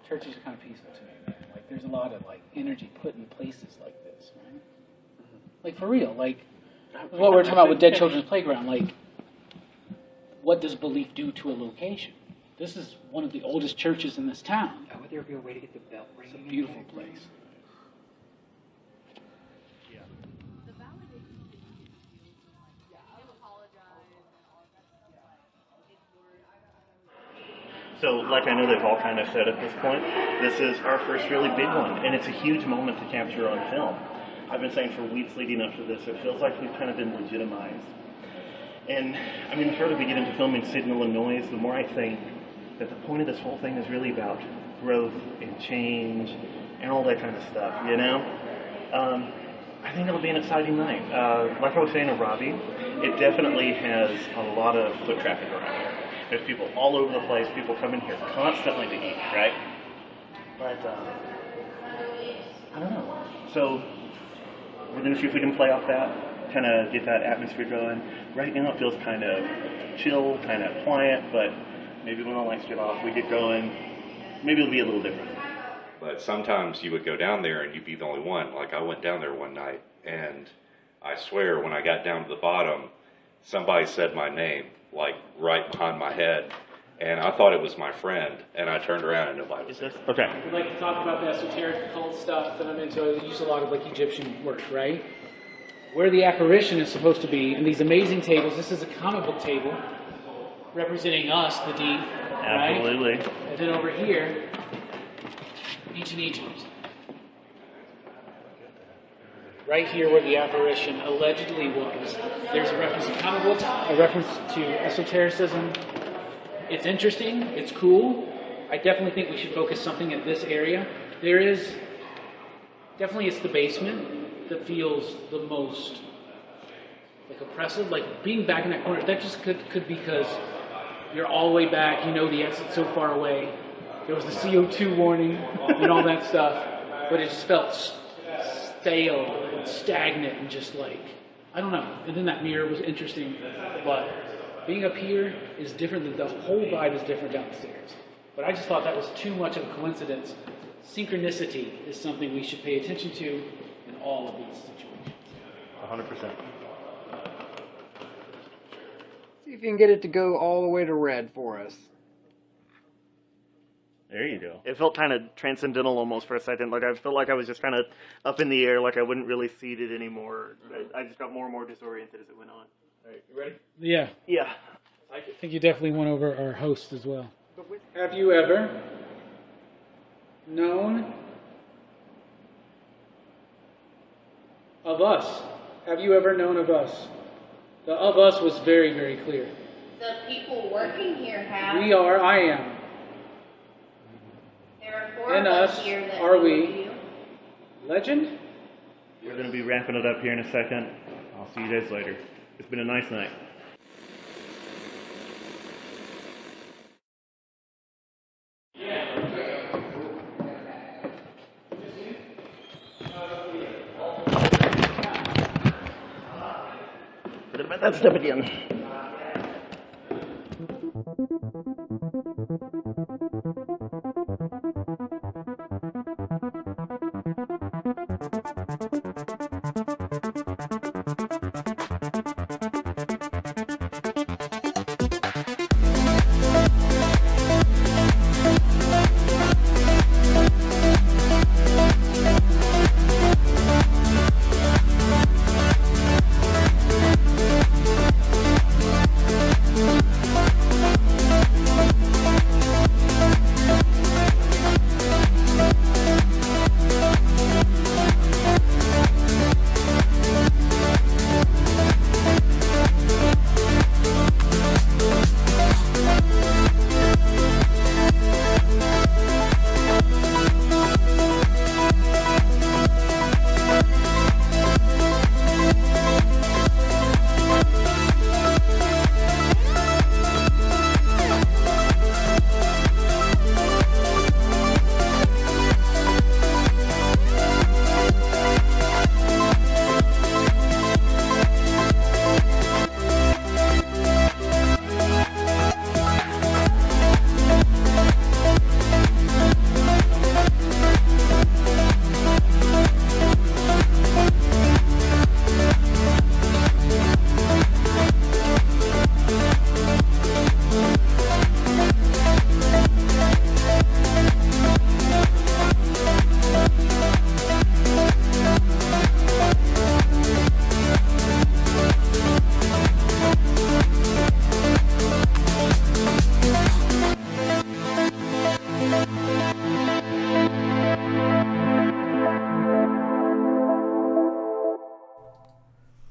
Churches are kind of peaceful to me, man. Like there's a lot of like energy put in places like this, right? Like for real. Like what we were talking about with Dead Children's Playground. Like, what does belief do to a location? This is one of the oldest churches in this town.
Would there be a way to get the bell ringing?
It's a beautiful place.
So, like I know they've all kind of said at this point, this is our first really big one, and it's a huge moment to capture on film. I've been saying for weeks leading up to this, it feels like we've kind of been legitimized. And, I mean, the further we get into filming signal and noise, the more I think that the point of this whole thing is really about growth and change and all that kind of stuff, you know? I think it'll be an exciting night. Like I was saying to Robbie, it definitely has a lot of foot traffic around here. There's people all over the place, people come in here constantly to eat, right? But, I don't know. So, we're going to see if we can play off that, kind of get that atmosphere going. Right now it feels kind of chill, kind of quiet, but maybe when the lights get off, we get going, maybe it'll be a little different.
But sometimes you would go down there and you'd be the only one. Like I went down there one night, and I swear when I got down to the bottom, somebody said my name, like right behind my head, and I thought it was my friend, and I turned around and nobody was there.
Okay.
We like to talk about the esoteric occult stuff that I'm into. I use a lot of like Egyptian work, right? Where the apparition is supposed to be, and these amazing tables. This is a comic book table representing us, the deep, right?
Absolutely.
And then over here, ancient Egypt. Right here where the apparition allegedly was. There's a reference to comic books, a reference to esotericism. It's interesting, it's cool. I definitely think we should focus something in this area. There is, definitely it's the basement that feels the most like oppressive. Like being back in that corner, that just could be because you're all the way back, you know the exit's so far away. There was the CO2 warning and all that stuff, but it just felt stale and stagnant and just like, I don't know. And then that mirror was interesting, but being up here is different. The whole vibe is different downstairs. But I just thought that was too much of a coincidence. Synchronicity is something we should pay attention to in all of these situations.
100%.
See if you can get it to go all the way to red for us.
There you go. It felt kind of transcendental almost for a second. Like I felt like I was just kind of up in the air, like I wouldn't really see it anymore. I just got more and more disoriented as it went on. All right, you ready?
Yeah.
Yeah.
I think you definitely won over our host as well. Have you ever known of us? Have you ever known of us? The of us was very, very clear.
The people working here have.
We are, I am.
There are four
In
of
us
us here that
are
know
we.
you.
Legend?
We're going to be wrapping it up here in a second. I'll see you guys later. It's been a nice night. Let's step it in.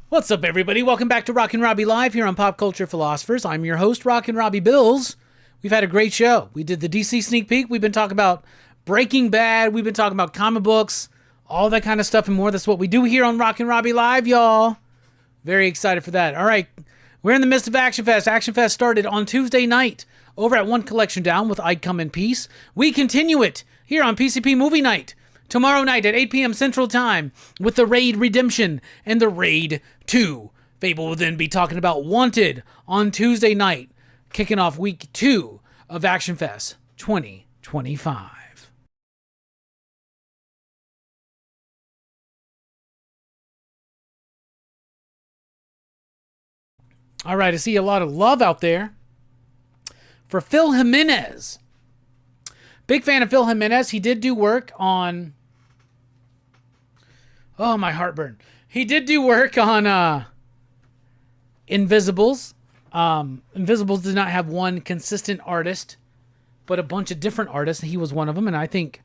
What's up, everybody? Welcome back to Rockin Robbie Live here on Pop Culture Philosophers. I'm your host, Rockin RobbieBillz. We've had a great show. We did the DC sneak peek. We've been talking about Breaking Bad. We've been talking about comic books, all that kind of stuff and more. That's what we do here on Rockin Robbie Live, y'all. Very excited for that. All right, we're in the midst of Action Fest. Action Fest started on Tuesday night over at One Collection Down with I Come in Peace. We continue it here on PCP Movie Night tomorrow night at 8 p.m. Central Time with the Raid Redemption and the Raid 2. Fable will then be talking about Wanted on Tuesday night, kicking off week 2 of Action Fest 2025. All right, I see a lot of love out there for Phil Jimenez. Big fan of Phil Jimenez. He did do work on... Oh, my heartburn. He did do work on Invisibles. Invisibles did not have one consistent artist, but a bunch of different artists. He was one of them, and I think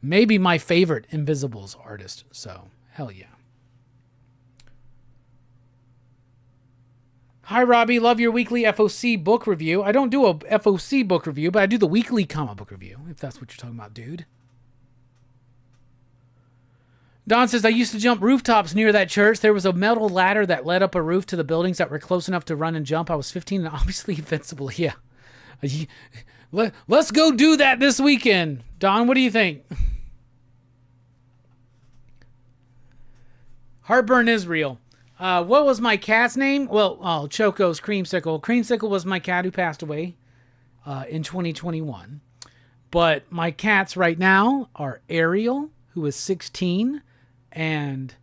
maybe my favorite Invisibles artist. So, hell yeah. Hi, Robbie. Love your weekly FOC book review. I don't do a FOC book review, but I do the weekly comic book review, if that's what you're talking about, dude. Don says, I used to jump rooftops near that church. There was a metal ladder that led up a roof to the buildings that were close enough to run and jump. I was 15 and obviously invincible. Yeah. Let's go do that this weekend. Don, what do you think? Heartburn is real. What was my cat's name? Well, Choco's Creamsicle. Creamsicle was my cat who passed away in 2021. But my cats right now are Ariel, who is 16, and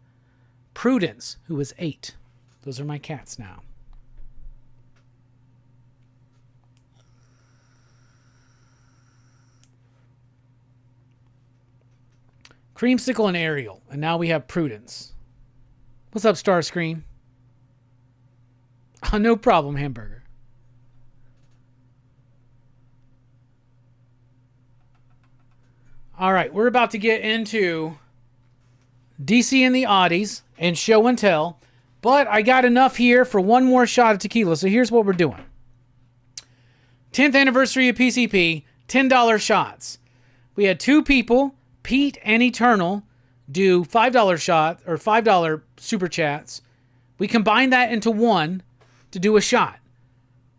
Prudence, who is 8. Those are my cats now. Creamsicle and Ariel. And now we have Prudence. What's up, Starscream? Oh, no problem, Hamburger. All right, we're about to get into DC and the Audies and show and tell, but I got enough here for one more shot of tequila, so here's what we're doing. 10th anniversary of PCP, $10 shots. We had 2 people, Pete and Eternal, do $5 shot or $5 super chats. We combined that into one to do a shot.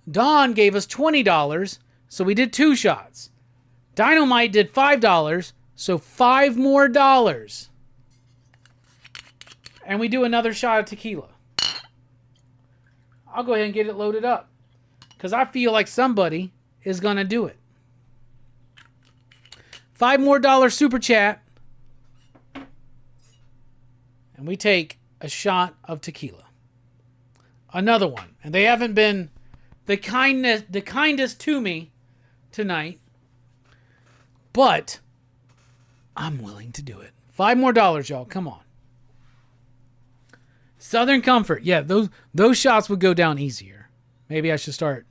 Dawn gave us $20, so we did 2 shots. Dynamite did $5, so $5 more. And we do another shot of tequila. I'll go ahead and get it loaded up. Because I feel like somebody is going to do it. $5 more super chat. And we take a shot of tequila. Another one. And they haven't been the kindest to me tonight. But I'm willing to do it. $5 more, y'all. Come on. Southern Comfort. Yeah, those shots would go down easier. Maybe I should start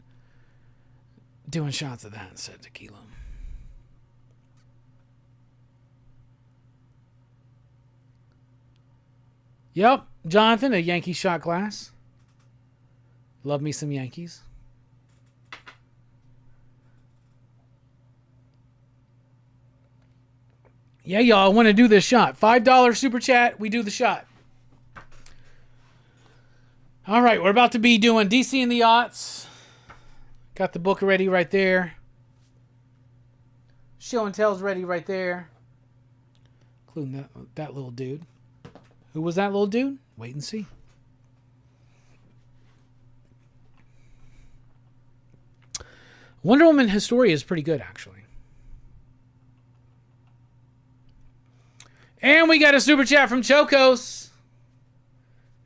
doing shots of that instead of tequila. Yep, Jonathan, a Yankee shot glass. Love me some Yankees. Yeah, y'all, I want to do this shot. $5 super chat, we do the shot. All right, we're about to be doing DC and the Aughts. Got the book ready right there. Show and Tell's ready right there. Including that little dude. Who was that little dude? Wait and see. Wonder Woman Historia is pretty good, actually. And we got a super chat from Chocos.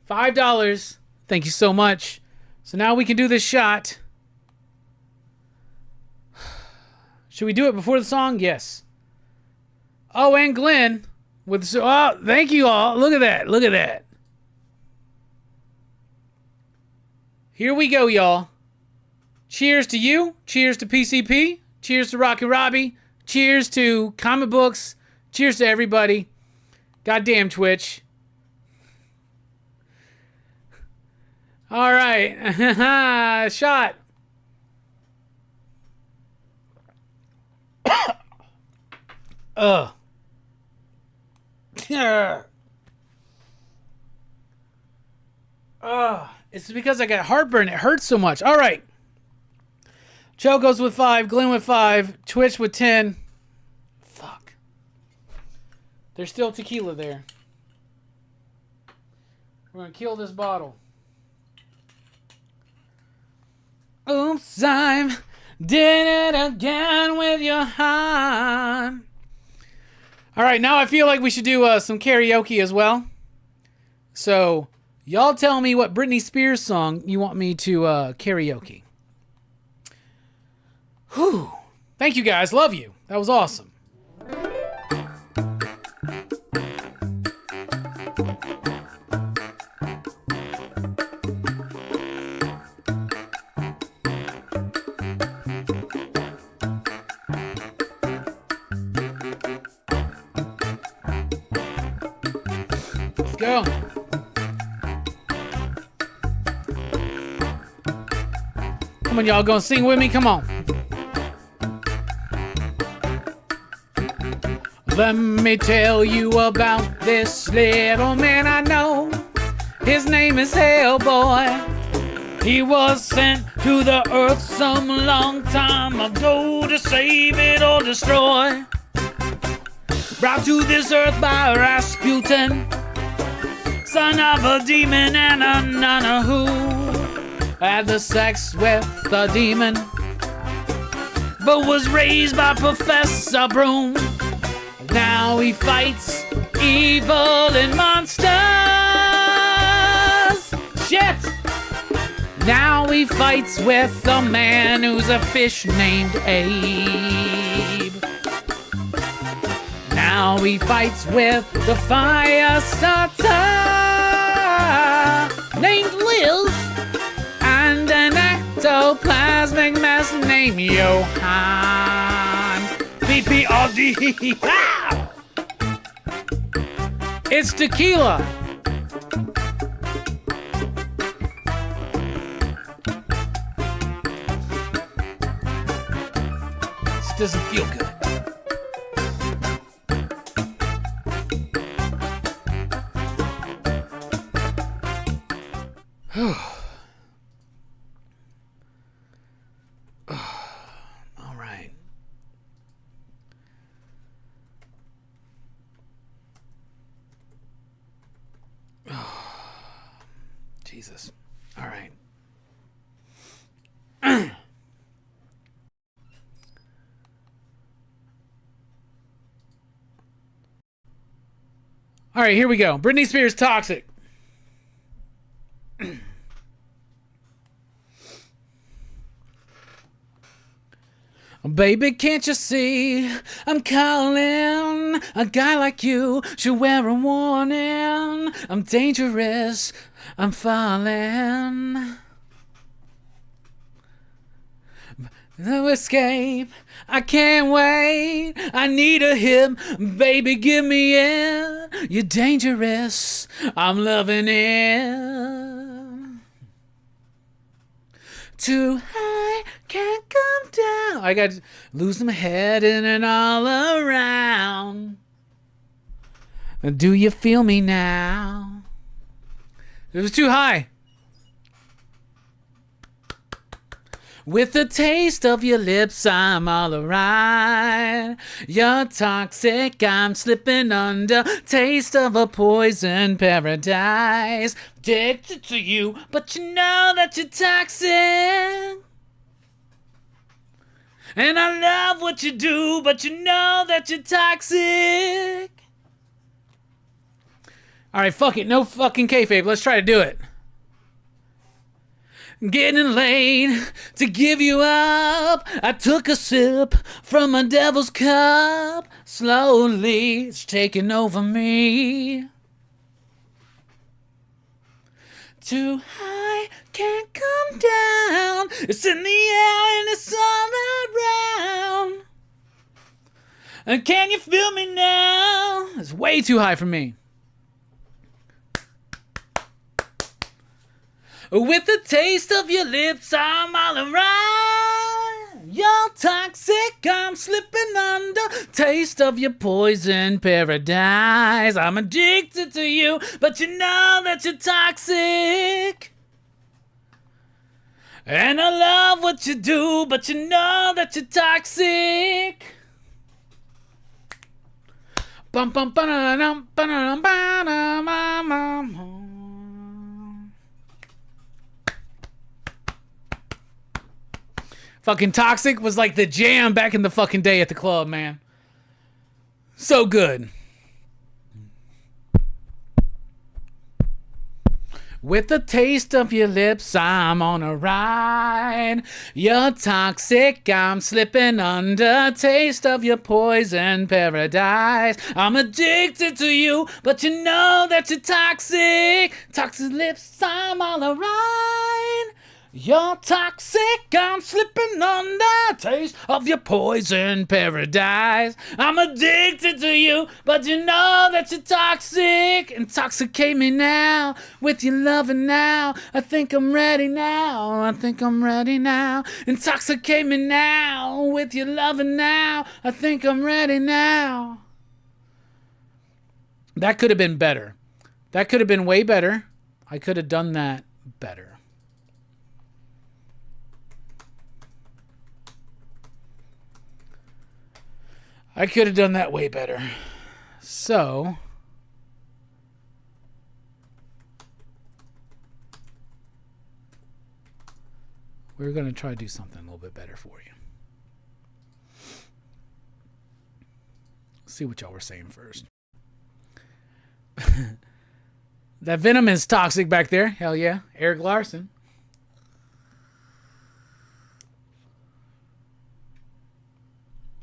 $5. Thank you so much. So now we can do this shot. Should we do it before the song? Yes. Oh, and Glenn. Oh, thank you all. Look at that. Look at that. Here we go, y'all. Cheers to you. Cheers to PCP. Cheers to Rockin Robbie. Cheers to comic books. Cheers to everybody. Goddamn Twitch. All right. Shot. It's because I got heartburn. It hurts so much. All right. Chocos with 5. Glenn with 5. Twitch with 10. Fuck. There's still tequila there. We're going to kill this bottle. Oops, I did it again with your hand. All right, now I feel like we should do some karaoke as well. So, y'all tell me what Britney Spears song you want me to karaoke. Whew. Thank you guys. Love you. That was awesome. Let's go. Come on, y'all. Gonna sing with me? Come on. Let me tell you about this little man I know. His name is Hellboy. He was sent to the earth some long time ago to save it or destroy. Brought to this earth by Rasputin, son of a demon and a nun who had the sex with the demon, but was raised by Professor Broom. Now he fights evil and monsters. Shit! Now he fights with a man who's a fish named Abe. Now he fights with the fire starter named Liz and an ectoplasmic mess named Johann. PPRD. It's tequila. This doesn't feel good. All right. Jesus. All right. All right, here we go. Britney Spears, Toxic. Baby, can't you see I'm calling? A guy like you should wear a warning. I'm dangerous, I'm falling. No escape, I can't wait. I need a hip, baby, give me it. You're dangerous, I'm loving it. Too high, can't come down. I got losing my head in and all around. Do you feel me now? It was too high. With the taste of your lips, I'm all alright. You're toxic, I'm slipping under. Taste of a poison paradise. Addicted to you, but you know that you're toxic. And I love what you do, but you know that you're toxic. Alright, fuck it. No fucking kayfabe. Let's try to do it. Getting late to give you up. I took a sip from a devil's cup. Slowly, it's taking over me. Too high, can't come down. It's in the air and it's all around. And can you feel me now? It's way too high for me. With the taste of your lips, I'm all around. You're toxic, I'm slipping under. Taste of your poison paradise. I'm addicted to you, but you know that you're toxic. And I love what you do, but you know that you're toxic. Bum bum ba-da-dum, ba-da-dum, ba-da-dum. Fucking Toxic was like the jam back in the fucking day at the club, man. So good. With the taste of your lips, I'm on a ride. You're toxic, I'm slipping under. Taste of your poison paradise. I'm addicted to you, but you know that you're toxic. Toxic lips, I'm all around. You're toxic, I'm slipping under. Taste of your poison paradise. I'm addicted to you, but you know that you're toxic. Intoxicate me now with your loving now. I think I'm ready now. I think I'm ready now. Intoxicate me now with your loving now. I think I'm ready now. That could have been better. That could have been way better. I could have done that better. I could have done that way better. So, we're going to try to do something a little bit better for you. See what y'all were saying first. That Venom is toxic back there. Hell yeah. Eric Larson.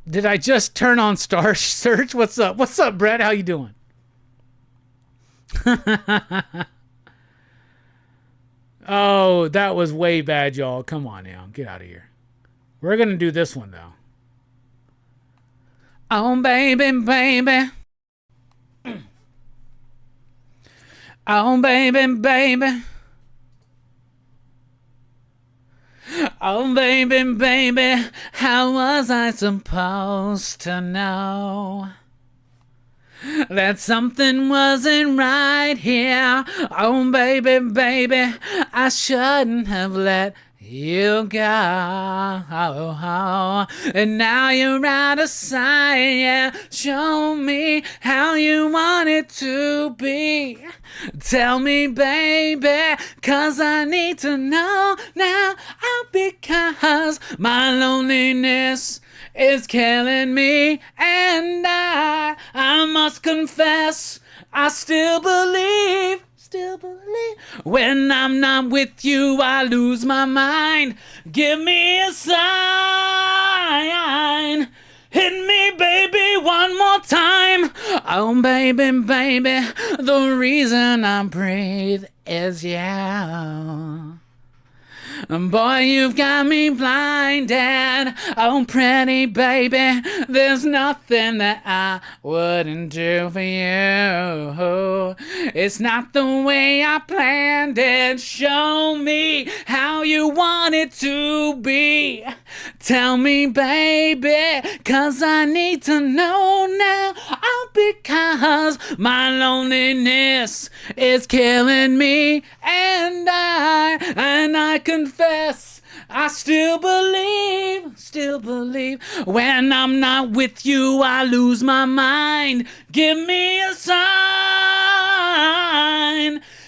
Did I just turn on Star Search? What's up? What's up, Brett? How you doing? Oh, that was way bad, y'all. Come on now. Get out of here. We're going to do this one, though. Oh, baby, baby. Oh, baby, baby. Oh, baby, baby, how was I supposed to know that something wasn't right here? Oh, baby, baby, I shouldn't have let you go. And now you're out of sight, yeah. Show me how you want it to be. Tell me, baby, 'cause I need to know now. Because my loneliness is killing me, and I must confess, I still believe. When I'm not with you, I lose my mind. Give me a sign. Hit me, baby, one more time. Oh, baby, baby, the reason I breathe is you. Boy, you've got me blinded. Oh, pretty baby, there's nothing that I wouldn't do for you. It's not the way I planned it. Show me how you want it to be. Tell me, baby, 'cause I need to know now. Oh, because my loneliness is killing me, and I confess, I still believe. When I'm not with you, I lose my mind. Give me a sign.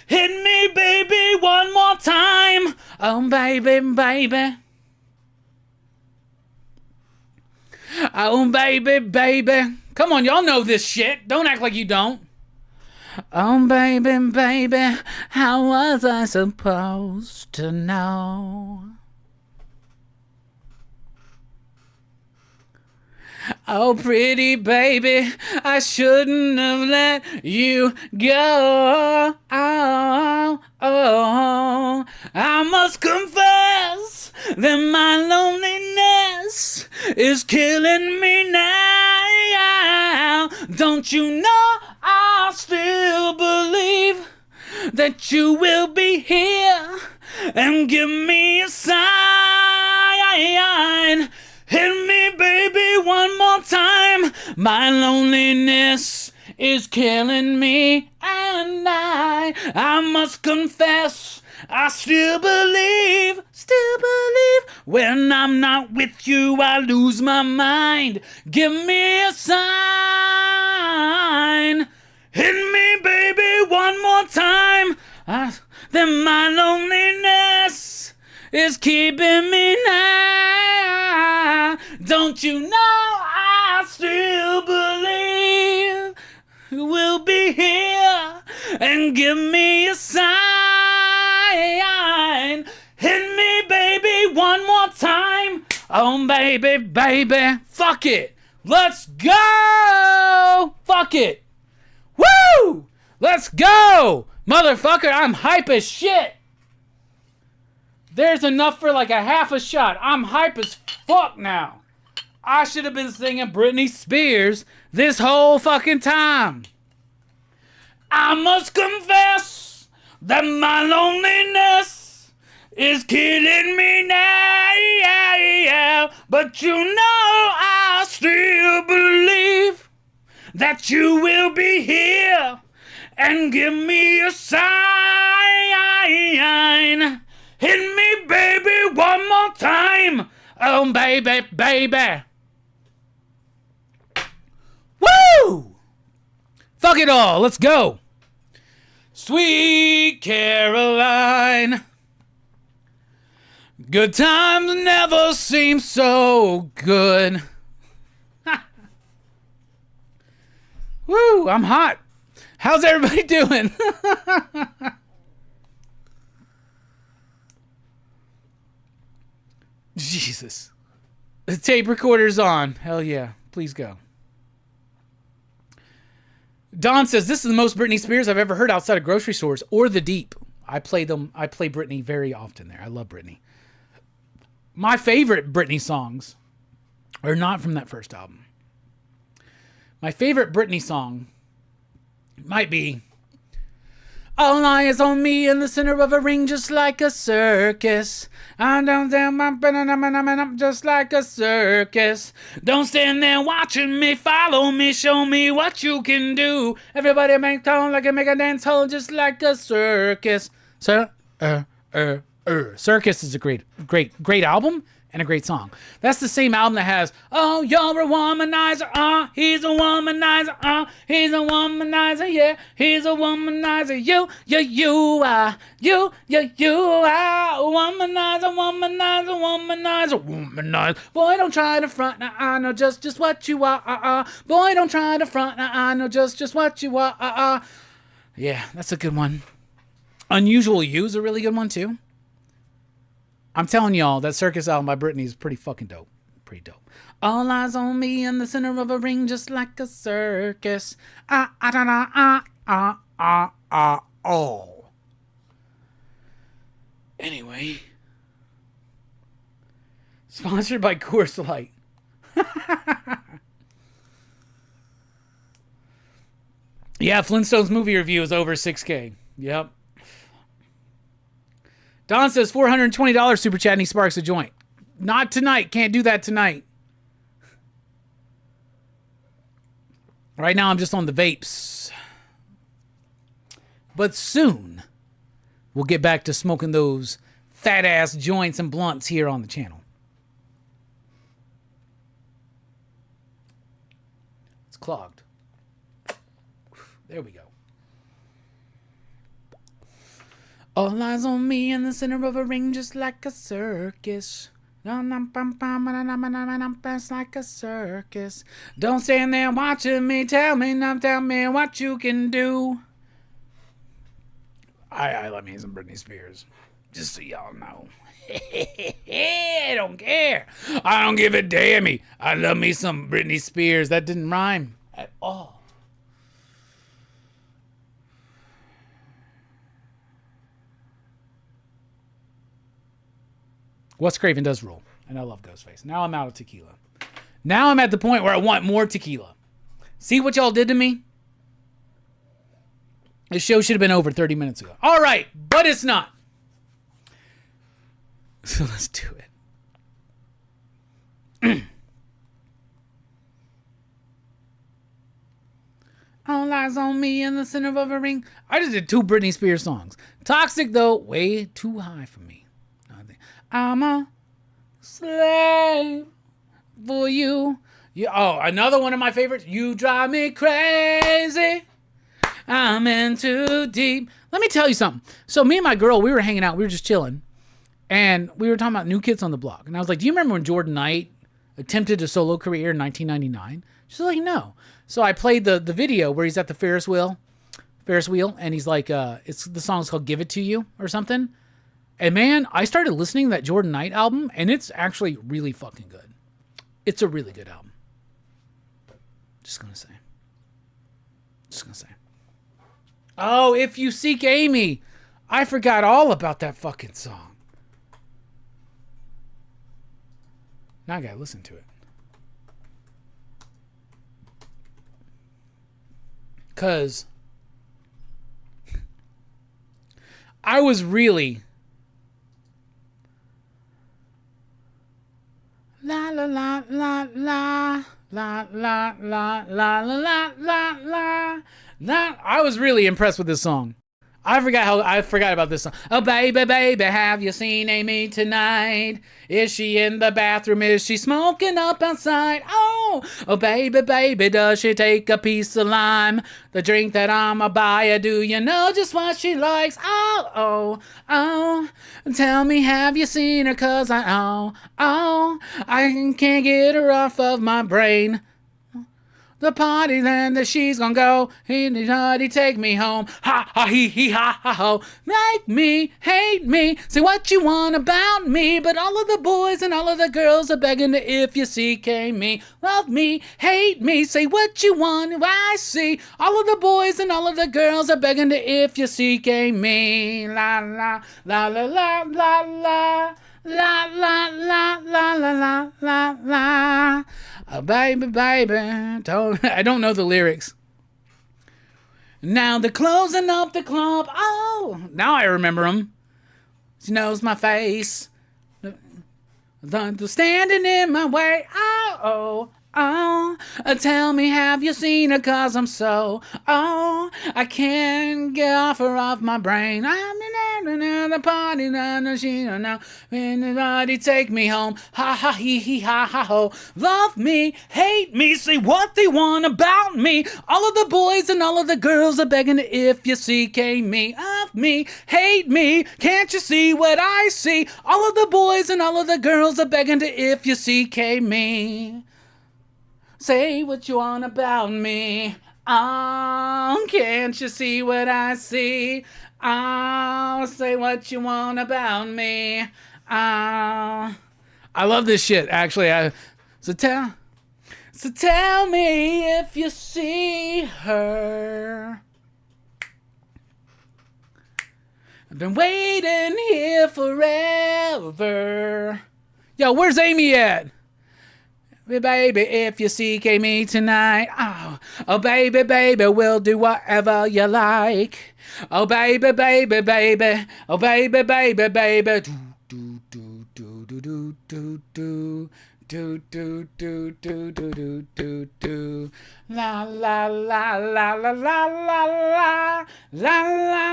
Hit me, baby, one more time. Oh, baby, baby. Oh, baby, baby. Come on, y'all know this shit. Don't act like you don't. Oh, baby, baby, how was I supposed to know? Oh, pretty baby, I shouldn't have let you go. I must confess that my loneliness is killing me now. Don't you know I still believe that you will be here and give me a sign. Hit me, baby, one more time. My loneliness is killing me, and I must confess, I still believe. When I'm not with you, I lose my mind. Give me a sign. Hit me, baby, one more time. Then my loneliness is keeping me now. Don't you know I still believe we'll be here, and give me a sign. Hit me, baby, one more time. Oh, baby, baby, fuck it. Let's go. Fuck it. Woo! Let's go. Motherfucker, I'm hype as shit. There's enough for like a half a shot. I'm hype as fuck now. I should have been singing Britney Spears this whole fucking time. I must confess that my loneliness is killing me now. But you know I still believe that you will be here and give me a sign. Hit me, baby, one more time. Oh, baby, baby. Woo! Fuck it all. Let's go. Sweet Caroline. Good times never seem so good. Woo, I'm hot. How's everybody doing? Jesus. The tape recorder's on. Hell yeah. Please go. Don says, this is the most Britney Spears I've ever heard outside of grocery stores or the Deep. I play Britney very often there. I love Britney. My favorite Britney songs are not from that first album. My favorite Britney song might be All Eyes on Me in the center of a ring just like a circus. I don't tell I'm just like a circus. Don't stand there watching me, follow me, show me what you can do. Everybody make tone like a make a dance hall just like a circus. Circus is a great album, and a great song. That's the same album that has, oh, you're a womanizer, he's a womanizer, he's a womanizer, yeah, he's a womanizer, you are, you are, womanizer, womanizer, womanizer, womanizer. Boy, don't try to front, now I know just what you are, boy, don't try to front, now I know just what you are, Yeah, that's a good one. Unusual You's a really good one, too. I'm telling y'all, that Circus album by Britney is pretty fucking dope. Pretty dope. All eyes on me in the center of a ring just like a circus. Oh. Anyway. Sponsored by Coors Light. Yeah, Flintstones movie review is over 6K. Yep. Don says $420 super chat and he sparks a joint. Not tonight. Can't do that tonight. Right now I'm just on the vapes. But soon we'll get back to smoking those fat ass joints and blunts here on the channel. It's clogged. There we go. All eyes on me in the center of a ring just like a circus. It's like a circus. Don't stand there watching me. Tell me what you can do. I love me some Britney Spears. Just so y'all know. I don't care. I don't give a damn. I love me some Britney Spears. That didn't rhyme at all. Wes Craven does rule, and I love Ghostface. Now I'm out of tequila. Now I'm at the point where I want more tequila. See what y'all did to me? This show should have been over 30 minutes ago. All right, but it's not. So let's do it. All eyes on me in the center of a ring. I just did 2 Britney Spears songs. Toxic, though, way too high for me. I'm a slave for you. Oh, another one of my favorites. You drive me crazy. I'm in too deep. Let me tell you something. So me and my girl, we were hanging out. We were just chilling. And we were talking about New Kids on the Block. And I was like, do you remember when Jordan Knight attempted a solo career in 1999? She's like, no. So I played the video where he's at the Ferris wheel. And he's like, the song's called Give It To You or something. And man, I started listening to that Jordan Knight album, and it's actually really fucking good. It's a really good album. Just gonna say. Oh, If You Seek Amy. I forgot all about that fucking song. Now I gotta listen to it. Because I was really... La la la la la la la la la la la la. I was really impressed with this song. I forgot about this song. Oh baby, baby, have you seen Amy tonight? Is she in the bathroom? Is she smoking up outside? Oh baby, baby, does she take a piece of lime? The drink that I'ma buy her, do you know just what she likes? Oh, tell me, have you seen her? 'Cause I can't get her off of my brain. The party land that she's gonna go, he take me home. Ha ha hee ha ha ho. Make me, hate me, say what you want about me. But all of the boys and all of the girls are begging to if you CK me. Love me, hate me, say what you want, I see. All of the boys and all of the girls are begging to if you CK me. La la la la la la la. La la la la la la la la. Oh, baby, baby. I don't know the lyrics. Now they're closing up the club. Oh, now I remember them. She knows my face. They're standing in my way. Oh. Tell me, have you seen her? 'Cause I'm so, I can't get off her off my brain. the party, now. Anybody take me home. Ha ha hee hee ha ha ho. Love me, hate me, say what they want about me. All of the boys and all of the girls are begging to if you CK me. Of me, hate me, can't you see what I see? All of the boys and all of the girls are begging to if you CK me. Say what you want about me. Oh, can't you see what I see? Oh, say what you want about me. Oh, I love this shit, actually. So tell me if you see her. I've been waiting here forever. Yo, where's Amy at? Baby, if you CK me tonight, oh, baby, baby, we'll do whatever you like. Oh, baby, baby, baby, oh, baby, baby, baby, do, do, do, do, do, do, do, do, do, do, do, do, do, do, do, la, la, la, la, la, la, la, la, la, la,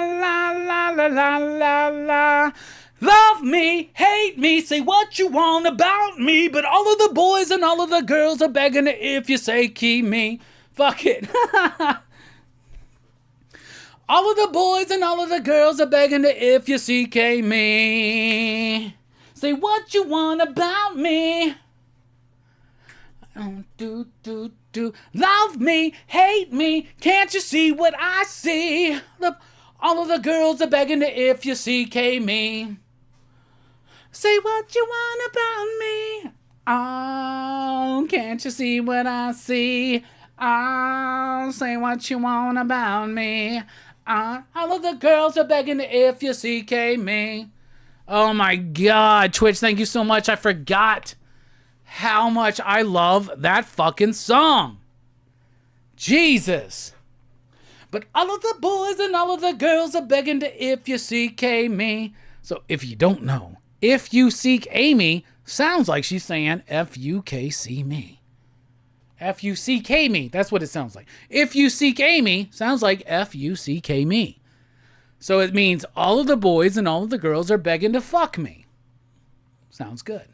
la, la, la, la, la. Love me, hate me, say what you want about me, but all of the boys and all of the girls are begging if you say keep me. Fuck it. All of the boys and all of the girls are begging if you CK me. Say what you want about me. Do, do, do. Love me, hate me, can't you see what I see? All of the girls are begging if you CK me. Say what you want about me. Oh, can't you see what I see? Oh, say what you want about me. All of the girls are begging if you CK me. Oh my God, Twitch, thank you so much. I forgot how much I love that fucking song. Jesus. But all of the boys and all of the girls are begging if you CK me. So if you don't know, if you seek Amy sounds like she's saying FUKC me. FUCK me. That's what it sounds like. If you seek Amy sounds like FUCK me. So it means all of the boys and all of the girls are begging to fuck me. Sounds good.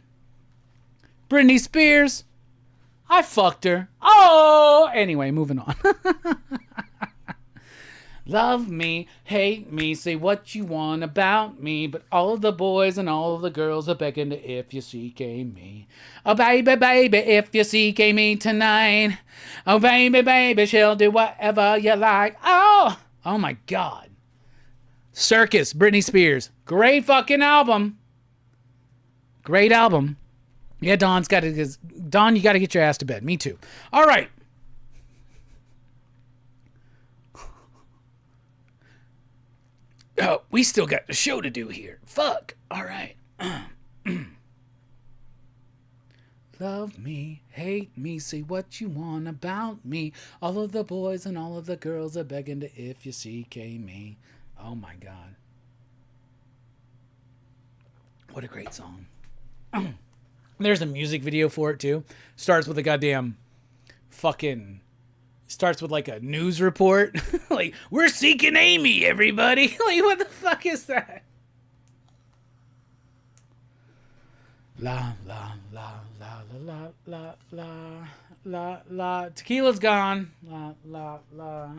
Britney Spears. I fucked her. Oh! Anyway, moving on. Love me, hate me, say what you want about me, but all of the boys and all of the girls are begging to if you CK me. Oh, baby, baby, if you CK me tonight. Oh, baby, baby, she'll do whatever you like. Oh my God. Circus, Britney Spears. Great fucking album. Great album. Yeah, Don, you got to get your ass to bed. Me too. All right. Oh, we still got the show to do here. Fuck. All right. Love me, hate me, say what you want about me. All of the boys and all of the girls are begging to if you CK me. Oh my God. What a great song. There's a music video for it too. Starts with a goddamn fucking... Starts with like a news report. Like, we're seeking Amy, everybody. Like, what the fuck is that? La, la, la, la, la, la, la, la, la. Tequila's gone. La, la, la.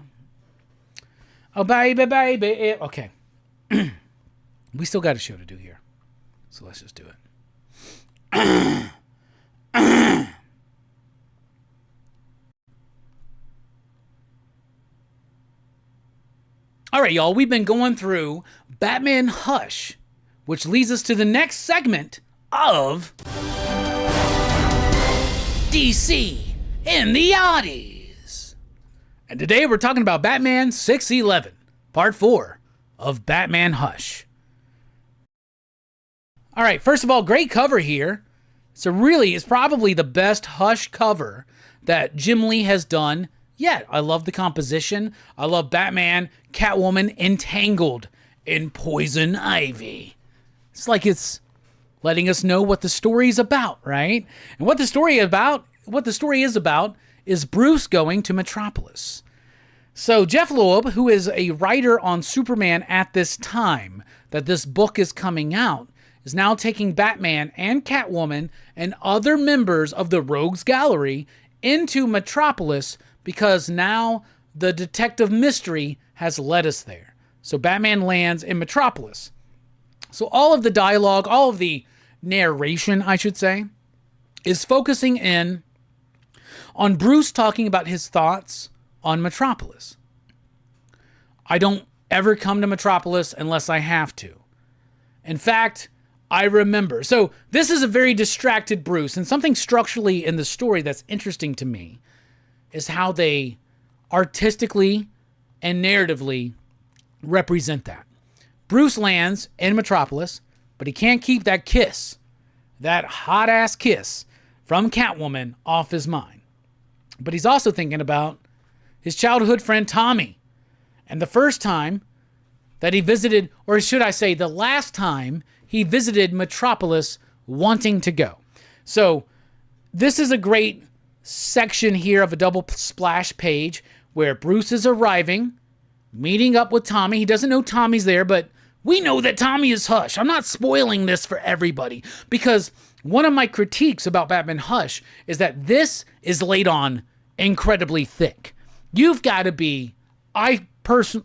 Oh, baby, baby. Okay. We still got a show to do here. So let's just do it. All right, y'all, we've been going through Batman Hush, which leads us to the next segment of DC in the Audies. And today we're talking about Batman 611, Part 4 of Batman Hush. All right, first of all, great cover here. So really, it's probably the best Hush cover that Jim Lee has done yet. I love the composition. I love Batman, Catwoman entangled in poison ivy. It's like it's letting us know what the story's about, right? And what the story is about is Bruce going to Metropolis. So Jeff Loeb, who is a writer on Superman at this time, that this book is coming out is now taking Batman and Catwoman and other members of the Rogues Gallery into Metropolis because now the detective mystery has led us there. So Batman lands in Metropolis. So all of the dialogue, all of the narration, I should say, is focusing in on Bruce talking about his thoughts on Metropolis. I don't ever come to Metropolis unless I have to. In fact, I remember. So this is a very distracted Bruce, and something structurally in the story that's interesting to me is how they artistically and narratively represent that. Bruce lands in Metropolis, but he can't keep that kiss, that hot-ass kiss from Catwoman off his mind. But he's also thinking about his childhood friend Tommy. And the first time that he visited, or should I say the last time he visited Metropolis wanting to go. So this is a great section here of a double splash page where Bruce is arriving, meeting up with Tommy. He doesn't know Tommy's there, but we know that Tommy is Hush. I'm not spoiling this for everybody because one of my critiques about Batman Hush is that this is laid on incredibly thick. You've got to be,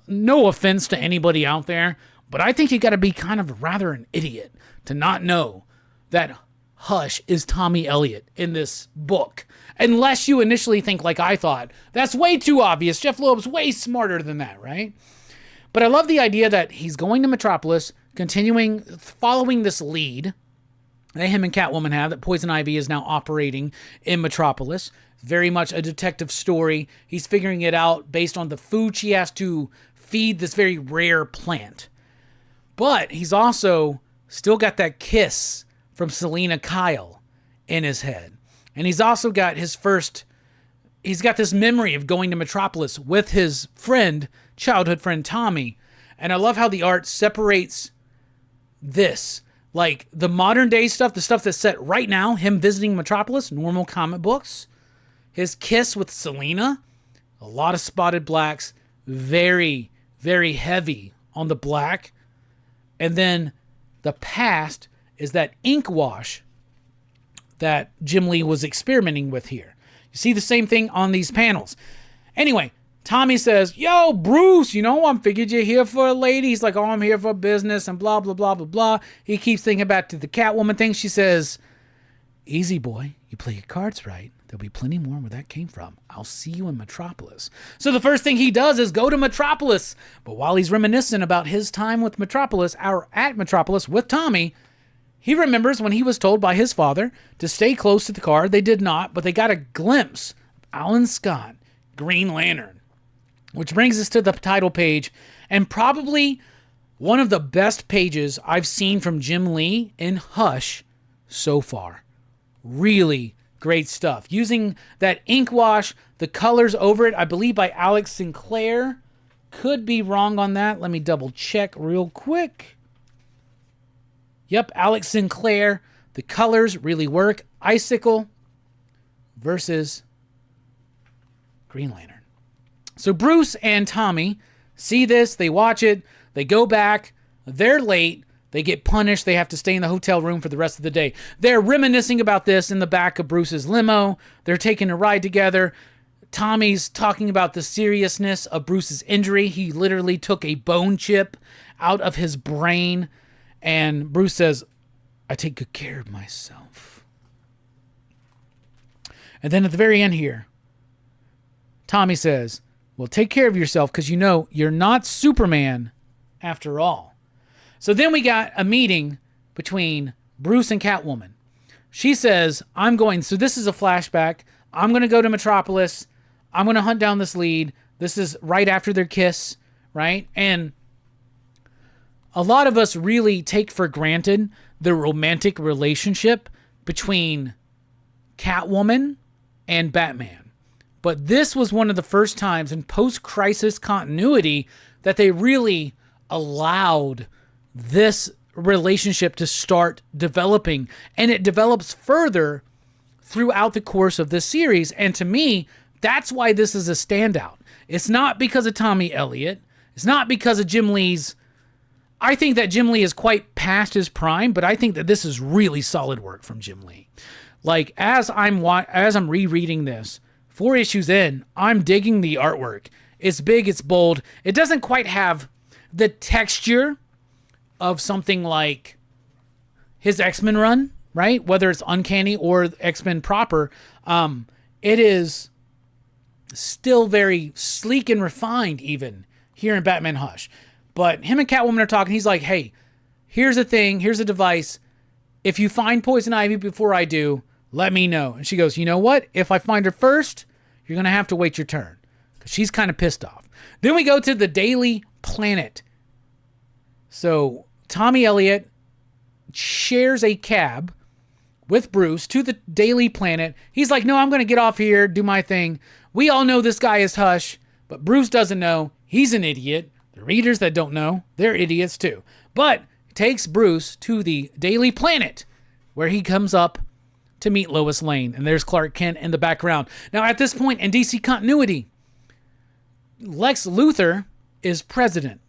no offense to anybody out there, but I think you got to be kind of rather an idiot to not know that Hush is Tommy Elliott in this book. Unless you initially think like I thought. That's way too obvious. Jeff Loeb's way smarter than that, right? But I love the idea that he's going to Metropolis, following this lead that him and Catwoman have, that Poison Ivy is now operating in Metropolis. Very much a detective story. He's figuring it out based on the food she has to feed this very rare plant. But he's also still got that kiss from Selena Kyle in his head. And he's also got he's got this memory of going to Metropolis with his childhood friend Tommy. And I love how the art separates this. Like the modern day stuff, the stuff that's set right now, him visiting Metropolis, normal comic books. His kiss with Selena, a lot of spotted blacks, very, very heavy on the black. And then the past is that ink wash that Jim Lee was experimenting with here. You see the same thing on these panels. Anyway, Tommy says, yo, Bruce, I figured you're here for a lady. He's like, oh, I'm here for business and blah, blah, blah, blah, blah. He keeps thinking back to the Catwoman thing. She says, easy, boy. You play your cards right. There'll be plenty more where that came from. I'll see you in Metropolis. So the first thing he does is go to Metropolis. But while he's reminiscing about his time with Metropolis, or at Metropolis with Tommy, he remembers when he was told by his father to stay close to the car. They did not, but they got a glimpse of Alan Scott, Green Lantern. Which brings us to the title page, and probably one of the best pages I've seen from Jim Lee in Hush so far. Really great stuff. Using that ink wash, the colors over it, I believe by Alex Sinclair. Could be wrong on that. Let me double check real quick. Yep, Alex Sinclair. The colors really work. Icicle versus Green Lantern. So Bruce and Tommy see this, they watch it, they go back, they're late, they get punished, they have to stay in the hotel room for the rest of the day. They're reminiscing about this in the back of Bruce's limo, they're taking a ride together. Tommy's talking about the seriousness of Bruce's injury. He literally took a bone chip out of his brain, and Bruce says, I take good care of myself. And then at the very end here, Tommy says, well, take care of yourself because you're not Superman after all. So then we got a meeting between Bruce and Catwoman. She says, so this is a flashback. I'm going to go to Metropolis. I'm going to hunt down this lead. This is right after their kiss, right? And a lot of us really take for granted the romantic relationship between Catwoman and Batman. But this was one of the first times in post-crisis continuity that they really allowed this relationship to start developing. And it develops further throughout the course of this series. And to me, that's why this is a standout. It's not because of Tommy Elliott. It's not because of Jim Lee's I think that Jim Lee is quite past his prime, but I think that this is really solid work from Jim Lee. Like, as I'm rereading this, 4 issues in, I'm digging the artwork. It's big, it's bold. It doesn't quite have the texture of something like his X-Men run, right? Whether it's Uncanny or X-Men proper, it is still very sleek and refined even here in Batman Hush. But him and Catwoman are talking. He's like, hey, here's a thing. Here's a device. If you find Poison Ivy before I do, let me know. And she goes, you know what? If I find her first, you're going to have to wait your turn. Because she's kind of pissed off. Then we go to the Daily Planet. So Tommy Elliott shares a cab with Bruce to the Daily Planet. He's like, no, I'm going to get off here, do my thing. We all know this guy is Hush, but Bruce doesn't know. He's an idiot. The readers that don't know, they're idiots too. But takes Bruce to the Daily Planet, where he comes up to meet Lois Lane. And there's Clark Kent in the background. Now, at this point in DC continuity, Lex Luthor is president.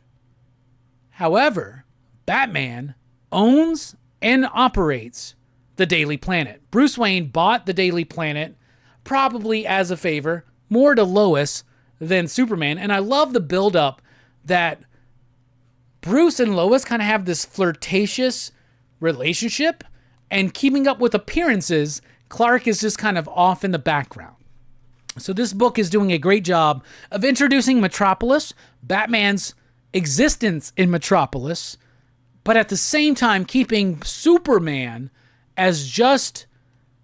However, Batman owns and operates the Daily Planet. Bruce Wayne bought the Daily Planet probably as a favor, more to Lois than Superman. And I love the build-up that Bruce and Lois kind of have this flirtatious relationship, and keeping up with appearances, Clark is just kind of off in the background. So this book is doing a great job of introducing Metropolis, Batman's existence in Metropolis, but at the same time keeping Superman as just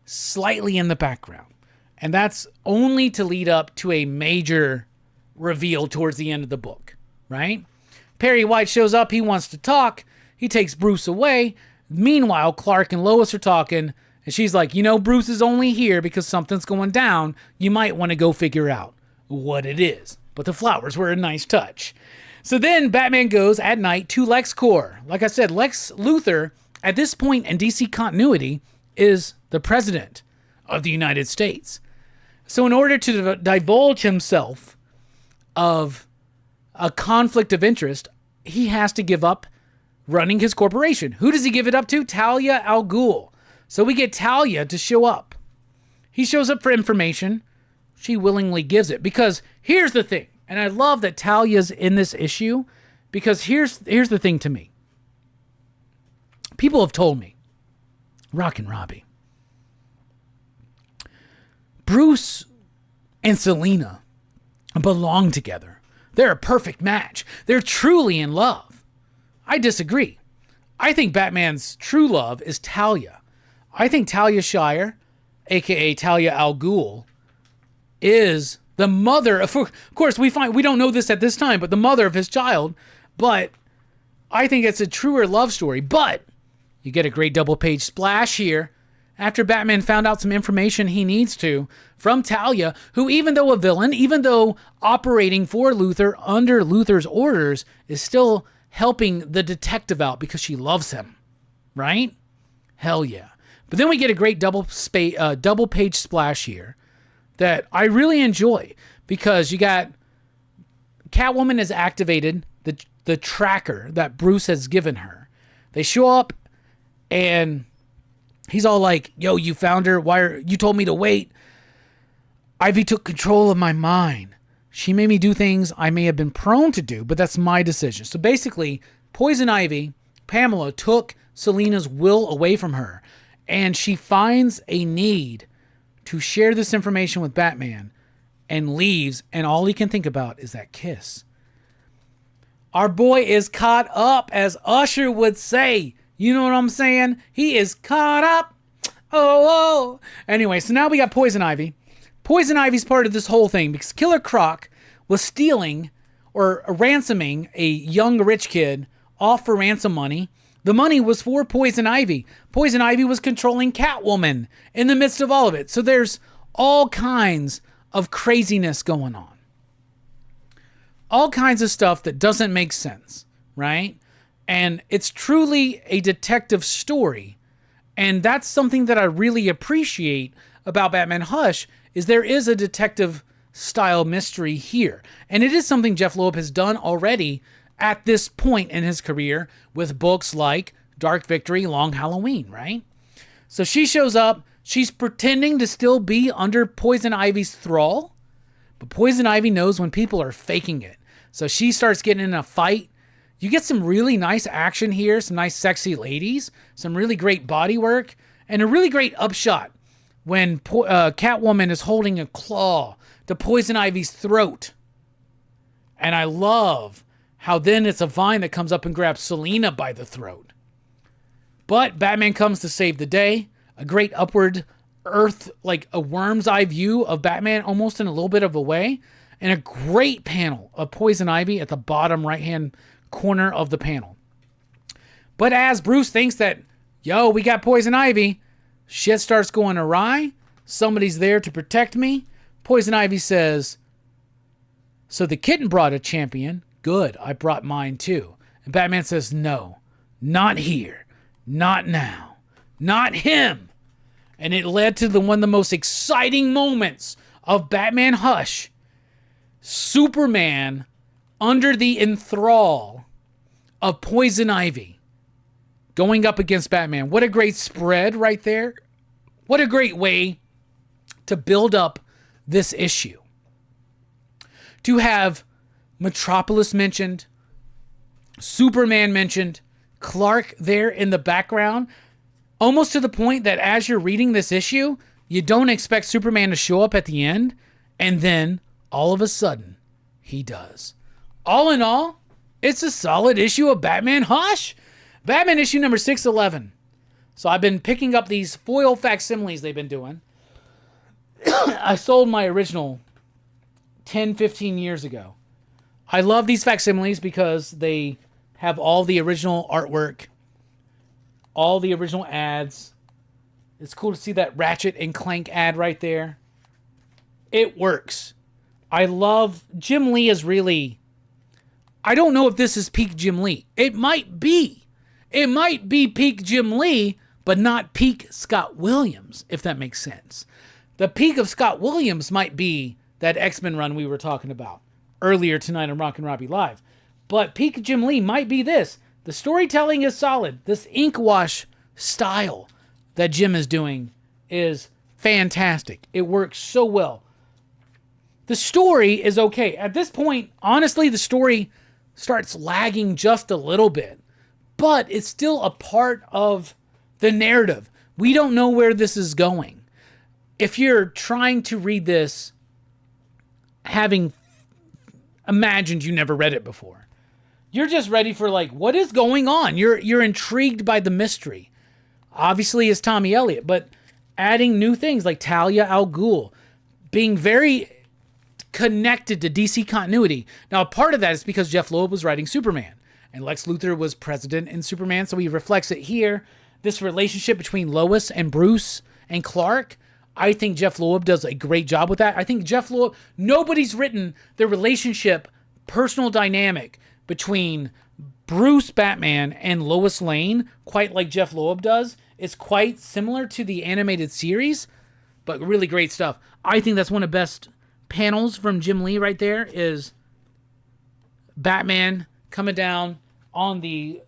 slightly in the background. And that's only to lead up to a major reveal towards the end of the book, right? Perry White shows up. He wants to talk. He takes Bruce away. Meanwhile, Clark and Lois are talking, and she's like, you know, Bruce is only here because something's going down. You might want to go figure out what it is. But the flowers were a nice touch. So then Batman goes at night to LexCorp. Like I said, Lex Luthor, at this point in DC continuity, is the president of the United States. So in order to divulge himself of a conflict of interest, he has to give up running his corporation. Who does he give it up to? Talia al Ghul. So we get Talia to show up. He shows up for information. She willingly gives it. Because here's the thing. And I love that Talia's in this issue. Because here's the thing to me. People have told me, Rockin Robbie, Bruce and Selina belong together. They're a perfect match. They're truly in love. I disagree. I think Batman's true love is Talia. I think Talia Shire, a.k.a. Talia al Ghul, is the mother of course, we don't know this at this time, but the mother of his child. But I think it's a truer love story. But you get a great double-page splash here after Batman found out some information he needs to from Talia, who, even though a villain, even though operating for Luthor under Luthor's orders, is still helping the detective out because she loves him, right? Hell yeah. But then we get a great double-page splash here that I really enjoy, because you got Catwoman has activated the tracker that Bruce has given her. They show up, and he's all like, yo, you found her? You told me to wait. Ivy took control of my mind. She made me do things I may have been prone to do, but that's my decision. So basically, Poison Ivy, Pamela, took Selina's will away from her, and she finds a need to share this information with Batman and leaves, and all he can think about is that kiss. Our boy is caught up, as Usher would say. You know what I'm saying? He is caught up. Oh. Anyway, so now we got Poison Ivy. Poison Ivy's part of this whole thing because Killer Croc was stealing or ransoming a young rich kid off for ransom money. The money was for Poison Ivy. Poison Ivy was controlling Catwoman in the midst of all of it. So there's all kinds of craziness going on. All kinds of stuff that doesn't make sense, right? And it's truly a detective story. And that's something that I really appreciate about Batman Hush, is there is a detective style mystery here. And it is something Jeff Loeb has done already at this point in his career with books like Dark Victory, Long Halloween, right? So she shows up. She's pretending to still be under Poison Ivy's thrall, but Poison Ivy knows when people are faking it. So she starts getting in a fight. You get some really nice action here, some nice sexy ladies, some really great body work, and a really great upshot when Catwoman is holding a claw to Poison Ivy's throat. And I love how then it's a vine that comes up and grabs Selena by the throat. But Batman comes to save the day. A great upward earth, like a worm's eye view of Batman, almost in a little bit of a way. And a great panel of Poison Ivy at the bottom right-hand corner of the panel. But as Bruce thinks that, yo, we got Poison Ivy, shit starts going awry. Somebody's there to protect me. Poison Ivy says, so the kitten brought a champion. Good, I brought mine too. And Batman says, no, not here, not now, not him. And it led to one of the most exciting moments of Batman Hush. Superman under the enthrall of Poison Ivy going up against Batman. What a great spread right there. What a great way to build up this issue. To have Metropolis mentioned, Superman mentioned, Clark there in the background, almost to the point that as you're reading this issue, you don't expect Superman to show up at the end, and then all of a sudden, he does. All in all, it's a solid issue of Batman Hush. Batman issue number 611. So I've been picking up these foil facsimiles they've been doing. I sold my original 10, 15 years ago. I love these facsimiles because they have all the original artwork, all the original ads. It's cool to see that Ratchet and Clank ad right there. It works. I love Jim Lee is really, I don't know if this is peak Jim Lee. It might be. It might be peak Jim Lee, but not peak Scott Williams, if that makes sense. The peak of Scott Williams might be that X-Men run we were talking about earlier tonight on Rockin Robbie Live. But peak Jim Lee might be this. The storytelling is solid. This ink wash style that Jim is doing is fantastic. It works so well. The story is okay. At this point, honestly, the story starts lagging just a little bit. But it's still a part of the narrative. We don't know where this is going. If you're trying to read this having imagined you never read it before, you're just ready for like, what is going on? You're intrigued by the mystery. Obviously, it's Tommy Elliott, but adding new things like Talia al Ghul, being very connected to DC continuity. Now, part of that is because Jeff Loeb was writing Superman, and Lex Luthor was president in Superman, so he reflects it here. This relationship between Lois and Bruce and Clark, I think Jeff Loeb does a great job with that. I think Jeff Loeb, nobody's written the relationship, personal dynamic between Bruce Batman and Lois Lane quite like Jeff Loeb does. It's quite similar to the animated series, but really great stuff. I think that's one of the best panels from Jim Lee right there is Batman coming down on the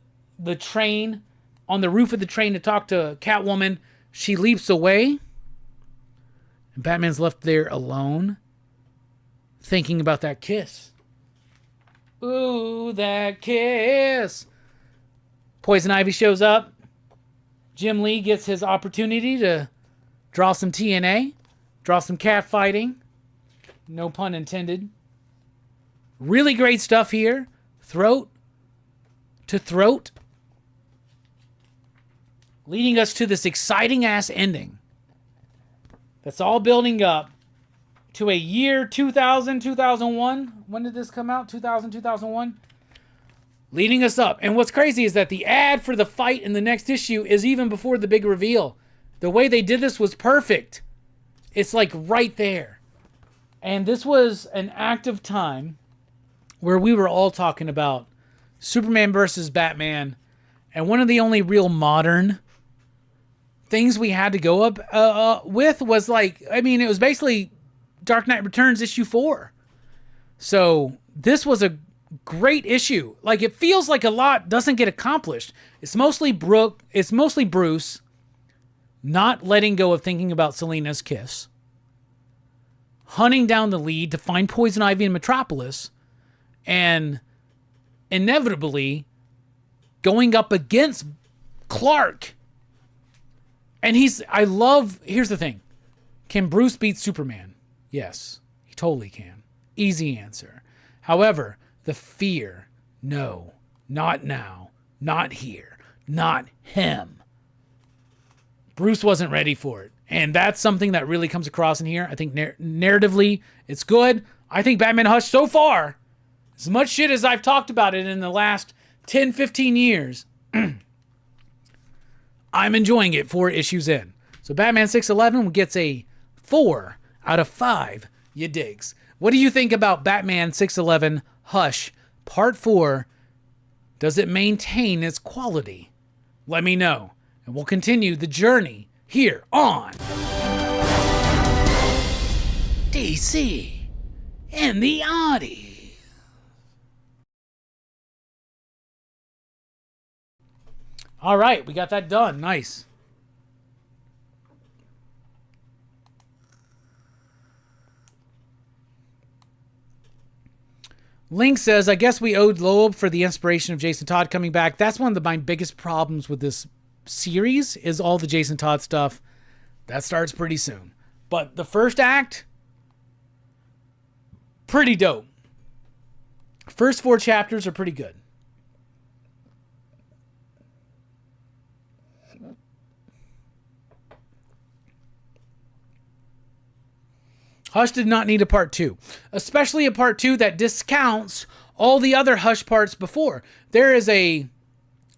train, on the roof of the train to talk to Catwoman. She leaps away, and Batman's left there alone, thinking about that kiss. Ooh, that kiss. Poison Ivy shows up. Jim Lee gets his opportunity to draw some TNA, draw some cat fighting. No pun intended. Really great stuff here. Throat to throat. Leading us to this exciting ass ending. That's all building up to a year 2000, 2001. When did this come out? 2000, 2001. Leading us up. And what's crazy is that the ad for the fight in the next issue is even before the big reveal. The way they did this was perfect. It's like right there. And this was an active time where we were all talking about Superman versus Batman. And one of the only real modern things we had to go up with was like, I mean, it was basically Dark Knight Returns issue 4. So this was a great issue. Like, it feels like a lot doesn't get accomplished. It's mostly Bruce not letting go of thinking about Selina's kiss, hunting down the lead to find Poison Ivy in Metropolis, and inevitably going up against Clark. And here's the thing. Can Bruce beat Superman? Yes, he totally can. Easy answer. However, the fear, no, not now, not here, not him. Bruce wasn't ready for it. And that's something that really comes across in here. I think narratively, it's good. I think Batman Hush so far, as much shit as I've talked about it in the last 10, 15 years, I'm enjoying it 4 issues in. So Batman 611 gets a 4 out of 5. You digs. What do you think about Batman 611 Hush Part 4? Does it maintain its quality? Let me know. And we'll continue the journey here on DC and the Audies. All right, we got that done. Nice. Link says, I guess we owed Loeb for the inspiration of Jason Todd coming back. That's one of my biggest problems with this series is all the Jason Todd stuff. That starts pretty soon. But the first act, pretty dope. First 4 chapters are pretty good. Hush did not need a part 2, especially a part 2 that discounts all the other Hush parts before. There is a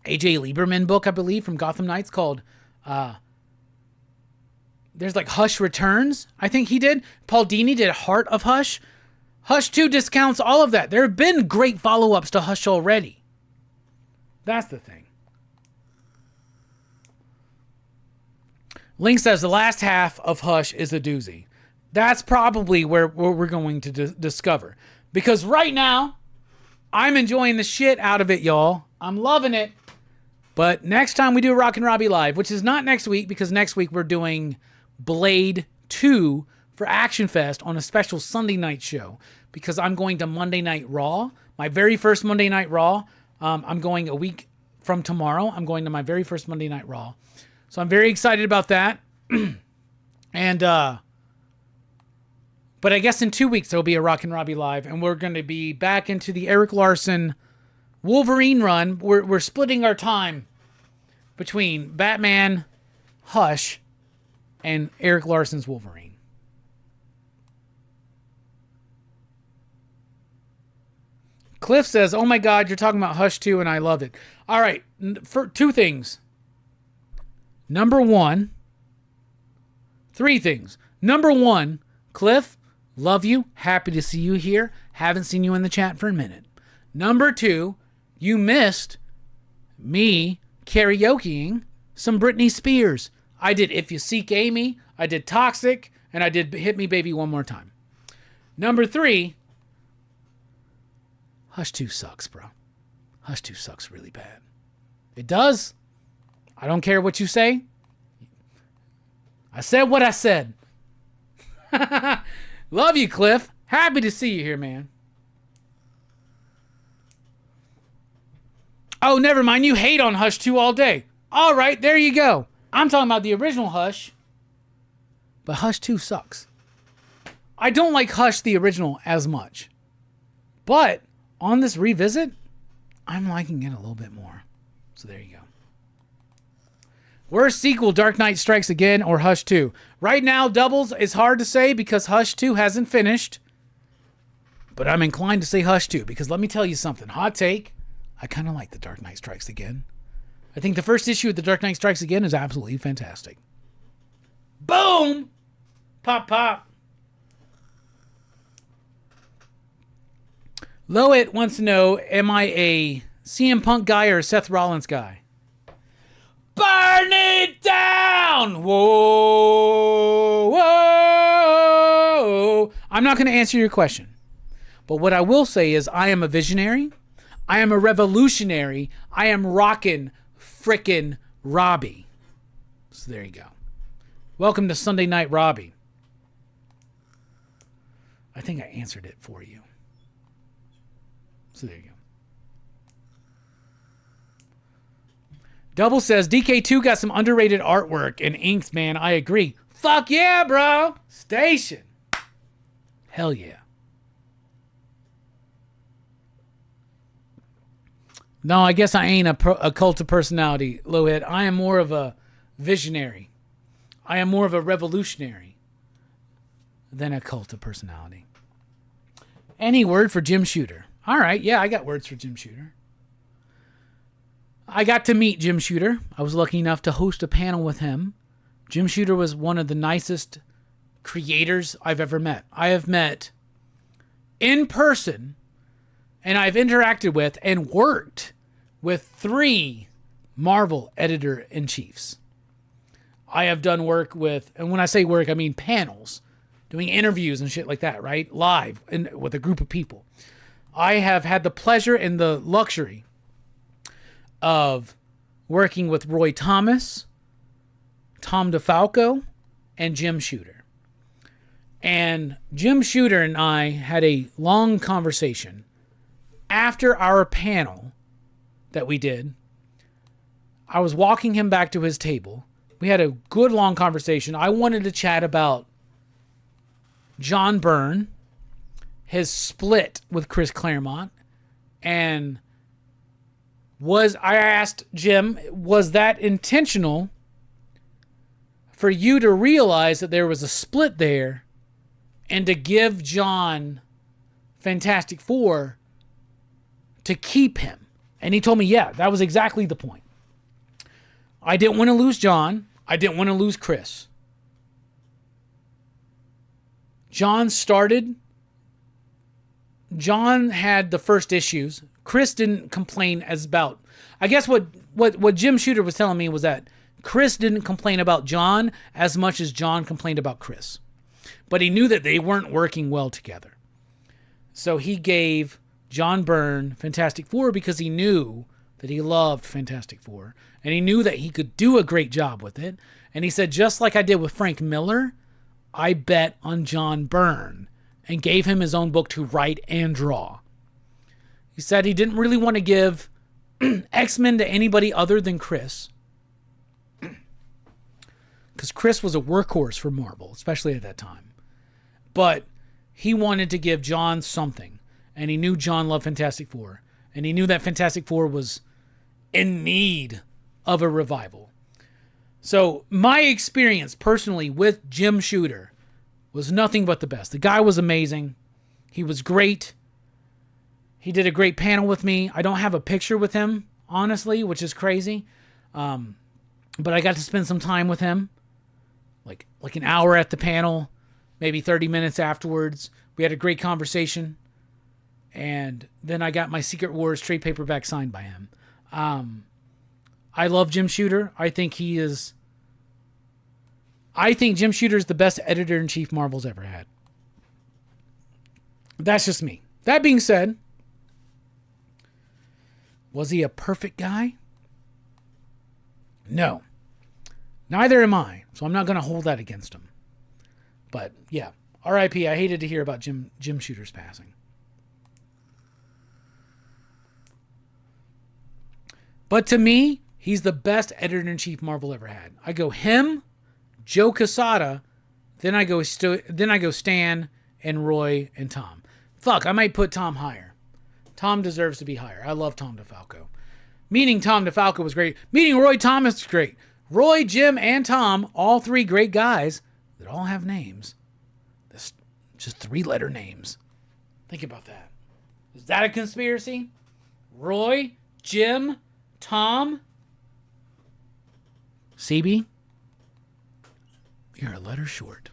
A.J. Lieberman book, I believe, from Gotham Knights called, there's like Hush Returns, I think he did. Paul Dini did Heart of Hush. Hush 2 discounts all of that. There have been great follow-ups to Hush already. That's the thing. Link says the last half of Hush is a doozy. That's probably where we're going to discover. Because right now, I'm enjoying the shit out of it, y'all. I'm loving it. But next time we do a Rockin Robbie Live, which is not next week, because next week we're doing Blade 2 for Action Fest on a special Sunday night show. Because I'm going to Monday Night Raw. My very first Monday Night Raw. I'm going a week from tomorrow. I'm going to my very first Monday Night Raw. So I'm very excited about that. But I guess in 2 weeks there'll be a Rockin Robbie Live, and we're going to be back into the Eric Larson Wolverine run. We're splitting our time between Batman, Hush, and Eric Larson's Wolverine. Cliff says, oh my God, you're talking about Hush 2, and I love it. All right, for 2 things. Number 1, 3 things. Number 1, Cliff, love you. Happy to see you here. Haven't seen you in the chat for a minute. Number 2, you missed me karaokeing some Britney Spears. I did If You Seek Amy, I did Toxic, and I did Hit Me Baby One More Time. Number 3, Hush 2 sucks, bro. Hush 2 sucks really bad. It does. I don't care what you say. I said what I said. Love you, Cliff. Happy to see you here, man. Oh, never mind. You hate on Hush 2 all day. All right, there you go. I'm talking about the original Hush. But Hush 2 sucks. I don't like Hush the original as much. But on this revisit, I'm liking it a little bit more. So there you go. Worst sequel, Dark Knight Strikes Again or Hush 2? Right now, doubles is hard to say because Hush 2 hasn't finished. But I'm inclined to say Hush 2 because let me tell you something. Hot take. I kind of like The Dark Knight Strikes Again. I think the first issue of The Dark Knight Strikes Again is absolutely fantastic. Boom! Pop, pop. Loet wants to know, am I a CM Punk guy or a Seth Rollins guy? Burn it down! Whoa, whoa. I'm not going to answer your question. But what I will say is I am a visionary. I am a revolutionary. I am Rockin' Frickin' Robbie. So there you go. Welcome to Sunday Night Robbie. I think I answered it for you. So there you go. Double says, DK2 got some underrated artwork and inks, man. I agree. Fuck yeah, bro. Station. Hell yeah. No, I guess I ain't a cult of personality, Lowhead. I am more of a visionary. I am more of a revolutionary than a cult of personality. Any word for Jim Shooter? All right, yeah, I got words for Jim Shooter. I got to meet Jim Shooter. I was lucky enough to host a panel with him. Jim Shooter was one of the nicest creators I've ever met. I have met in person, and I've interacted with and worked with 3 Marvel editor-in-chiefs. I have done work with, and when I say work, I mean panels, doing interviews and shit like that, right? Live and with a group of people. I have had the pleasure and the luxury of working with Roy Thomas, Tom DeFalco, and Jim Shooter. And Jim Shooter and I had a long conversation after our panel that we did. I was walking him back to his table. We had a good long conversation. I wanted to chat about John Byrne, his split with Chris Claremont, and I asked Jim, was that intentional for you to realize that there was a split there and to give John Fantastic Four to keep him? And he told me, yeah, that was exactly the point. I didn't want to lose John. I didn't want to lose Chris. John had the first issues. Chris didn't complain as about... I guess what Jim Shooter was telling me was that Chris didn't complain about John as much as John complained about Chris. But he knew that they weren't working well together. So he gave John Byrne Fantastic Four because he knew that he loved Fantastic Four. And he knew that he could do a great job with it. And he said, just like I did with Frank Miller, I bet on John Byrne and gave him his own book to write and draw. He said he didn't really want to give X-Men to anybody other than Chris. Because Chris was a workhorse for Marvel, especially at that time. But he wanted to give John something. And he knew John loved Fantastic Four. And he knew that Fantastic Four was in need of a revival. So my experience personally with Jim Shooter was nothing but the best. The guy was amazing. He was great. He did a great panel with me. I don't have a picture with him, honestly, which is crazy. But I got to spend some time with him. Like an hour at the panel, maybe 30 minutes afterwards. We had a great conversation. And then I got my Secret Wars trade paperback signed by him. I love Jim Shooter. I think Jim Shooter is the best editor-in-chief Marvel's ever had. That's just me. That being said, was he a perfect guy? No. Neither am I, so I'm not going to hold that against him. But, yeah. R.I.P. I hated to hear about Jim Shooter's passing. But to me, he's the best editor-in-chief Marvel ever had. I go him, Joe Quesada, then I go Stan and Roy and Tom. Fuck, I might put Tom higher. Tom deserves to be higher. I love Tom DeFalco. Meeting Tom DeFalco was great. Meeting Roy Thomas was great. Roy, Jim, and Tom, all 3 great guys that all have names. Just 3-letter names. Think about that. Is that a conspiracy? Roy, Jim, Tom, CB, you're a letter short.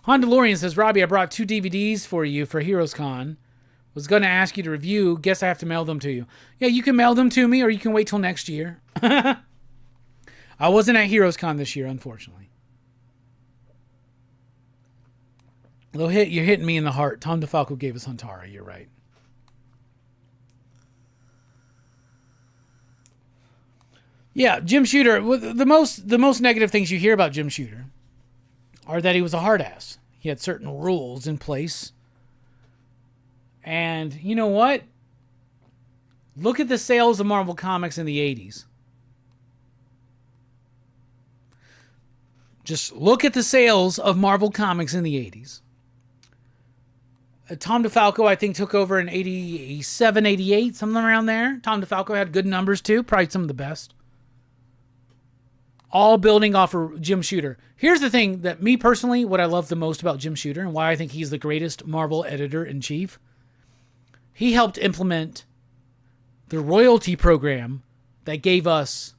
Hondalorian says, Robbie, I brought 2 DVDs for you for Heroes Con. Was going to ask you to review. Guess I have to mail them to you. Yeah, you can mail them to me or you can wait till next year. I wasn't at Heroes Con this year, unfortunately. You're hitting me in the heart. Tom DeFalco gave us Huntara. You're right. Yeah, Jim Shooter. The most negative things you hear about Jim Shooter are that he was a hard ass. He had certain rules in place. And you know what? Look at the sales of Marvel Comics in the 80s. Just look at the sales of Marvel Comics in the 80s. Tom DeFalco, I think, took over in 87, 88, something around there. Tom DeFalco had good numbers, too. Probably some of the best. All building off of Jim Shooter. Here's the thing that me personally, what I love the most about Jim Shooter and why I think he's the greatest Marvel editor-in-chief. He helped implement the royalty program that gave us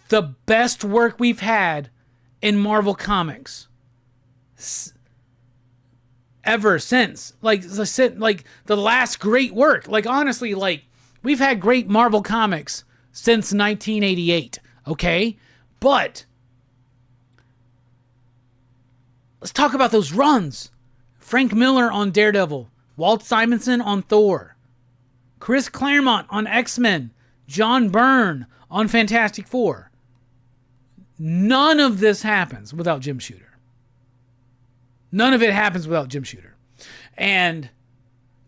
the best work we've had in Marvel Comics ever since. Like the last great work. Like, honestly, like, we've had great Marvel Comics since 1988. Okay? But let's talk about those runs. Frank Miller on Daredevil. Walt Simonson on Thor. Chris Claremont on X-Men. John Byrne on Fantastic Four. None of this happens without Jim Shooter. None of it happens without Jim Shooter. And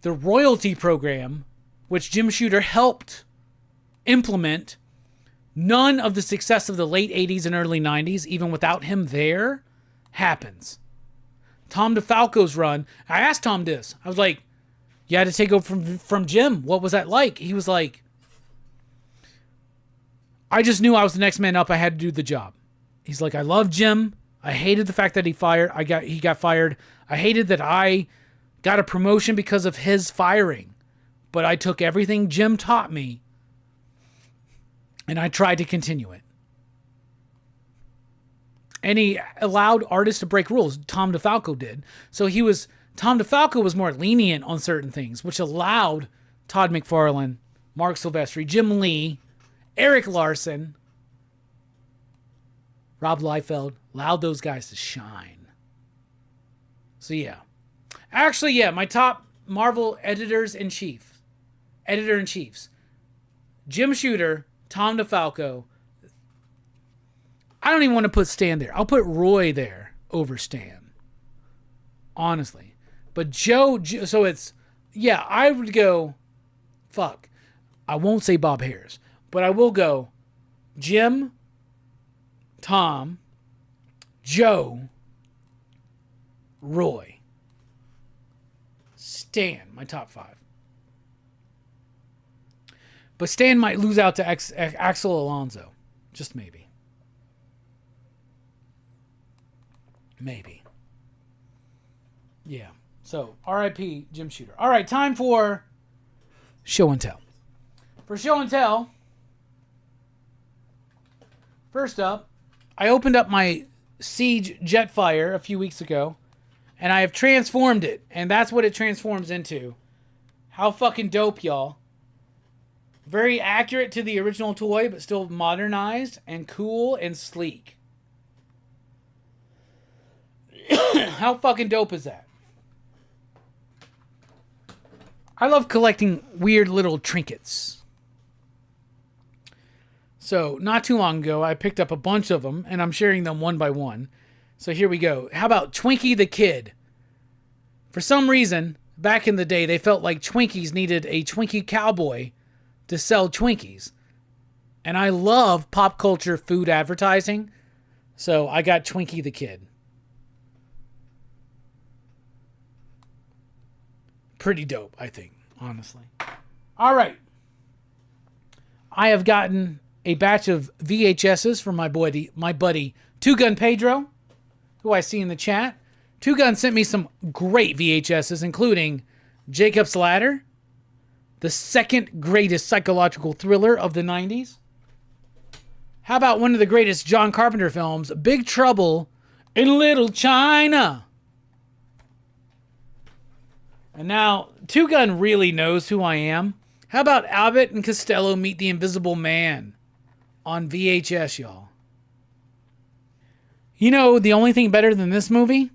the royalty program, which Jim Shooter helped implement, none of the success of the late 80s and early 90s, even without him there, happens. Tom DeFalco's run, I asked Tom this. I was like, you had to take over from Jim. What was that like? He was like, I just knew I was the next man up. I had to do the job. He's like, I love Jim. I hated the fact that he got fired. I hated that I got a promotion because of his firing. But I took everything Jim taught me and I tried to continue it. And he allowed artists to break rules. Tom DeFalco did. So Tom DeFalco was more lenient on certain things, which allowed Todd McFarlane, Mark Silvestri, Jim Lee, Eric Larson, Rob Liefeld, allowed those guys to shine. So yeah. Actually, yeah, my top Marvel editor-in-chiefs. Jim Shooter, Tom DeFalco. I don't even want to put Stan there. I'll put Roy there over Stan. Honestly. But Joe, so it's, yeah, I would go, fuck. I won't say Bob Harris, but I will go Jim, Tom, Joe, Roy, Stan, my top five. But Stan might lose out to Axel Alonso. Just maybe. Maybe. Yeah. So, R.I.P. Jim Shooter. All right, time for show and tell. For show and tell, first up, I opened up my Siege Jetfire a few weeks ago, and I have transformed it, and that's what it transforms into. How fucking dope, y'all. Very accurate to the original toy, but still modernized and cool and sleek. How fucking dope is that? I love collecting weird little trinkets. So, not too long ago, I picked up a bunch of them, and I'm sharing them one by one. So here we go. How about Twinkie the Kid? For some reason, back in the day, they felt like Twinkies needed a Twinkie cowboy to sell Twinkies. And I love pop culture food advertising, so I got Twinkie the Kid. Pretty dope, I think, honestly. All right. I have gotten a batch of VHSs from my buddy Two Gun Pedro, who I see in the chat. Two Gun sent me some great VHSs, including Jacob's Ladder, the second greatest psychological thriller of the 90s. How about one of the greatest John Carpenter films, Big Trouble in Little China? And now, Two Gun really knows who I am. How about Abbott and Costello Meet the Invisible Man on VHS, y'all? You know, the only thing better than this movie?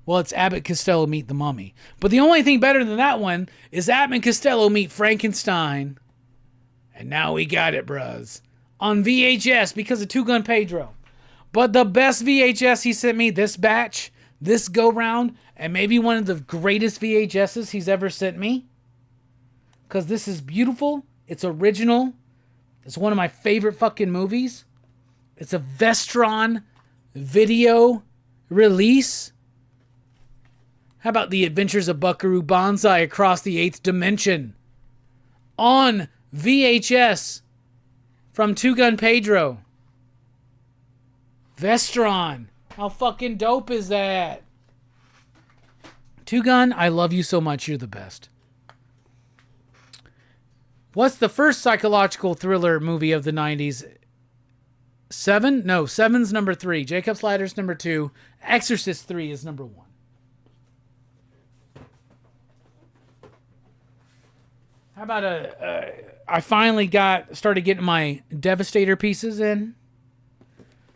Well, it's Abbott Costello Meet the Mummy. But the only thing better than that one is Abbott and Costello Meet Frankenstein. And now we got it, bruz. On VHS because of Two Gun Pedro. But the best VHS he sent me this batch, this go-round, and maybe one of the greatest VHSs he's ever sent me. Because this is beautiful. It's original. It's one of my favorite fucking movies. It's a Vestron video release. How about The Adventures of Buckaroo Banzai Across the Eighth Dimension? On VHS from Two Gun Pedro. Vestron. How fucking dope is that? Two Gun, I love you so much. You're the best. What's the first psychological thriller movie of the 90s? Seven? No, Seven's number 3. Jacob's Ladder's number 2. Exorcist 3 is number 1. How about I finally started getting my Devastator pieces in.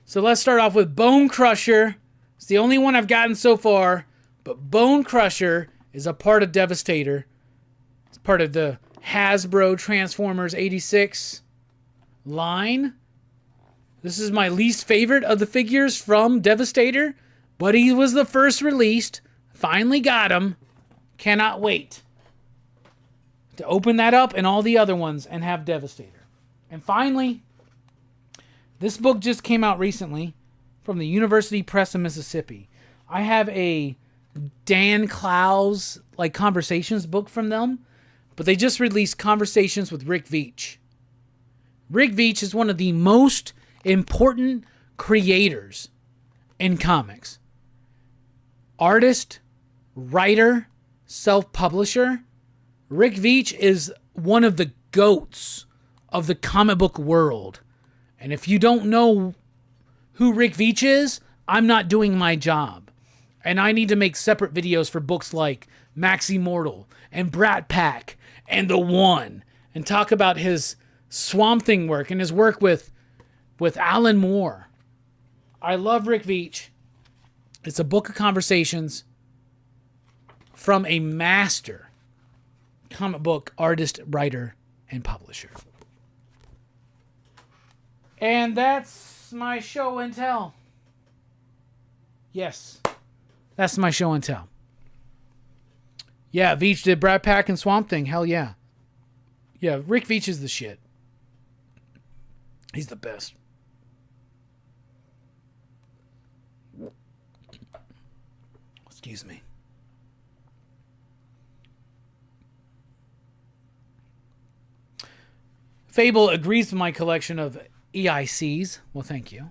So let's start off with Bone Crusher. It's the only one I've gotten so far, but Bone Crusher is a part of Devastator. It's part of the Hasbro Transformers 86 line. This is my least favorite of the figures from Devastator, but he was the first released. Finally got him. Cannot wait to open that up and all the other ones and have Devastator. And finally, this book just came out recently from the University Press of Mississippi. I have a Dan Clowes conversations book from them, but they just released Conversations with Rick Veitch. Rick Veitch is one of the most important creators in comics. Artist, writer, self-publisher. Rick Veitch is one of the goats of the comic book world. And if you don't know who Rick Veitch is, I'm not doing my job. And I need to make separate videos for books like Max Immortal and Brat Pack and The One, and talk about his Swamp Thing work and his work with Alan Moore. I love Rick Veitch. It's a book of conversations from a master comic book artist, writer, and publisher. And that's my show and tell. Yes, that's my show and tell. Yeah, Veitch did Brat Pack and Swamp Thing. Hell yeah. Yeah, Rick Veitch is the shit. He's the best. Excuse me. Fable agrees with my collection of EICs. Well, thank you.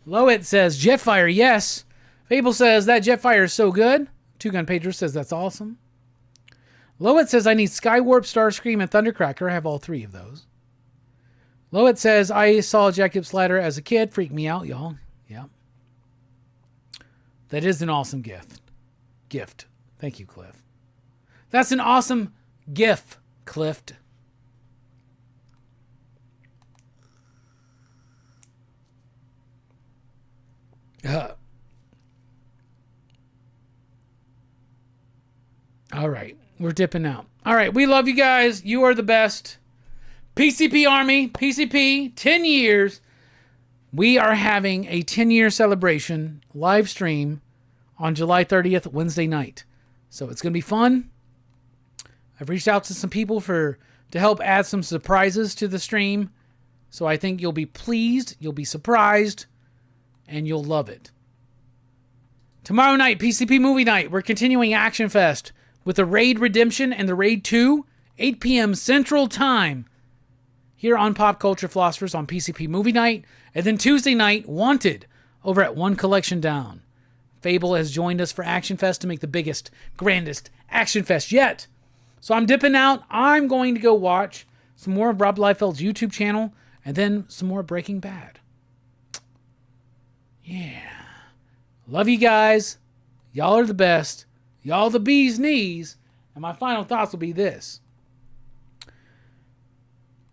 Lowit says, Jetfire, yes. Fable says, that Jetfire is so good. Two Gun Pedro says, that's awesome. Lowit says, I need Skywarp, Starscream, and Thundercracker. I have all 3 of those. Lowit says, I saw Jacob's Ladder as a kid. Freaked me out, y'all. Yeah. That is an awesome gift. Thank you, Cliff. That's an awesome gift, Cliff. All right. We're dipping out. All right. We love you guys. You are the best. PCP Army, PCP, 10 years. We are having a 10-year celebration live stream on July 30th, Wednesday night. So it's going to be fun. I've reached out to some people to help add some surprises to the stream. So I think you'll be pleased, you'll be surprised, and you'll love it. Tomorrow night, PCP Movie Night, we're continuing Action Fest with the Raid Redemption and the Raid 2, 8 p.m. Central Time, here on Pop Culture Philosophers on PCP Movie Night. And then Tuesday night, Wanted, over at One Collection Down. Fable has joined us for Action Fest to make the biggest, grandest Action Fest yet. So I'm dipping out. I'm going to go watch some more of Rob Liefeld's YouTube channel, and then some more Breaking Bad. Yeah. Love you guys. Y'all are the best. Y'all the bee's knees. And my final thoughts will be this.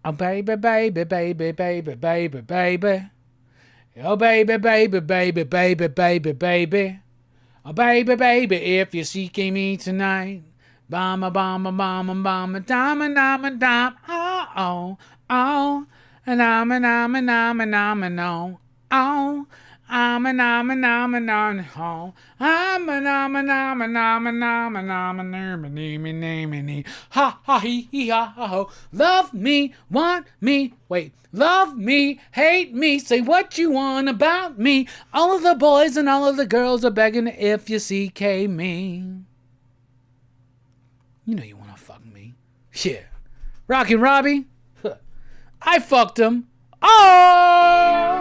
Oh, baby, baby, baby, baby, baby, baby. Oh, baby, baby, baby, baby, baby, baby. Oh, baby, baby, if you're seeking me tonight. Bomba, bomba, bomba, bomba, dama, dama, dama. Oh, oh, oh. And I'm an, no. Oh. I'm an, no. I'm an, ha, ha, he, ha, ha, ho. Love me, want me, wait. Love me, hate me, say what you want about me. All of the boys and all of the girls are begging if you CK me. You know you want to fuck me. Yeah. Rockin' Robbie, I fucked him. Oh!